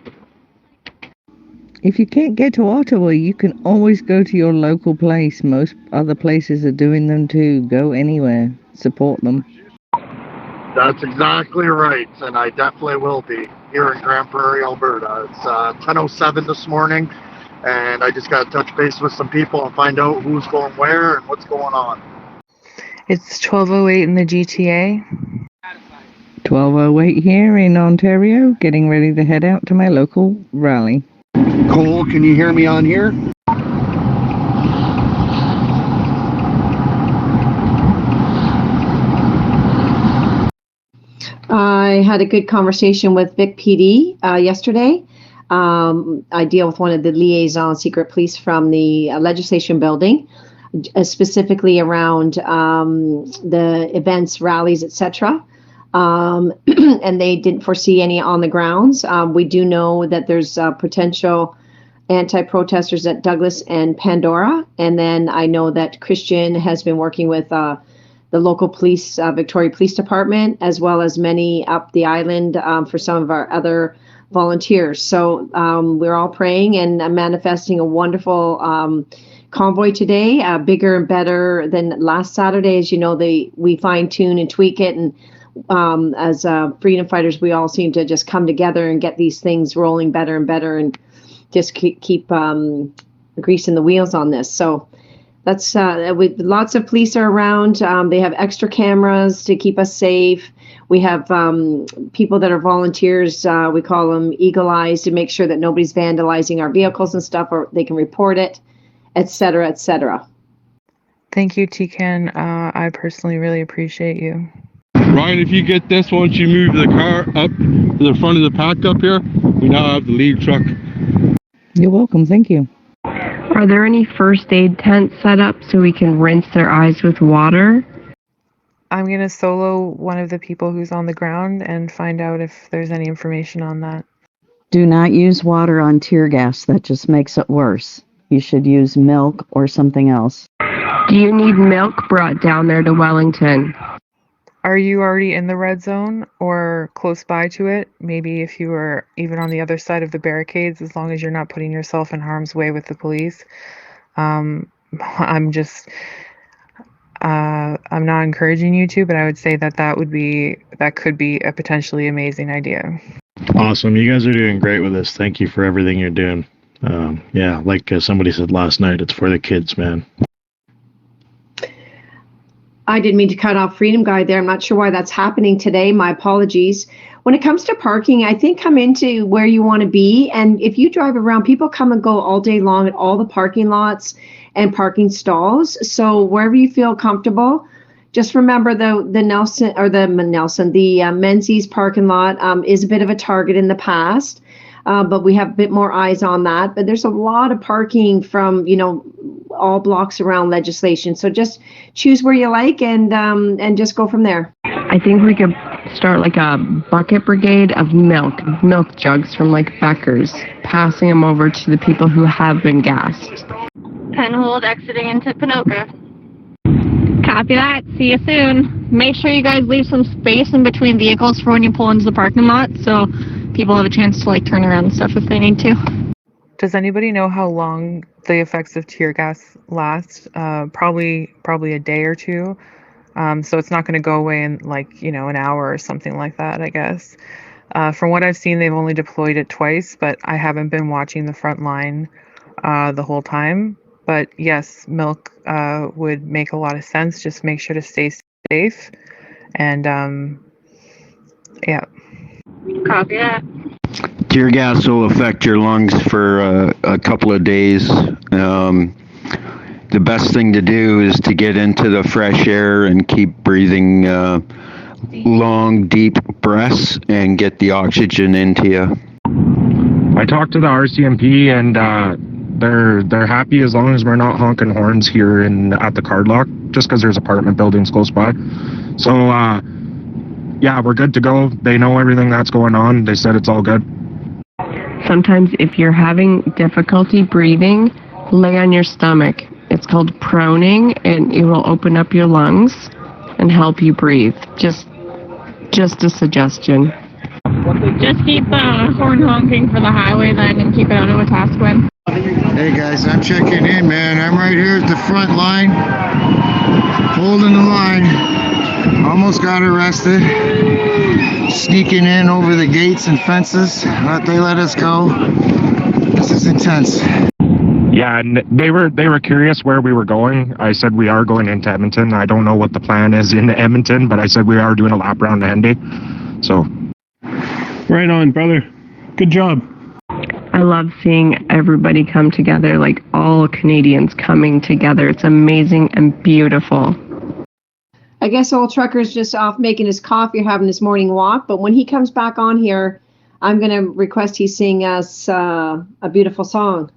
If you can't get to Ottawa, you can always go to your local place. Most other places are doing them too. Go anywhere. Support them. That's exactly right, and I definitely will be here in Grand Prairie, Alberta. It's 10:07 this morning, and I just got to touch base with some people and find out who's going where and what's going on. It's 12:08 in the GTA. 12:08 here in Ontario, getting ready to head out to my local rally. Cole, can you hear me on here? I had a good conversation with Vic PD yesterday. I deal with one of the liaison secret police from the legislation building, specifically around the events, rallies, etc. And they didn't foresee any on the grounds. We do know that there's potential anti-protesters at Douglas and Pandora. And then I know that Christian has been working with the local police, Victoria Police Department, as well as many up the island for some of our other volunteers. So we're all praying and manifesting a wonderful convoy today, bigger and better than last Saturday. As you know, we fine-tune and tweak it, and as freedom fighters, we all seem to just come together and get these things rolling better and better, and just keep greasing the wheels on this. So that's with lots of police are around. They have extra cameras to keep us safe. We have people that are volunteers. We call them eagle eyes, to make sure that nobody's vandalizing our vehicles and stuff, or they can report it, etc., etc. Thank you, Tikan. I personally really appreciate you. Ryan, if you get this, once you move the car up to the front of the pack up here, we now have the lead truck. You're welcome. Thank you. Are there any first aid tents set up so we can rinse their eyes with water? I'm going to solo one of the people who's on the ground and find out if there's any information on that. Do not use water on tear gas. That just makes it worse. You should use milk or something else. Do you need milk brought down there to Wellington? Are you already in the red zone or close by to it? Maybe if you were even on the other side of the barricades, as long as you're not putting yourself in harm's way with the police. I'm not encouraging you to, but I would say that could be a potentially amazing idea. Awesome. You guys are doing great with this. Thank you for everything you're doing. Yeah, like somebody said last night, it's for the kids, man. I didn't mean to cut off Freedom Guide there. I'm not sure why that's happening today. My apologies. When it comes to parking, I think come into where you want to be. And if you drive around, people come and go all day long at all the parking lots and parking stalls. So wherever you feel comfortable, just remember the Menzies parking lot is a bit of a target in the past. But we have a bit more eyes on that. But there's a lot of parking from, all blocks around legislation. So just choose where you like and just go from there. I think we could start like a bucket brigade of milk jugs from like Becker's, passing them over to the people who have been gassed. Penhold exiting into Panoka. Copy that. See you soon. Make sure you guys leave some space in between vehicles for when you pull into the parking lot, so people have a chance to turn around and stuff if they need to. Does anybody know how long the effects of tear gas last? Probably a day or two. So it's not going to go away in an hour or something like that, I guess. From what I've seen, they've only deployed it twice, but I haven't been watching the front line the whole time. But yes, milk would make a lot of sense. Just make sure to stay safe. And yeah. Copy that. Tear gas will affect your lungs for a couple of days. The best thing to do is to get into the fresh air and keep breathing long, deep breaths and get the oxygen into you. I talked to the RCMP and they're happy as long as we're not honking horns here at the card lock, just because there's apartment buildings close by. So yeah, we're good to go. They know everything that's going on. They said it's all good. Sometimes if you're having difficulty breathing, lay on your stomach. It's called proning, and it will open up your lungs and help you breathe. Just a suggestion. Just keep the horn honking for the highway then and keep it out of Wetaskiwin. Hey guys, I'm checking in, man. I'm right here at the front line, holding the line. Almost got arrested. Sneaking in over the gates and fences. They let us go. This is intense. Yeah, and they were curious where we were going. I said we are going into Edmonton. I don't know what the plan is in Edmonton, but I said we are doing a lap around Andy. So. Right on, brother. Good job. I love seeing everybody come together, like all Canadians coming together. It's amazing and beautiful. I guess old Trucker's just off making his coffee or having his morning walk, but when he comes back on here, I'm going to request he sing us a beautiful song.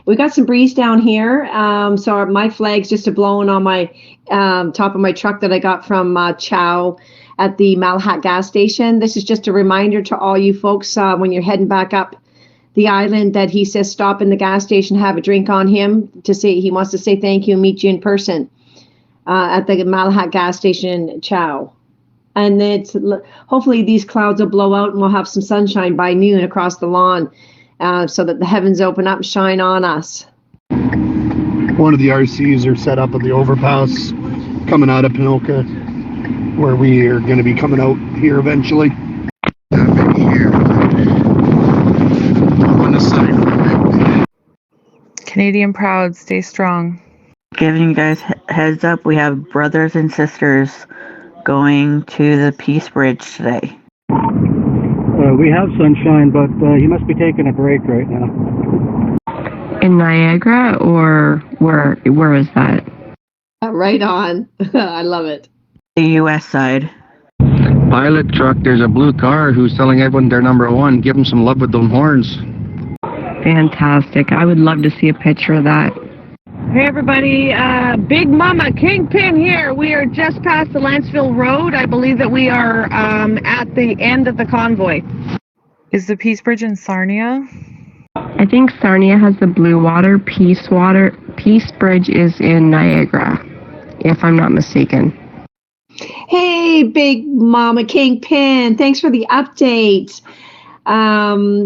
We got some breeze down here, so my flag's just blowing on my top of my truck that I got from Chow at the Malahat gas station. This is just a reminder to all you folks when you're heading back up the island that he says stop in the gas station, have a drink on him to say he wants to say thank you and meet you in person at the Malahat gas station, Chow. And it's hopefully these clouds will blow out and we'll have some sunshine by noon across the lawn so that the heavens open up and shine on us. One of the RCs are set up at the overpass coming out of Pinoka, where we are going to be coming out here eventually. Canadian proud, stay strong. Giving you guys heads up, we have brothers and sisters going to the Peace Bridge today. We have sunshine, but he must be taking a break right now. In Niagara, or where is that? Right on. I love it. The U.S. side. Pilot truck, there's a blue car who's telling everyone they're number one. Give them some love with them horns. Fantastic. I would love to see a picture of that. Hey everybody, Big Mama Kingpin here. We are just past the Lanceville Road. I believe that we are at the end of the convoy. Is the Peace Bridge in Sarnia? I think Sarnia has the blue water. Peace Bridge is in Niagara, if I'm not mistaken. Hey, Big Mama Kingpin. Thanks for the update.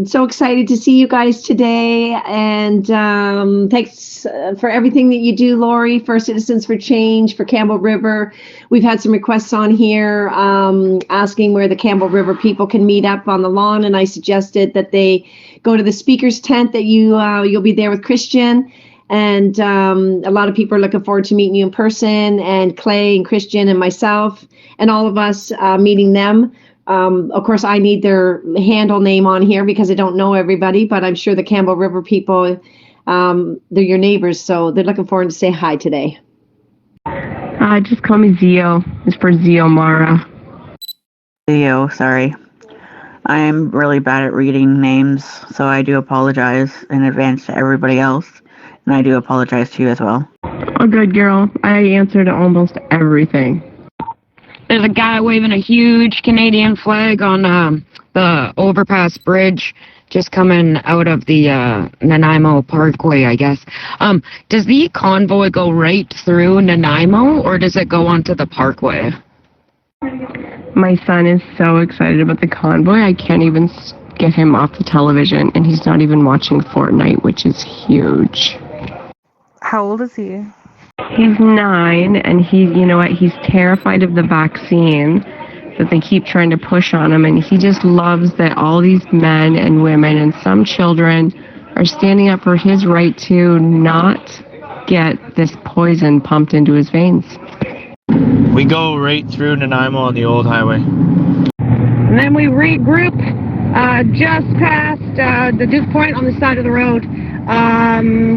So excited to see you guys today, and thanks for everything that you do, Lori, for Citizens for Change, for Campbell River. We've had some requests on here asking where the Campbell River people can meet up on the lawn, and I suggested that they go to the speaker's tent that you'll be there with Christian, and a lot of people are looking forward to meeting you in person, and Clay and Christian and myself and all of us meeting them. Of course, I need their handle name on here because I don't know everybody, but I'm sure the Campbell River people, they're your neighbors, so they're looking forward to say hi today. Just call me Zio. It's for Zio Mara. Zio, sorry. I am really bad at reading names, so I do apologize in advance to everybody else, and I do apologize to you as well. Oh, good girl. I answered almost everything. There's a guy waving a huge Canadian flag on the overpass bridge just coming out of the Nanaimo Parkway, I guess. Does the convoy go right through Nanaimo, or does it go onto the parkway? My son is so excited about the convoy, I can't even get him off the television, and he's not even watching Fortnite, which is huge. How old is he? He's 9, and he's terrified of the vaccine that they keep trying to push on him, and he just loves that all these men and women and some children are standing up for his right to not get this poison pumped into his veins. We go right through Nanaimo on the old highway. And then we regroup just past the Duke Point on the side of the road.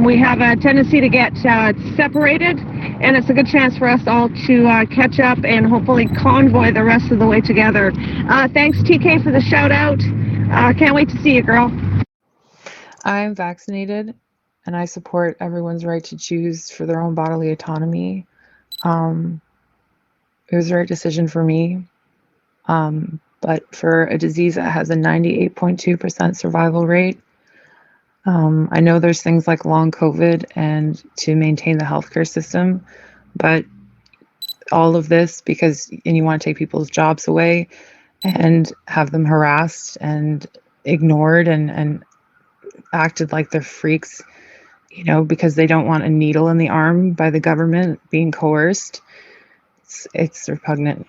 We have a tendency to get separated, and it's a good chance for us all to catch up and hopefully convoy the rest of the way together. Thanks, TK, for the shout out. Can't wait to see you, girl. I'm vaccinated, and I support everyone's right to choose for their own bodily autonomy. It was the right decision for me. But for a disease that has a 98.2% survival rate, I know there's things like long COVID and to maintain the healthcare system, but all of this and you want to take people's jobs away and have them harassed and ignored and acted like they're freaks, because they don't want a needle in the arm by the government being coerced. It's repugnant.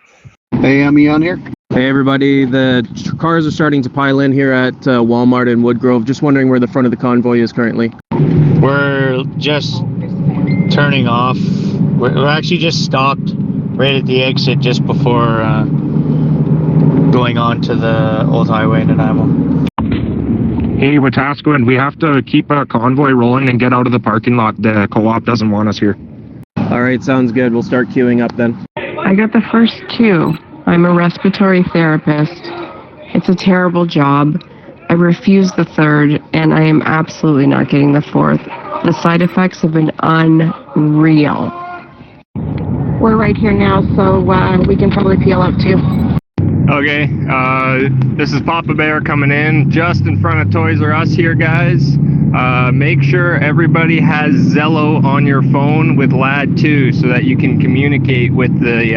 Hey, Emmy on here. Hey everybody, the cars are starting to pile in here at Walmart in Woodgrove. Just wondering where the front of the convoy is currently. We're just turning off. We're actually just stopped right at the exit just before going on to the old highway in Nanaimo. Hey, Wetaskiwin, we have to keep a convoy rolling and get out of the parking lot. The co-op doesn't want us here. Alright, sounds good. We'll start queuing up then. I got the first 2. I'm a respiratory therapist. It's a terrible job. I refuse the 3rd, and I am absolutely not getting the 4th. The side effects have been unreal. We're right here now, so we can probably peel up too. Okay, this is Papa Bear coming in just in front of Toys R Us here, guys. Make sure everybody has Zello on your phone with LAD 2 so that you can communicate with the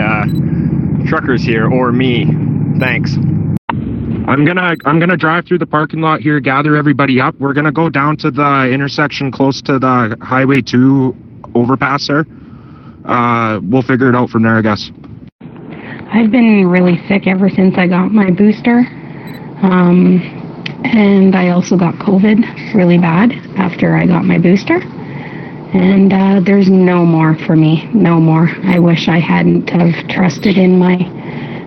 truckers here or me. Thanks. I'm gonna drive through the parking lot here, gather everybody up. We're gonna go down to the intersection close to the Highway 2 overpass there. We'll figure it out from there, I guess. I've been really sick ever since I got my booster. And I also got COVID really bad after I got my booster. And there's no more for me, no more. I wish I hadn't have trusted in my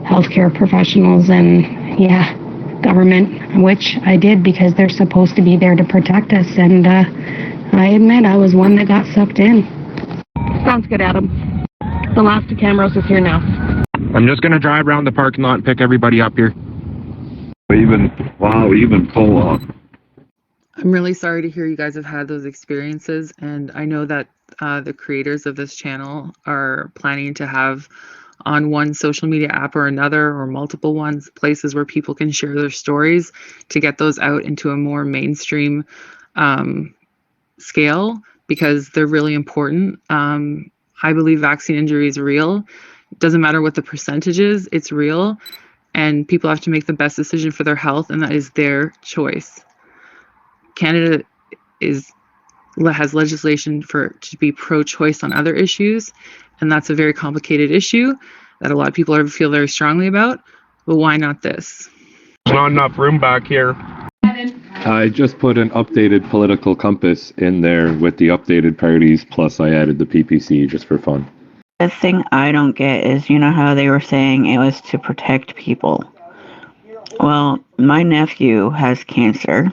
healthcare professionals and, government, which I did because they're supposed to be there to protect us. And I admit I was one that got sucked in. Sounds good, Adam. The last of Camrose is here now. I'm just gonna drive around the parking lot and pick everybody up here. Even pull off. I'm really sorry to hear you guys have had those experiences, and I know that the creators of this channel are planning to have on one social media app or another, or multiple ones, places where people can share their stories to get those out into a more mainstream scale, because they're really important. I believe vaccine injury is real. It doesn't matter what the percentage is, it's real, and people have to make the best decision for their health, and that is their choice. Canada has legislation to be pro-choice on other issues, and that's a very complicated issue that a lot of people feel very strongly about. But why not this? There's not enough room back here. I just put an updated political compass in there with the updated parties, plus I added the PPC just for fun. The thing I don't get is, how they were saying it was to protect people. Well, my nephew has cancer,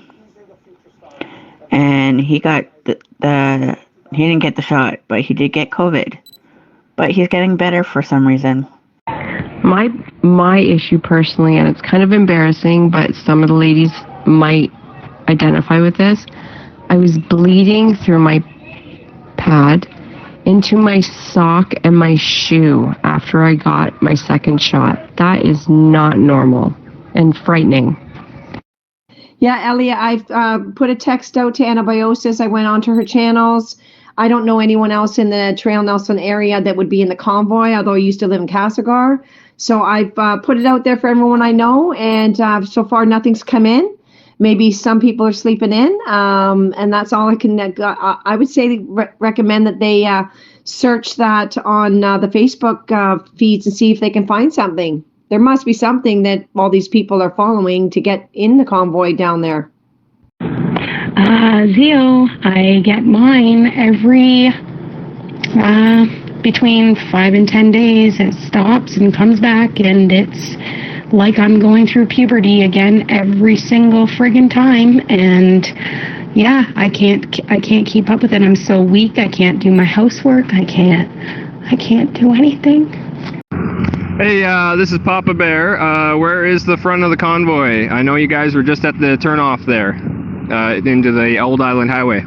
and he got he didn't get the shot, but he did get COVID. But he's getting better for some reason. My issue personally, and it's kind of embarrassing, but some of the ladies might identify with this. I was bleeding through my pad into my sock and my shoe after I got my second shot. That is not normal and frightening. Yeah, Elliot, I've put a text out to Antibiosis. I went onto her channels. I don't know anyone else in the Trail Nelson area that would be in the convoy, although I used to live in Castlegar. So I've put it out there for everyone I know, and so far nothing's come in. Maybe some people are sleeping in, and that's all I can. I would say recommend that they search that on the Facebook feeds and see if they can find something. There must be something that all these people are following to get in the convoy down there. Zio, I get mine every between 5 and 10 days. It stops and comes back, and it's like I'm going through puberty again every single friggin' time. And yeah, I can't keep up with it. I'm so weak. I can't do my housework. I can't do anything. Hey, this is Papa Bear. Where is the front of the convoy? I know you guys were just at the turnoff there, into the Old Island Highway.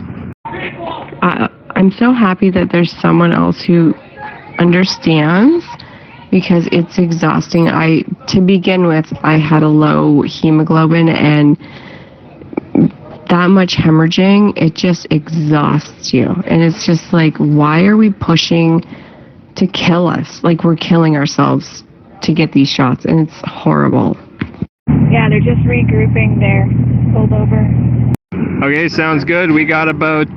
I'm so happy that there's someone else who understands, because it's exhausting. To begin with, I had a low hemoglobin, and that much hemorrhaging, it just exhausts you. And it's just like, why are we pushing to kill us? Like, we're killing ourselves to get these shots, and it's horrible. Yeah, they're just regrouping there. Pulled over. Okay, sounds good. We got about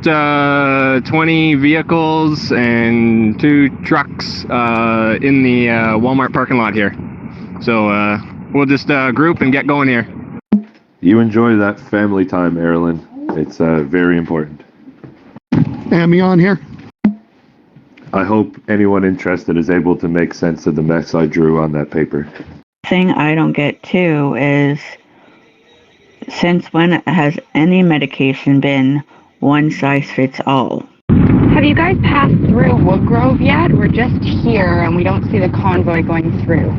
20 vehicles and 2 trucks in the Walmart parking lot here. So we'll just group and get going here. You enjoy that family time, Erilyn. It's very important. Am on here? I hope anyone interested is able to make sense of the mess I drew on that paper. Thing I don't get too is, since when has any medication been one size fits all? Have you guys passed through Woodgrove yet? We're just here and we don't see the convoy going through.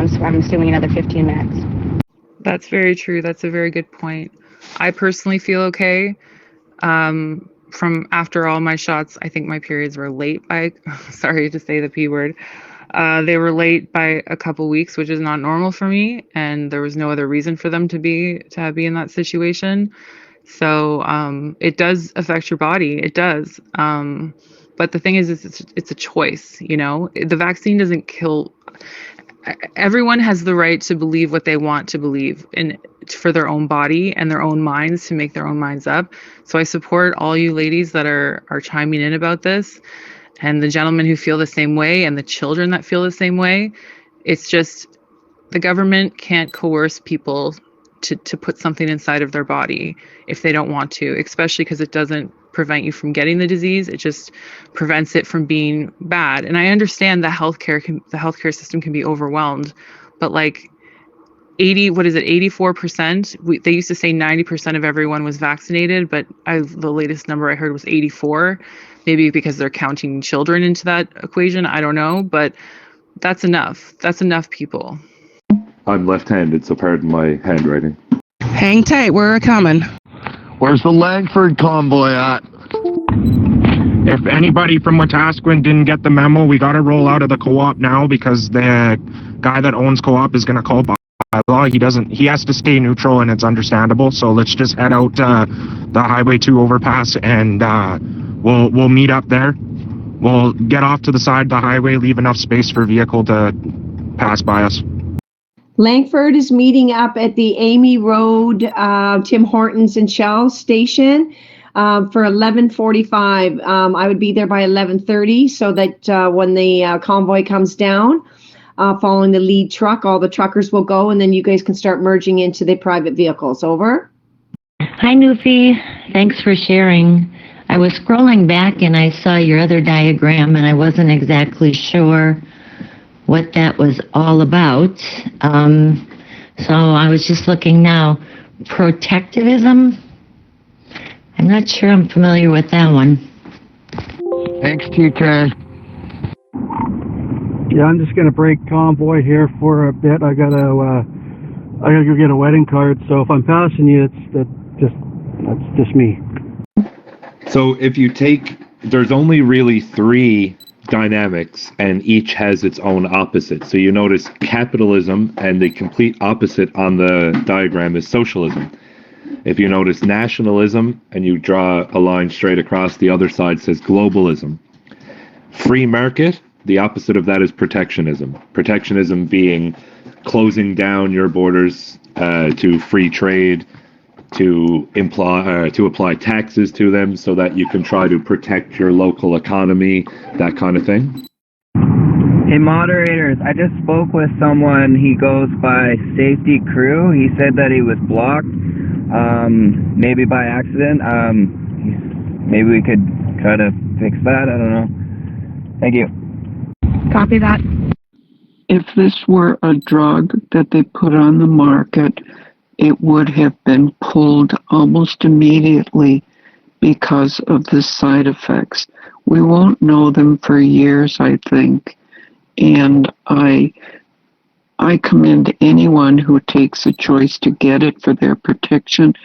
So I'm assuming another 15 minutes. That's very true. That's a very good point. I personally feel okay. From after all my shots, I think my periods were late by, sorry to say the P word. They were late by a couple weeks, which is not normal for me, and there was no other reason for them to be in that situation. So it does affect your body. It does. But the thing is, it's a choice. You know, the vaccine doesn't kill. Everyone has the right to believe what they want to believe in for their own body and their own minds, to make their own minds up. So I support all you ladies that are chiming in about this, and the gentlemen who feel the same way, and the children that feel the same way. It's just, the government can't coerce people to put something inside of their body if they don't want to, especially because it doesn't prevent you from getting the disease. It just prevents it from being bad. And I understand the healthcare system can be overwhelmed, but like 84%? They used to say 90% of everyone was vaccinated, but the latest number I heard was 84. Maybe because they're counting children into that equation. I don't know, but that's enough. That's enough people. I'm left-handed, so pardon my handwriting. Hang tight, we're coming. Where's the Langford convoy at? If anybody from Wetaskiwin didn't get the memo, we got to roll out of the co-op now, because the guy that owns co-op is going to call by law. He has to stay neutral, and it's understandable. So let's just head out the Highway 2 overpass, and we'll meet up there. We'll get off to the side of the highway, leave enough space for vehicle to pass by us. Langford is meeting up at the Amy Road, Tim Hortons and Shell station for 11:45. I would be there by 11:30, so that when the convoy comes down, following the lead truck, all the truckers will go, and then you guys can start merging into the private vehicles. Over. Hi, Newfie. Thanks for sharing. I was scrolling back and I saw your other diagram, and I wasn't exactly sure what that was all about. So I was just looking now. Protectivism? I'm not sure I'm familiar with that one. Thanks, TK. Yeah, I'm just gonna break convoy here for a bit. I gotta go get a wedding card. So if I'm passing you, that's just me. So if you take, there's only really 3 dynamics, and each has its own opposite. So you notice capitalism, and the complete opposite on the diagram is socialism. If you notice nationalism, and you draw a line straight across, the other side says globalism. Free market, the opposite of that is protectionism. Protectionism being closing down your borders to free trade, to apply taxes to them so that you can try to protect your local economy, that kind of thing. Hey moderators, I just spoke with someone. He goes by Safety Crew. He said that he was blocked, maybe by accident. Maybe we could try to fix that. I don't know. Thank you. Copy that. If this were a drug that they put on the market, it would have been pulled almost immediately because of the side effects. We won't know them for years, I think. And I commend anyone who takes a choice to get it for their protection,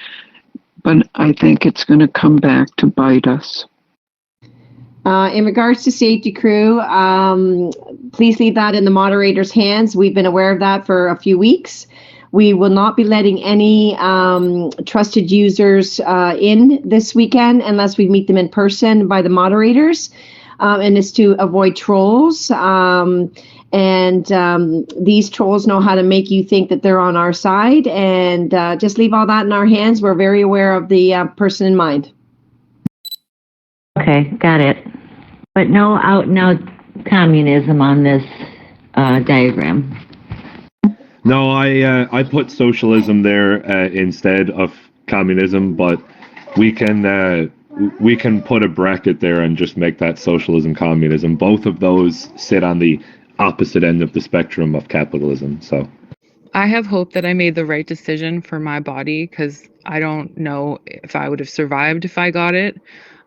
but I think it's going to come back to bite us. In regards to Safety Crew, please leave that in the moderator's hands. We've been aware of that for a few weeks. We will not be letting any trusted users in this weekend unless we meet them in person by the moderators. And it's to avoid trolls. These trolls know how to make you think that they're on our side, and just leave all that in our hands. We're very aware of the person in mind. Okay, got it. But no out and out communism on this diagram. No, I put socialism there instead of communism, but we can put a bracket there and just make that socialism communism. Both of those sit on the opposite end of the spectrum of capitalism. So I have hope that I made the right decision for my body, because I don't know if I would have survived if I got it.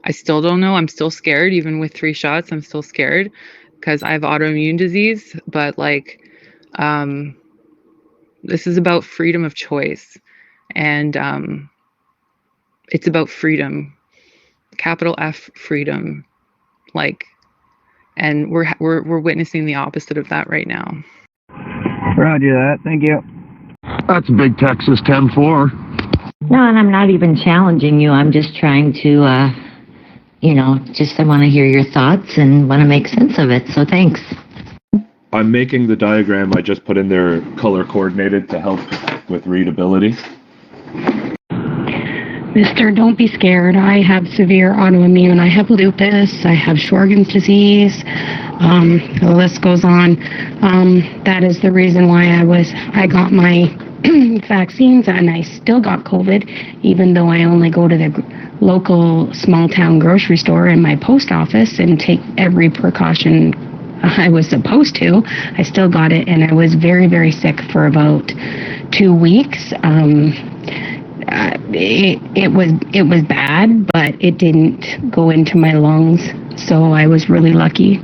I still don't know. I'm still scared. Even with 3 shots, I'm still scared because I have autoimmune disease. But this is about freedom of choice, and it's about freedom, capital F freedom, and we're witnessing the opposite of that right now. Roger that. Thank you. That's Big Texas 10-4. No, and I'm not even challenging you. I'm just trying to, I want to hear your thoughts and want to make sense of it. So thanks. I'm making the diagram I just put in there color coordinated to help with readability. Mister, don't be scared. I have severe autoimmune. I have lupus. I have Sjogren's disease. The list goes on. That is the reason why I got my vaccines, and I still got COVID, even though I only go to the local small town grocery store and my post office and take every precaution I was supposed to. I still got it, and I was very, very sick for about 2 weeks. It was bad, but it didn't go into my lungs, so I was really lucky.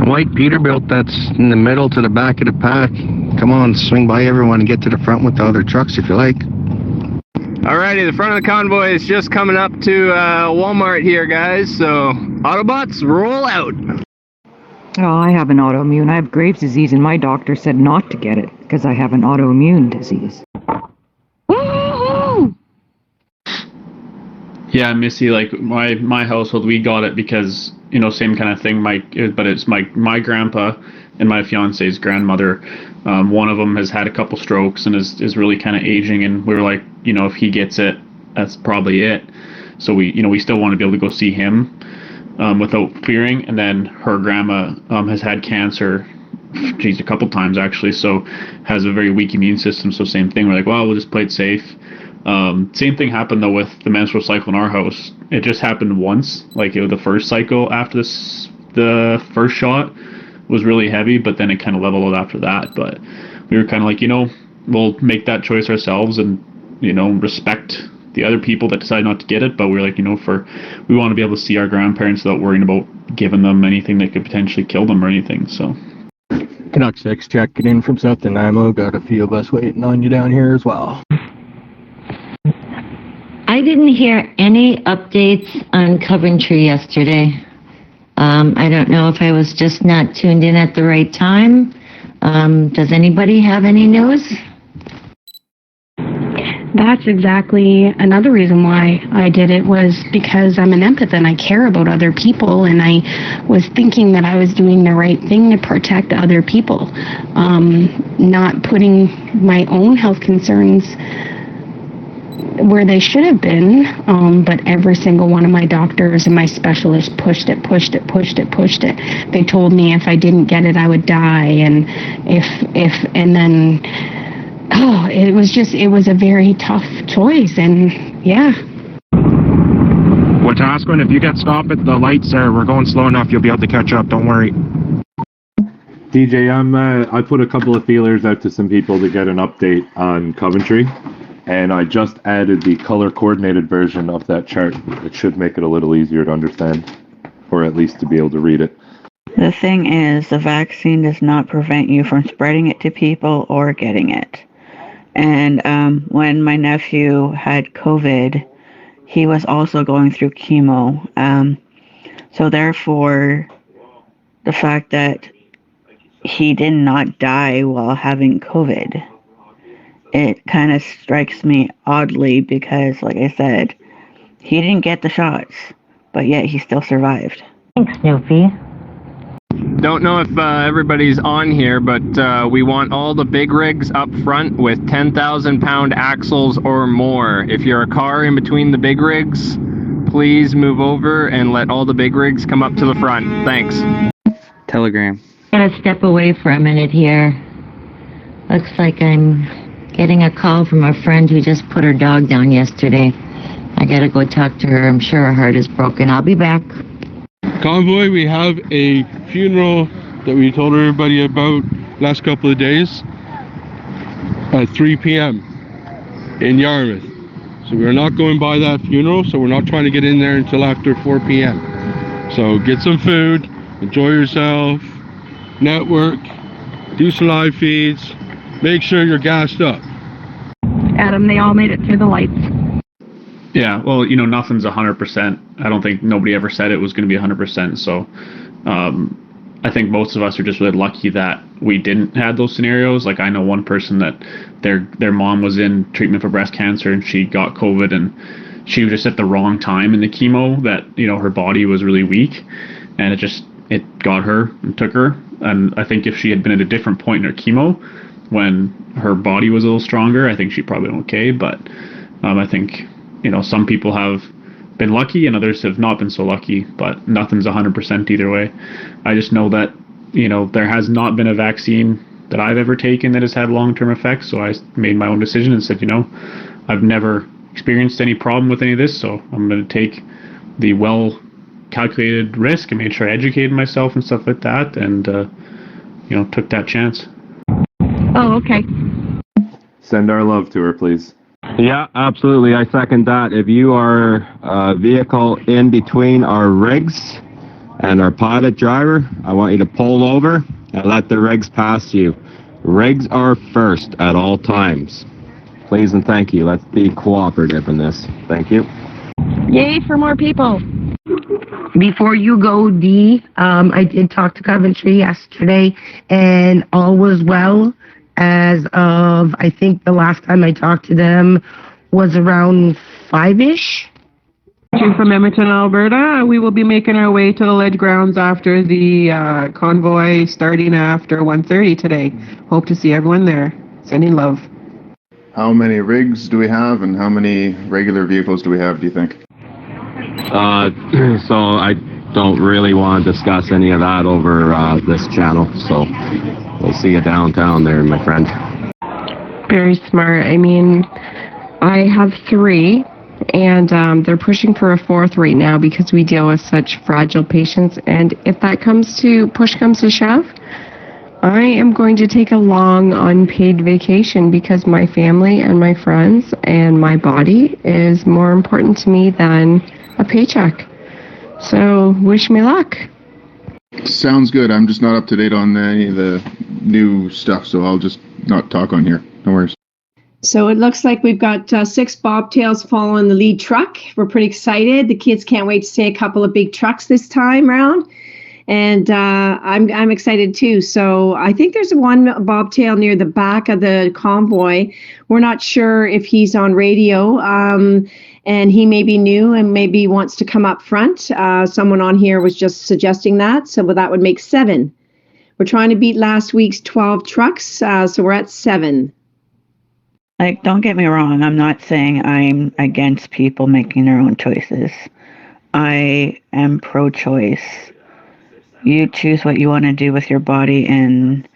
White Peterbilt that's in the middle to the back of the pack. Come on, swing by everyone and get to the front with the other trucks if you like. Alrighty, the front of the convoy is just coming up to Walmart here, guys, so Autobots, roll out! Oh, I have an autoimmune. I have Graves' disease, and my doctor said not to get it because I have an autoimmune disease. Woo-hoo! Yeah, Missy, my household, we got it because, same kind of thing, but it's my grandpa and my fiance's grandmother. One of them has had a couple strokes and is really kind of aging, and we were like, if he gets it, that's probably it. So we still want to be able to go see him without fearing. And then her grandma has had cancer, a couple times actually, so has a very weak immune system. So same thing, we're like, well, we'll just play it safe. Same thing happened though with the menstrual cycle in our house. It just happened once, the first cycle after the first shot was really heavy, but then it kind of leveled out after that. But we were kind of like, we'll make that choice ourselves and, respect the other people that decide not to get it. But we're like, we want to be able to see our grandparents without worrying about giving them anything that could potentially kill them or anything. So Canuck 6 checking in from South Nanaimo. Got a few of us waiting on you down here as well. I didn't hear any updates on Coventry yesterday. I don't know if I was just not tuned in at the right time. Does anybody have any news? That's exactly another reason why I did it, was because I'm an empath and I care about other people, and I was thinking that I was doing the right thing to protect other people, not putting my own health concerns where they should have been, but every single one of my doctors and my specialists pushed it. They told me if I didn't get it, I would die, and it was a very tough choice, and yeah. Wetaskiwin, if you get stopped at the lights there, we're going slow enough, you'll be able to catch up, don't worry. DJ, I put a couple of feelers out to some people to get an update on Coventry, and I just added the color-coordinated version of that chart. It should make it a little easier to understand, or at least to be able to read it. The thing is, the vaccine does not prevent you from spreading it to people or getting it. And when my nephew had COVID, he was also going through chemo. So therefore, the fact that he did not die while having COVID it kind of strikes me oddly because, like I said, he didn't get the shots, but yet he still survived. Thanks, Snoopy. Don't know if everybody's on here, but we want all the big rigs up front with 10,000 pound axles or more. If you're a car in between the big rigs, please move over and let all the big rigs come up to the front. Thanks. Telegram. I'm gonna step away for a minute here. Looks like I'm getting a call from a friend who just put her dog down yesterday. I gotta go talk to her. I'm sure her heart is broken. I'll be back. Convoy, we have a funeral that we told everybody about last couple of days at 3 p.m. in Yarmouth. So we're not going by that funeral, so we're not trying to get in there until after 4 p.m. So get some food, enjoy yourself, network, do some live feeds, make sure you're gassed up. Adam, they all made it through the lights. Yeah, well, you know, nothing's 100%. I don't think nobody ever said it was going to be 100%. So I think most of us are just really lucky that we didn't have those scenarios. Like, I know one person that their mom was in treatment for breast cancer and she got COVID, and she was just at the wrong time in the chemo, that, you know, her body was really weak, and it got her and took her. And I think if she had been at a different point in her chemo when her body was a little stronger, I think she'd probably been okay. But I think, you know, some people have been lucky and others have not been so lucky, but nothing's 100% either way. I just know that, you know, there has not been a vaccine that I've ever taken that has had long-term effects, so I made my own decision and said, you know, I've never experienced any problem with any of this, so I'm going to take the well-calculated risk and made sure I educated myself and stuff like that, and, you know, took that chance. Oh, okay. Send our love to her, please. Yeah, absolutely. I second that. If you are a vehicle in between our rigs and our pilot driver, I want you to pull over and let the rigs pass you. Rigs are first at all times. Please and thank you. Let's be cooperative in this. Thank you. Yay for more people. Before you go, Dee, I did talk to Coventry yesterday, and all was well as of, I think the last time I talked to them was around 5-ish. From Edmonton, Alberta, we will be making our way to the ledge grounds after the convoy starting after 1:30 today. Hope to see everyone there. Sending love. How many rigs do we have, and how many regular vehicles do we have, do you think? So I don't really want to discuss any of that over this channel, so we'll see you downtown there, my friend. Very smart. I mean, I have 3, and they're pushing for a 4th right now because we deal with such fragile patients, and if that push comes to shove, I am going to take a long unpaid vacation because my family and my friends and my body is more important to me than a paycheck. So wish me luck. Sounds good. I'm just not up to date on any of the new stuff, so I'll just not talk on here. No worries. So it looks like we've got 6 bobtails following the lead truck. We're pretty excited. The kids can't wait to see a couple of big trucks this time around. And I'm excited too. So I think there's one bobtail near the back of the convoy. We're not sure if he's on radio, and he may be new and maybe wants to come up front. Someone on here was just suggesting that. So that would make 7. We're trying to beat last week's 12 trucks. So we're at 7. Like, don't get me wrong. I'm not saying I'm against people making their own choices. I am pro-choice. You choose what you want to do with your body, and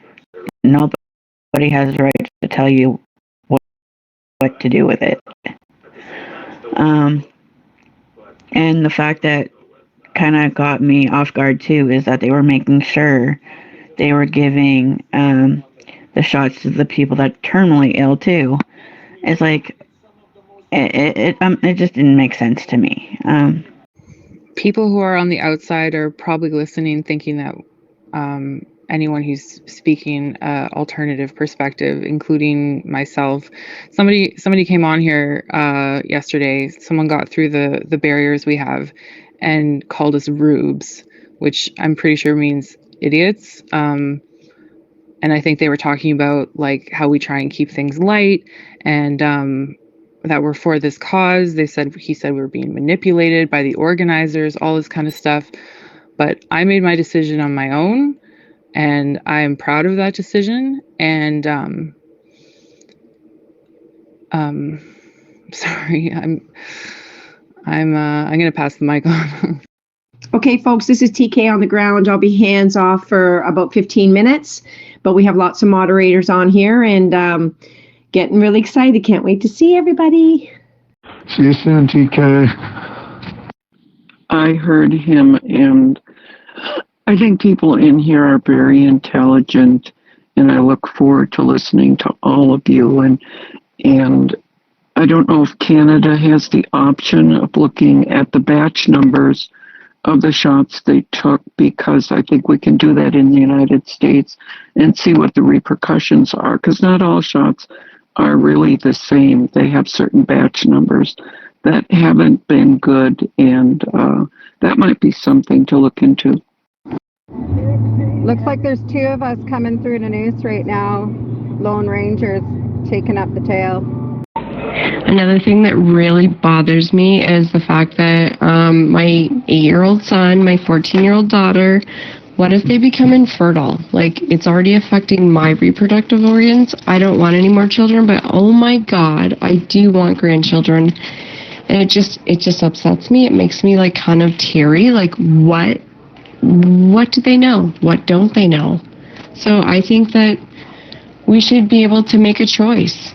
nobody has the right to tell you what to do with it. And the fact that kind of got me off guard too is that they were making sure they were giving the shots to the people that are terminally ill too. It's like it just didn't make sense to me. People who are on the outside are probably listening, thinking that anyone who's speaking alternative perspective, including myself. Somebody came on here yesterday. Someone got through the barriers we have and called us rubes, which I'm pretty sure means idiots. And I think they were talking about like how we try and keep things light and that we're for this cause. He said we were being manipulated by the organizers, all this kind of stuff. But I made my decision on my own, and I am proud of that decision. And sorry, I'm gonna pass the mic on. Okay, folks, this is TK on the ground. I'll be hands off for about 15 minutes, but we have lots of moderators on here and getting really excited. Can't wait to see everybody. See you soon, TK. I heard him, and I think people in here are very intelligent, and I look forward to listening to all of you. And I don't know if Canada has the option of looking at the batch numbers of the shots they took, because I think we can do that in the United States and see what the repercussions are, because not all shots are really the same. They have certain batch numbers that haven't been good, and that might be something to look into. Looks like there's two of us coming through the news right now. Lone Ranger's taking up the tail. Another thing that really bothers me is the fact that my 8-year-old son, my 14-year-old daughter, what if they become infertile? Like, it's already affecting my reproductive organs. I don't want any more children, but oh my God, I do want grandchildren. And it just upsets me. It makes me like kind of teary. Like, what do they know? What don't they know? So I think that we should be able to make a choice.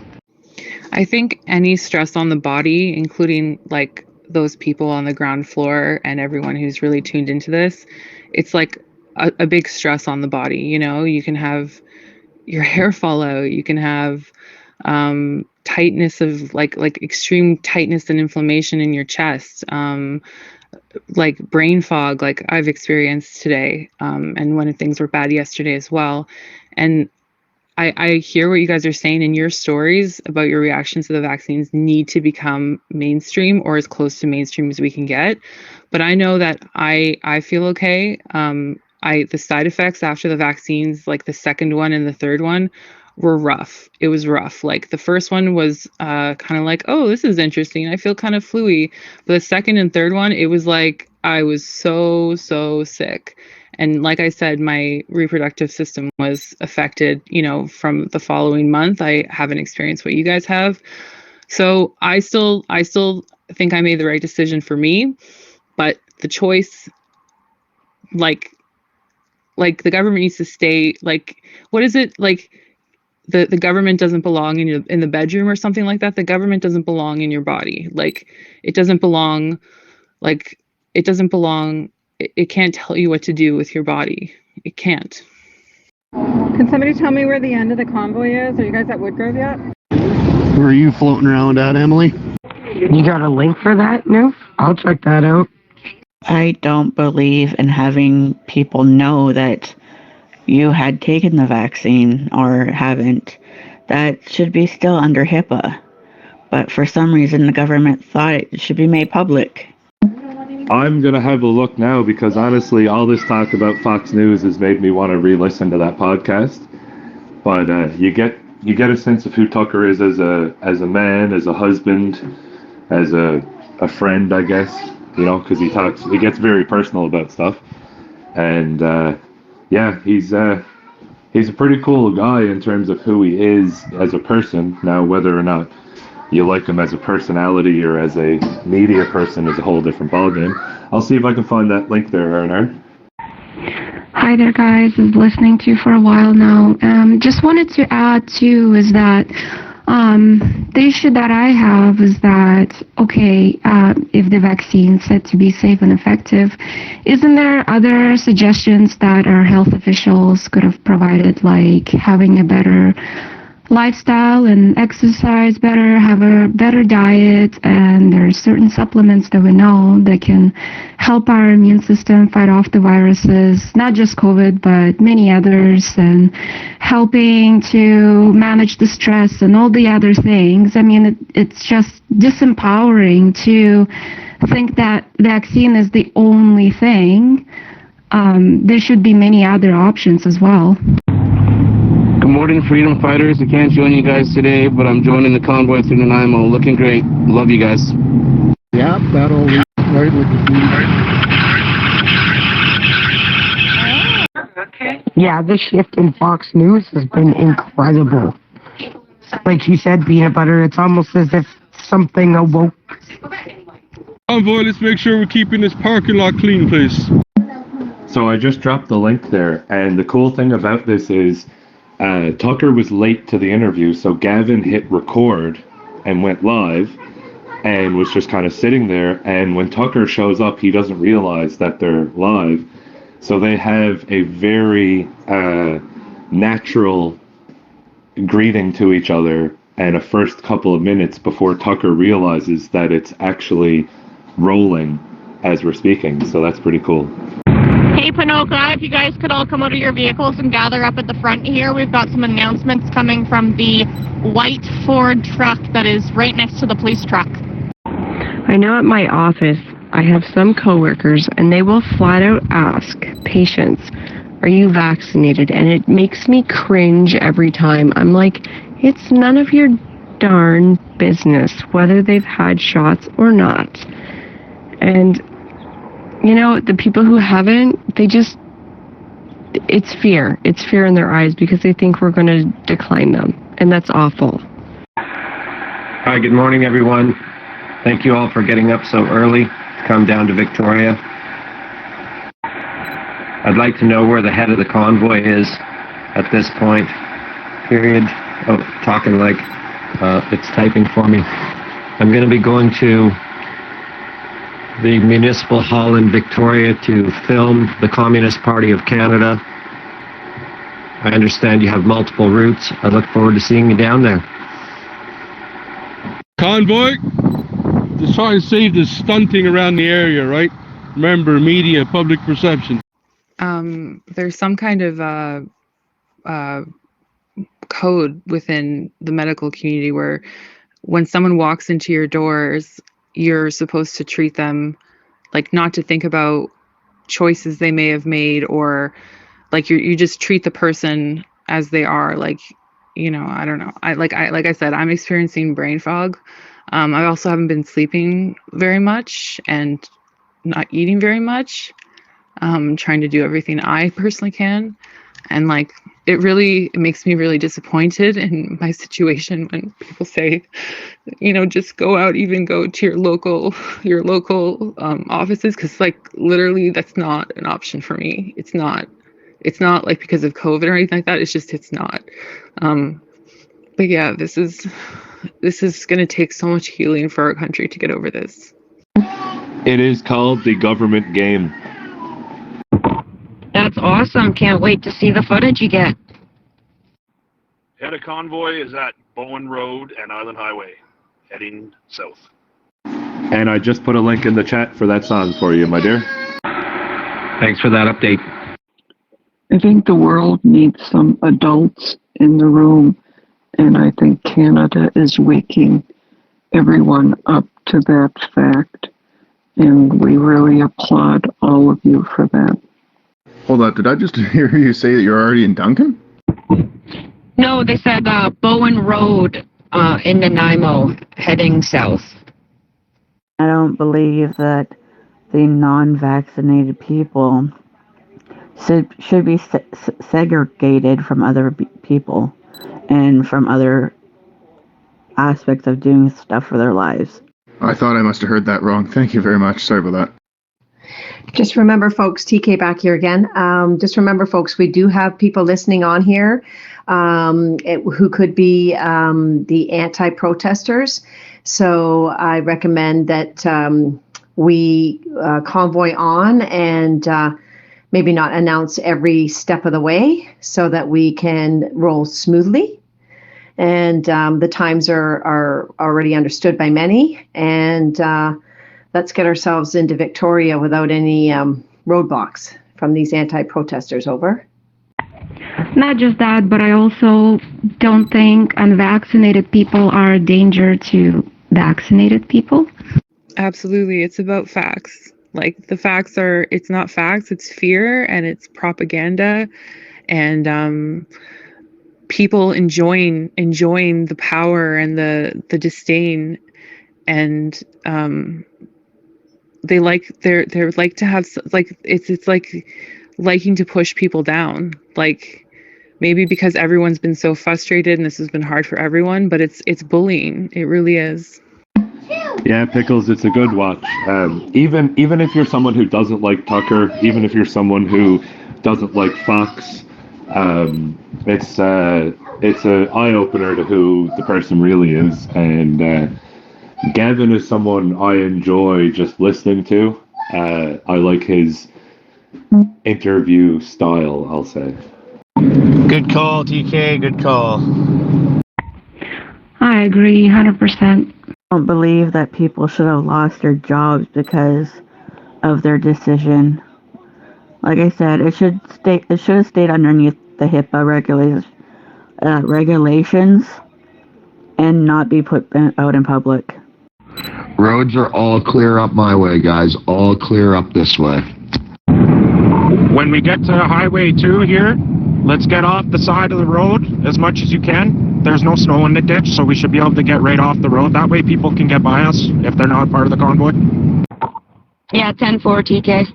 I think any stress on the body, including like those people on the ground floor and everyone who's really tuned into this, it's like a big stress on the body. You know, you can have your hair fall out, you can have tightness of like extreme tightness and inflammation in your chest, like brain fog, like I've experienced today, and when things were bad yesterday as well. And I hear what you guys are saying, and your stories about your reactions to the vaccines need to become mainstream or as close to mainstream as we can get. But I know that I feel okay. The side effects after the vaccines, like the second one and the third one, were rough. It was rough. Like the first one was kind of like, oh, this is interesting. I feel kind of flu-y. But the second and third one, it was like I was so sick. And like I said, my reproductive system was affected, you know, from the following month. I haven't experienced what you guys have. So I still think I made the right decision for me, but the choice, like the government needs to stay, like, what is it? Like the government doesn't belong in the bedroom or something like that. The government doesn't belong in your body. Like it doesn't belong, it can't tell you what to do with your body. It can't. Can somebody tell me where the end of the convoy is? Are you guys at Woodgrove yet? Where are you floating around at, Emily? You got a link for that? No? I'll check that out. I don't believe in having people know that you had taken the vaccine or haven't. That should be still under HIPAA. But for some reason, the government thought it should be made public. I'm going to have a look now because honestly, all this talk about Fox News has made me want to re-listen to that podcast. But you get a sense of who Tucker is as a man, as a husband, as a friend, I guess. You know, because he gets very personal about stuff. And yeah, he's a pretty cool guy in terms of who he is as a person. Now, whether or not you like him as a personality or as a media person is a whole different ballgame. I'll see if I can find that link there, Erna. Hi there, guys. I've been listening to you for a while now. Just wanted to add, too, is that the issue that I have is that, okay, if the vaccine is said to be safe and effective, isn't there other suggestions that our health officials could have provided, like having a better lifestyle and exercise better, have a better diet, and there are certain supplements that we know that can help our immune system fight off the viruses, not just COVID, but many others, and helping to manage the stress and all the other things. I mean, it's just disempowering to think that vaccine is the only thing. There should be many other options as well. morning, Freedom Fighters. I can't join you guys today, but I'm joining the convoy through Nanaimo. Looking great. Love you guys. Yep, that'll be right with the Yeah, the shift in Fox News has been incredible. Like he said, peanut butter, it's almost as if something awoke. Convoy, let's make sure we're keeping this parking lot clean, please. So I just dropped the link there, and the cool thing about this is Tucker was late to the interview, so Gavin hit record and went live and was just kind of sitting there, and when Tucker shows up, he doesn't realize that they're live. So they have a very natural greeting to each other and a first couple of minutes before Tucker realizes that it's actually rolling as we're speaking. So that's pretty cool. Hey, Panoka, if you guys could all come out of your vehicles and gather up at the front here, we've got some announcements coming from the white Ford truck that is right next to the police truck. I know at my office, I have some coworkers, and they will flat out ask patients, are you vaccinated? And it makes me cringe every time. I'm like, it's none of your darn business whether they've had shots or not. And, you know, the people who haven't, it's fear. It's fear in their eyes because they think we're going to decline them. And that's awful. Hi, good morning, everyone. Thank you all for getting up so early to come down to Victoria. I'd like to know where the head of the convoy is at this point. Period. Oh, talking like it's typing for me. I'm going to be going to the Municipal Hall in Victoria to film the Communist Party of Canada. I understand you have multiple routes. I look forward to seeing you down there. Convoy, just try and save the stunting around the area, right? Remember, media, public perception. There's some kind of code within the medical community where when someone walks into your doors, you're supposed to treat them like not to think about choices they may have made, or like you just treat the person as they are. Like, you know, I don't know. Like I said, I'm experiencing brain fog. I also haven't been sleeping very much and not eating very much. Trying to do everything I personally can, and like it makes me really disappointed in my situation when people say, you know, just go out, even go to your local offices, because like literally that's not an option for me. It's not like because of COVID or anything like that. It's not. But yeah, this is going to take so much healing for our country to get over this. It is called the government game. That's awesome. Can't wait to see the footage you get. Head of convoy is at Bowen Road and Island Highway, heading south. And I just put a link in the chat for that song for you, my dear. Thanks for that update. I think the world needs some adults in the room, and I think Canada is waking everyone up to that fact, and we really applaud all of you for that. Hold on, did I just hear you say that you're already in Duncan? No, they said Bowen Road in Nanaimo, heading south. I don't believe that the non-vaccinated people should be segregated from other people and from other aspects of doing stuff for their lives. I thought I must have heard that wrong. Thank you very much. Sorry about that. Just remember, folks, TK back here again. Just remember, folks, we do have people listening on here who could be the anti-protesters. So I recommend that we convoy on and maybe not announce every step of the way so that we can roll smoothly. And the times are already understood by many. And let's get ourselves into Victoria without any roadblocks from these anti-protesters. Over. Not just that, but I also don't think unvaccinated people are a danger to vaccinated people. Absolutely. It's about facts. Like the facts are, it's not facts, it's fear and it's propaganda. And people enjoying the power and the disdain, and they're like to have, like, it's like liking to push people down, like maybe because everyone's been so frustrated and this has been hard for everyone, but it's bullying. It really is. Yeah, Pickles, it's a good watch. Even if you're someone who doesn't like Tucker, even if you're someone who doesn't like Fox, it's an eye opener to who the person really is. And Gavin is someone I enjoy just listening to. I like his interview style, I'll say. Good call, TK. Good call. I agree 100%. I don't believe that people should have lost their jobs because of their decision. Like I said, it should have stayed underneath the HIPAA regulations and not be put out in public. Roads are all clear up my way, guys. All clear up this way. When we get to Highway 2 here, let's get off the side of the road as much as you can. There's no snow in the ditch, so we should be able to get right off the road. That way people can get by us if they're not part of the convoy. Yeah, 10-4 TK.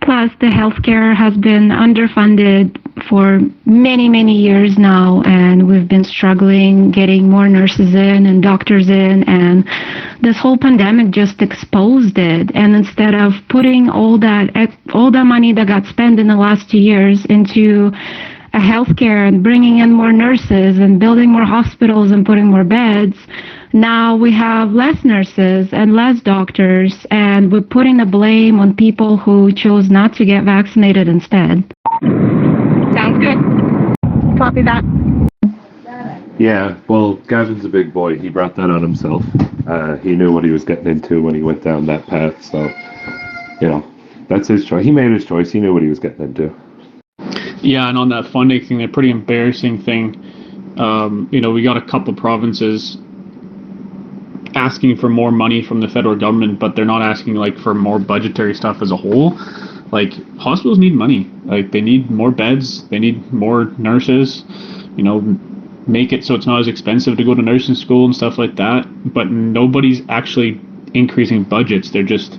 Plus, the healthcare has been underfunded for many, many years now, and we've been struggling getting more nurses in and doctors in, and this whole pandemic just exposed it. And instead of putting all that money that got spent in the last 2 years into a healthcare and bringing in more nurses and building more hospitals and putting more beds, now we have less nurses and less doctors, and we're putting the blame on people who chose not to get vaccinated instead. Sounds good. Copy that. Yeah, well, Gavin's a big boy. He brought that on himself. He knew what he was getting into when he went down that path, so, that's his choice. He made his choice. He knew what he was getting into. Yeah, and on that funding thing, a pretty embarrassing thing, we got a couple provinces asking for more money from the federal government, but they're not asking for more budgetary stuff as a whole. Hospitals need money. They need more beds, they need more nurses, make it so it's not as expensive to go to nursing school and stuff like that. But nobody's actually increasing budgets. They're just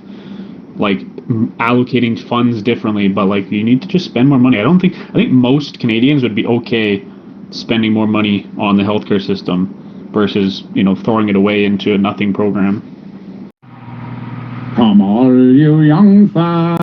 allocating funds differently, but you need to just spend more money. I think most Canadians would be okay spending more money on the healthcare system versus throwing it away into a nothing program. Come all you young fellows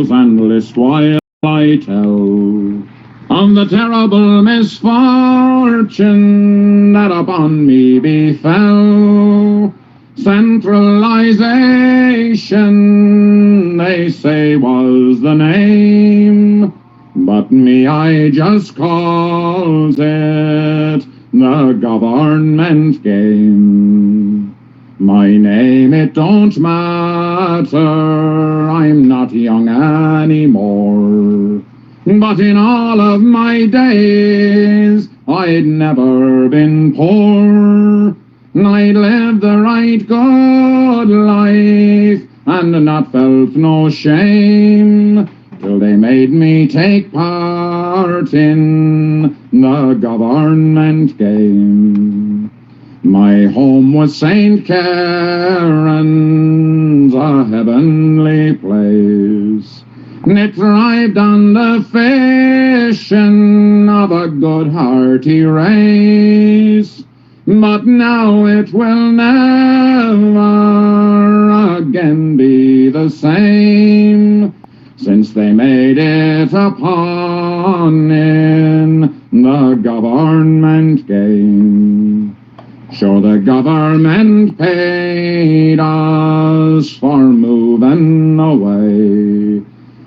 and list while I tell of the terrible misfortune that upon me befell. Centralization, they say, was the name, but me, I just calls it the government game. My name, it don't matter, I'm not young anymore, but in all of my days, I'd never been poor. I'd lived the right good life and not felt no shame till they made me take part in the government game. My home was St. Karen's, a heavenly place. It thrived on the fishing of a good hearty race. But now it will never again be the same, since they made it a pawn in the government game. Sure, the government paid us for moving away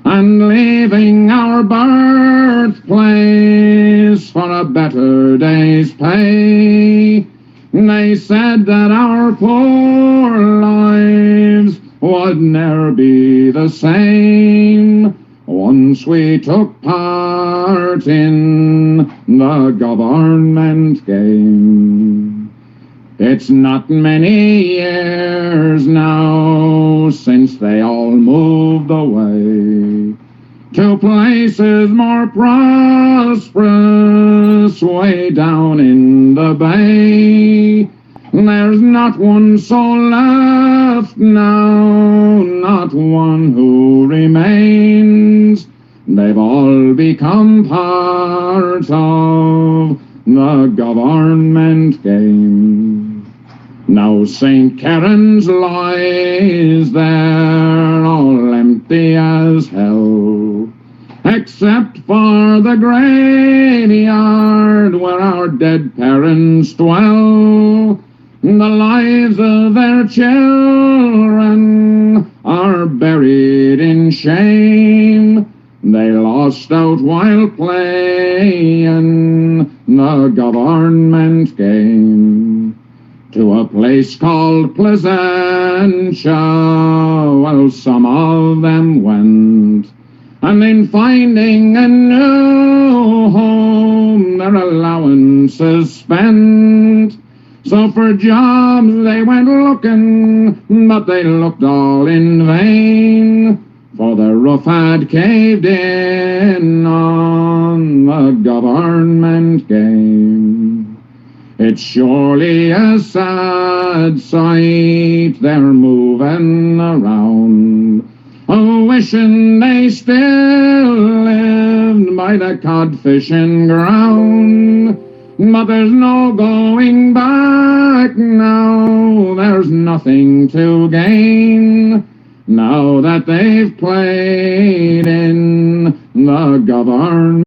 and leaving our birthplace for a better day's pay. They said that our poor lives would ne'er be the same once we took part in the government game. It's not many years now since they all moved away to places more prosperous way down in the bay. There's not one soul left now, not one who remains. They've all become part of the government game. Now St. Karen's lies there all empty as hell, except for the graveyard where our dead parents dwell. The lives of their children are buried in shame. They lost out while playing the government game. To a place called Placentia, well, some of them went, and in finding a new home, their allowances spent. So for jobs they went looking, but they looked all in vain, for the roof had caved in on the government game. It's surely a sad sight they're moving around, wishing they still lived by the cod fishing ground. But there's no going back now, there's nothing to gain, now that they've played in the government.